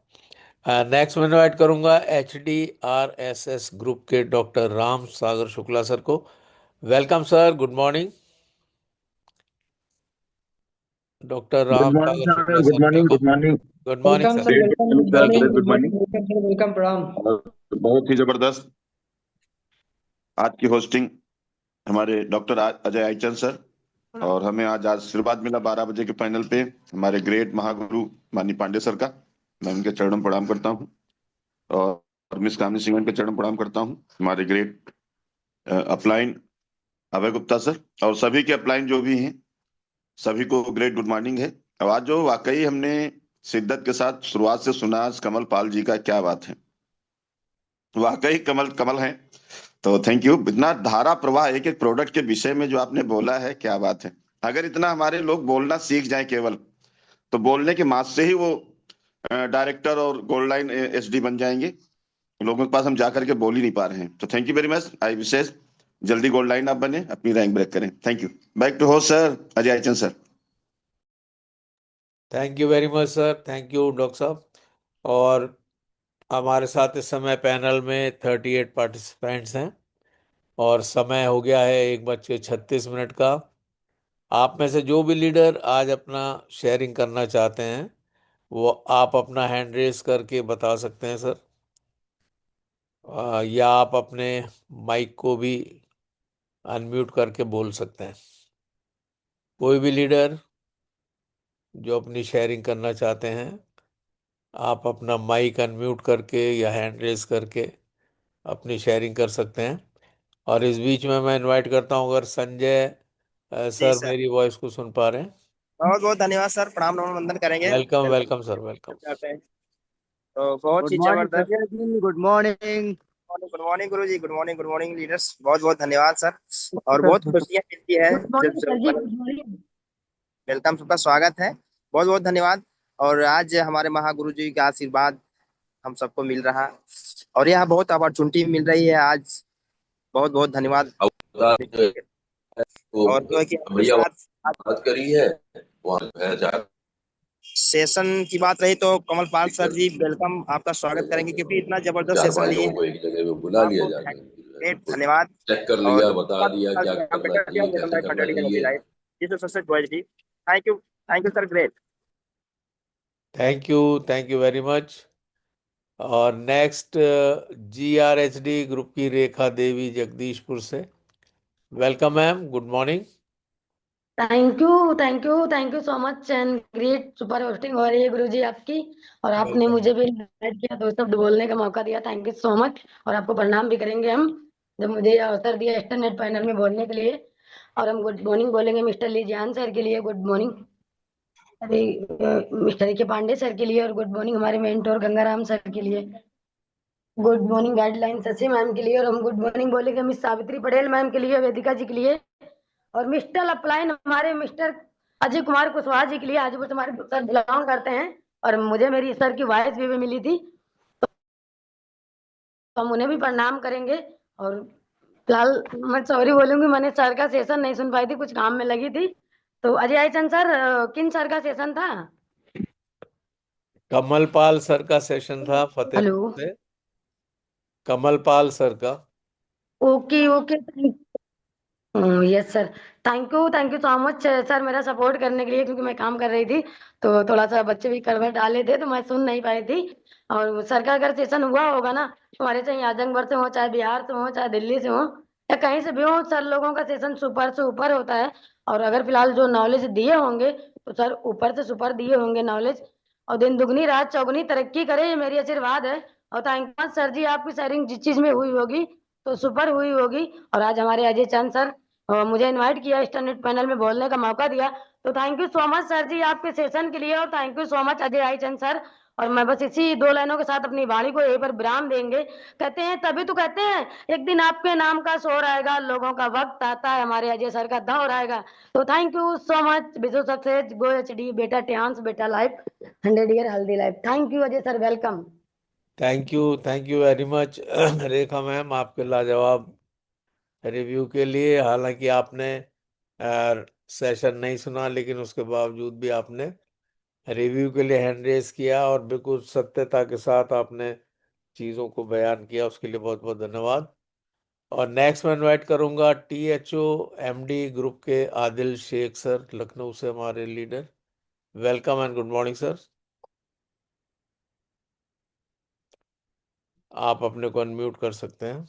नेक्स्ट मैं इनवाइट करूंगा HDRSS ग्रुप के डॉक्टर राम सागर शुक्ला सर को। Welcome sir, good morning. Doctor good Ram morning Sagar sir, Shukla good sir, morning, welcome. Good morning. Good morning welcome sir. Sir, welcome, good sir morning, good good morning. Morning, welcome, प्रणाम। बहुत ही जबरदस्त आज की होस्टिंग हमारे डॉक्टर अजय आईचंद सर, और हमें आज आशीर्वाद मिला 12 बजे के पैनल पे हमारे ग्रेट महागुरु माननीय पांडे सर का। मैं उनके चरणों में प्रणाम करता हूँ, और मिस कामनी सिंह के चरणों में प्रणाम करता हूँ। हमारे ग्रेट अपलाइन अभय गुप्ता सर, और सभी के अपलाइन जो भी हैं सभी को ग्रेट गुड मॉर्निंग है। अब आज जो वाकई हमने शिद्दत के साथ शुरुआत से सुना, कमल पाल जी का क्या बात है, वाकई कमल कमल है। तो थैंक यू। इतना धारा प्रवाह एक एक प्रोडक्ट के विषय में जो आपने बोला है, क्या बात है। अगर इतना हमारे लोग बोलना सीख जाए केवल, तो बोलने के मास से ही वो डायरेक्टर और गोल्ड लाइन SD बन जाएंगे। लोगों के पास हम जाकर के बोल ही नहीं पा रहे हैं। तो thank you very much. I विशेष जल्दी गोल्ड लाइन आप बने, अपनी रैंक ब्रेक करें। Thank you. Back to host sir, Ajay Aichand sir. Thank you very much sir, thank you doctor साहब। और हमारे साथ इस समय पैनल में 38 पार्टिसिपेंट्स हैं और समय हो गया है 1:36 का। आप में से जो भी लीडर आज अपना शेयरिंग करना चाहते हैं, वो आप अपना हैंड रेस करके बता सकते हैं सर। या आप अपने माइक को भी अनम्यूट करके बोल सकते हैं। कोई भी लीडर जो अपनी शेयरिंग करना चाहते हैं, आप अपना माइक अनम्यूट करके या हैंड रेस करके अपनी शेयरिंग कर सकते हैं। और इस बीच में मैं इनवाइट करता हूं, अगर संजय जी सर सर, मेरी वॉइस को सुन पा रहे हैं। बहुत बहुत धन्यवाद सर, प्रणाम नमन करेंगे। Welcome welcome welcome sir, welcome. करते हैं। तो बहुत गुड ही मॉर्निंग जबरदस्त। Sanjay ji, good morning. Good morning guru ji, good morning, good morning leaders, बहुत बहुत धन्यवाद सर। और बहुत खुशियां मिलती है गुड जब मॉर्निंग सर जी, जब गुड मॉर्निंग। वेलकम, सबका स्वागत है। बहुत बहुत धन्यवाद। और आज हमारे महागुरु जी का आशीर्वाद हम सबको मिल रहा, और यह बहुत अपॉर्चुनिटी मिल रही है आज। बहुत बहुत धन्यवाद। और जो है कि हमारे साथ बात करी है वहाँ है जा सेशन की बात रही तो कमल पाल सर जी वेलकम, आपका स्वागत करेंगे, क्योंकि इतना जबरदस्त चार सेशन पांच लिए लोगों हैं। को एक जगह पे बुला लिया आपको जाके धन्यवाद। चेक कर और लिया, बता दिया क्या करना चाहिए, कैसे करना चाहिए। Thank you sir, great. Thank you very much. और नेक्स्ट GRHD ग्रुप की रेखा देवी जगदीशपुर से। Welcome ma'am, good morning. Thank you, thank you so much and great super hosting हो रही है गुरु जी आपकी। और आपने वेलकम। मुझे भी इनवाइट किया, दो शब्द बोलने का मौका दिया, थैंक यू सो मच। और आपको प्रणाम भी करेंगे हम, जब मुझे ये अवसर दिया एक्सटर्नेट पैनल में बोलने के लिए। और हम गुड मॉर्निंग बोलेंगे मिस्टर लीजियान सर के लिए, गुड मॉर्निंग अरे मिस्टर के पांडे सर के लिए, और गुड मॉर्निंग हमारे मेंटोर गंगाराम सर के लिए, good morning guideline Shashi ma'am के लिए, और हम गुड मॉर्निंग बोलेंगे मिस सावित्री पटेल मैम के लिए, वेदिका जी के लिए, और मिस्टर अपलाइन हमारे मिस्टर अजय कुमार कुशवाहा जी के लिए। आज वो हमारे सर बिलोंग करते हैं, और मुझे मेरी सर की वॉइस भी मिली थी, तो हम उन्हें भी प्रणाम करेंगे। और फिलहाल मैं सॉरी बोलूंगी, मैंने सर का सेशन नहीं सुन पाई थी, कुछ काम में लगी थी। तो अजय आईचंद सर, किन सर का सेशन था? कमल पाल सर का सेशन था हेलो। फतेहपुर से। कमल पाल सर का। Okay okay, yes sir, thank you so much sir, मेरा सपोर्ट करने के लिए, क्योंकि मैं काम कर रही थी तो थोड़ा सा बच्चे भी करवट डाले थे तो मैं सुन नहीं पाई थी। और सर का अगर सेशन हुआ होगा ना, हमारे चाहे आजमगढ़ से हो, चाहे बिहार से हो, चाहे दिल्ली से हो, या कहीं से भी हो, सर लोगों का सेशन सुपर से ऊपर होता है। और अगर फिलहाल जो नॉलेज दिए होंगे तो सर ऊपर से सुपर दिए होंगे नॉलेज। और दिन दुगनी रात चौगुनी तरक्की करे, ये मेरी आशीर्वाद है। और थैंक यू सर जी, आपकी शेयरिंग जिस चीज में हुई होगी तो सुपर हुई होगी। और आज हमारे अजय चंद सर मुझे इनवाइट किया, स्टैंडर्ड पैनल में बोलने का मौका दिया, तो thank you so much sir ji आपके सेशन के लिए, और thank you so much Ajay Aichand sir. और मैं बस इसी 2 लाइनों के साथ अपनी वाणी को यहीं पर विराम देंगे। कहते हैं, तभी तो कहते हैं एक दिन आपके नाम का शोर आएगा, लोगों का वक्त आता है, हमारे अजय सर का दौर आएगा। तो thank you so much, Vishu success, go HD, बेटा टियांस, बेटा life, 100 year healthy life. Thank you Ajay sir, welcome. Thank you very much Rekha ma'am, आपके लाजवाब रिव्यू के लिए। हालांकि आपने सेशन नहीं सुना, लेकिन उसके बावजूद भी आपने रिव्यू के लिए हैंड रेस किया और बिल्कुल सत्यता के साथ आपने चीज़ों को बयान किया, उसके लिए बहुत बहुत धन्यवाद। और नेक्स्ट मैं इनवाइट करूंगा THO MD ग्रुप के आदिल शेख सर, लखनऊ से हमारे leader. Welcome and good morning sir. आप अपने को अनम्यूट कर सकते हैं।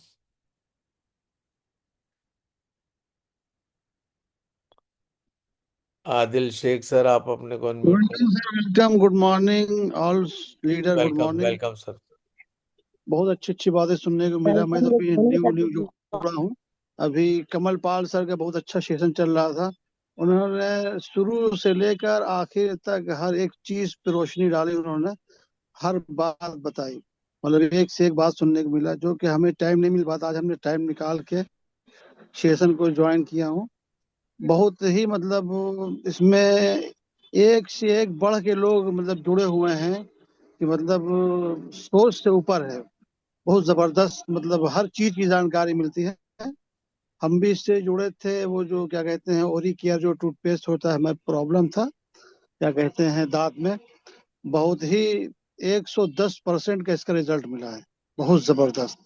आदिल शेख सर, आप अपने को unmute welcome sir, welcome, good morning all leader, good morning. Welcome sir. बहुत अच्छी अच्छी बातें सुनने को मिला। मैं तो अभी न्यू न्यू जुड़ा हूँ। अभी कमल पाल सर का बहुत अच्छा सेशन चल रहा था। उन्होंने शुरू से लेकर आखिर तक हर एक चीज पे रोशनी डाली, उन्होंने हर बात बताई। मतलब एक से एक बात सुनने को मिला, जो कि हमें टाइम नहीं मिल पाता। आज हमने टाइम निकाल के सेशन को ज्वाइन किया हूँ। बहुत ही मतलब इसमें एक से एक बढ़ के लोग मतलब जुड़े हुए हैं कि मतलब सोच से ऊपर है। बहुत जबरदस्त, मतलब हर चीज की जानकारी मिलती है। हम भी इससे जुड़े थे। वो जो क्या कहते हैं ओरी केयर जो टूथपेस्ट होता है, हमें प्रॉब्लम था क्या कहते हैं दांत में, बहुत ही 110% का इसका रिजल्ट मिला है। बहुत जबरदस्त।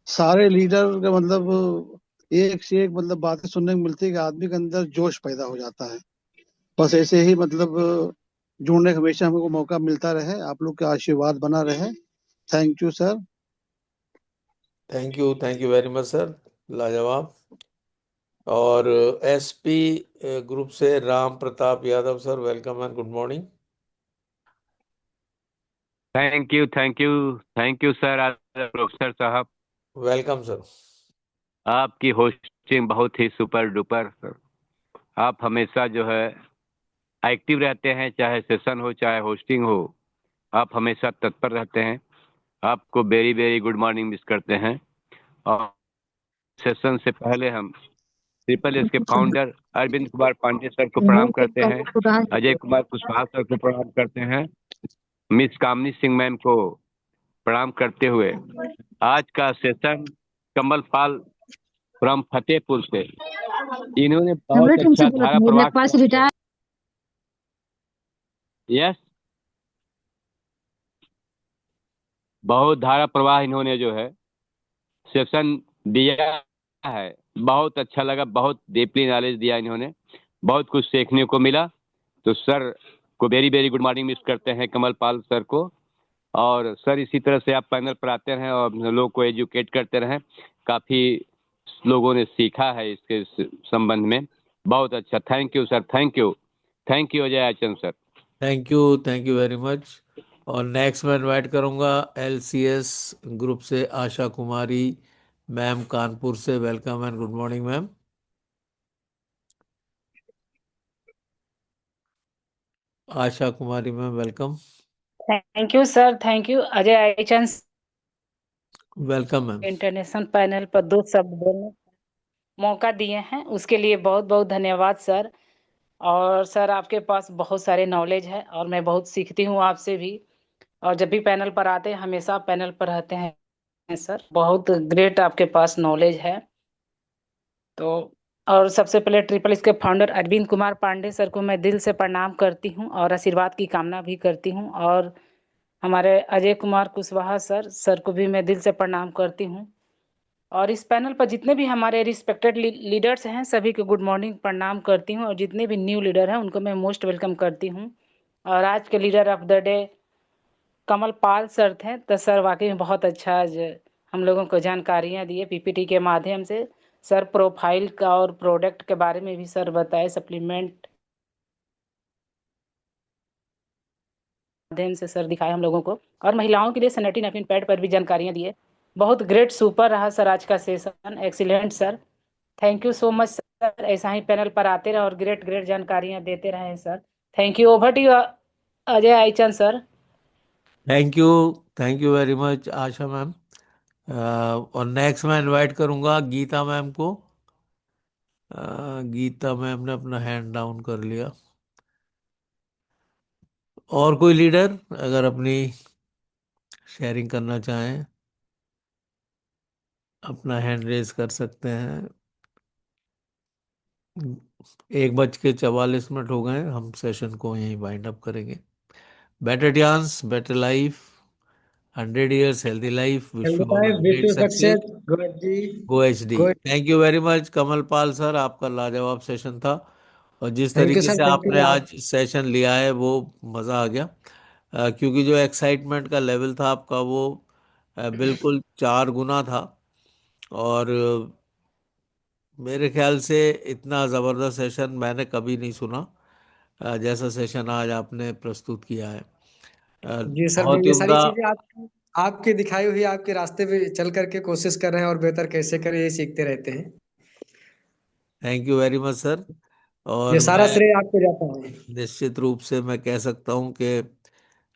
सारे लीडर का मतलब एक से एक मतलब बातें सुनने को मिलती है कि आदमी के अंदर जोश पैदा हो जाता है। बस ऐसे ही मतलब जुड़ने का हमेशा हमको मौका मिलता रहे, आप लोग का आशीर्वाद बना रहे। Thank you sir. Thank you very much sir, लाजवाब। और SP ग्रुप से Ram Pratap Yadav sir, welcome and good morning. Thank you sir, professor साहब। Welcome sir. आपकी होस्टिंग बहुत ही सुपर डुपर सर। आप हमेशा जो है एक्टिव रहते हैं, चाहे सेशन हो चाहे होस्टिंग हो, आप हमेशा तत्पर रहते हैं। आपको very very good morning miss करते हैं। और सेशन से पहले हम SSS के फाउंडर अरविंद कुमार पांडे सर को प्रणाम करते हैं, अजय कुमार कुशवाहा सर को प्रणाम करते हैं, मिस कामनी सिंह मैम को प्रणाम करते हुए आज का session Kamal Pal from Fatehpur से, इन्होंने बहुत अच्छा धारा प्रवाह यस बहुत धारा प्रवाह इन्होंने जो है सेशन दिया है। बहुत अच्छा लगा, बहुत डीपली नॉलेज दिया इन्होंने, बहुत कुछ सीखने को मिला। तो सर को very very good morning miss करते हैं, कमल पाल सर को। और सर इसी तरह से आप पैनल पर आते रहें और लोग को एजुकेट करते रहें। काफ़ी लोगों ने सीखा है इसके संबंध में। बहुत अच्छा, thank you sir, thank you Ajay Aichand sir. Thank you very much. और नेक्स्ट मैं इनवाइट करूंगा LCS ग्रुप से आशा कुमारी मैम, कानपुर से। Welcome and good morning ma'am. Asha Kumari ma'am, welcome. Thank you sir, thank you Ajay Aichand, welcome ma'am. International panel पर 2 शब्द बोलने मौका दिए हैं, उसके लिए बहुत बहुत धन्यवाद सर। और सर आपके पास बहुत सारे नॉलेज है और मैं बहुत सीखती हूँ आपसे भी। और जब भी पैनल पर आते हैं हमेशा पैनल पर रहते हैं सर, बहुत ग्रेट आपके पास नॉलेज है। तो और सबसे पहले ट्रिपल इसके फाउंडर अरविंद कुमार पांडे सर को मैं दिल से प्रणाम करती हूँ और आशीर्वाद की कामना भी करती हूँ। और हमारे अजय कुमार कुशवाहा सर को भी मैं दिल से प्रणाम करती हूँ। और इस पैनल पर जितने भी हमारे रिस्पेक्टेड लीडर्स हैं सभी को गुड मॉर्निंग प्रणाम करती हूँ। और जितने भी न्यू लीडर हैं उनको मैं मोस्ट वेलकम करती हूँ। और आज के leader of the day Kamal Pal sir थे, तो सर वाकई में बहुत अच्छा आज हम लोगों को जानकारियाँ दिए PPT के माध्यम से। सर प्रोफाइल का और प्रोडक्ट के बारे में भी सर बताए, सप्लीमेंट माध्यम से सर दिखाया हम लोगों को, और महिलाओं के लिए सैनिटरी नैपकिन पैड पर भी जानकारियां दिए। बहुत ग्रेट सुपर रहा सर आज का session, excellent sir, thank you so much sir. ऐसा ही पैनल पर आते रहे और ग्रेट ग्रेट जानकारियां देते रहे sir. Thank you. Over to you Ajay Aichand sir. Thank you very much Asha ma'am. और नेक्स्ट मैं इनवाइट करूंगा गीता मैम को। गीता मैम ने अपना हैंड डाउन कर लिया। और कोई लीडर अगर अपनी शेयरिंग करना चाहें, अपना हैंड रेज कर सकते हैं। 1:44 हो गए, हम सेशन को यहीं वाइंड अप करेंगे। Better chance, better life, 100 years healthy life, wish you all a wish great you success. Success good ji. Go HD. Thank you very much Kamal Pal sir, आपका लाजवाब सेशन था। और जिस थैंक यू तरीके सर, से थैंक आपने यू आज सेशन लिया है वो मज़ा आ गया। क्योंकि जो एक्साइटमेंट का लेवल था आपका वो बिल्कुल 4 गुना था। और मेरे ख्याल से इतना ज़बरदस्त सेशन मैंने कभी नहीं सुना जैसा सेशन आज आपने प्रस्तुत किया है। जी सर, बहुत ही ये सारी उम्दा। चीजें आपकी दिखाई हुई आपके रास्ते पे चल करके कोशिश कर रहे हैं और बेहतर कैसे करें ये सीखते रहते हैं। Thank you very much sir. ये और सारा मैं श्रेय आपको जाता है। निश्चित रूप से मैं कह सकता हूं कि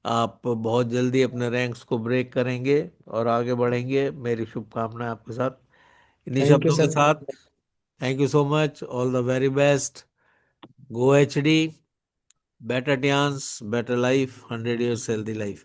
आप बहुत जल्दी अपने रैंक्स को ब्रेक करेंगे और आगे बढ़ेंगे। मेरी शुभकामनाएं आपके साथ। इन्हीं थैंक यू शब्दों के सर। साथ thank you so much, all the very best. Go HD, better chance, better life, 100 years healthy life।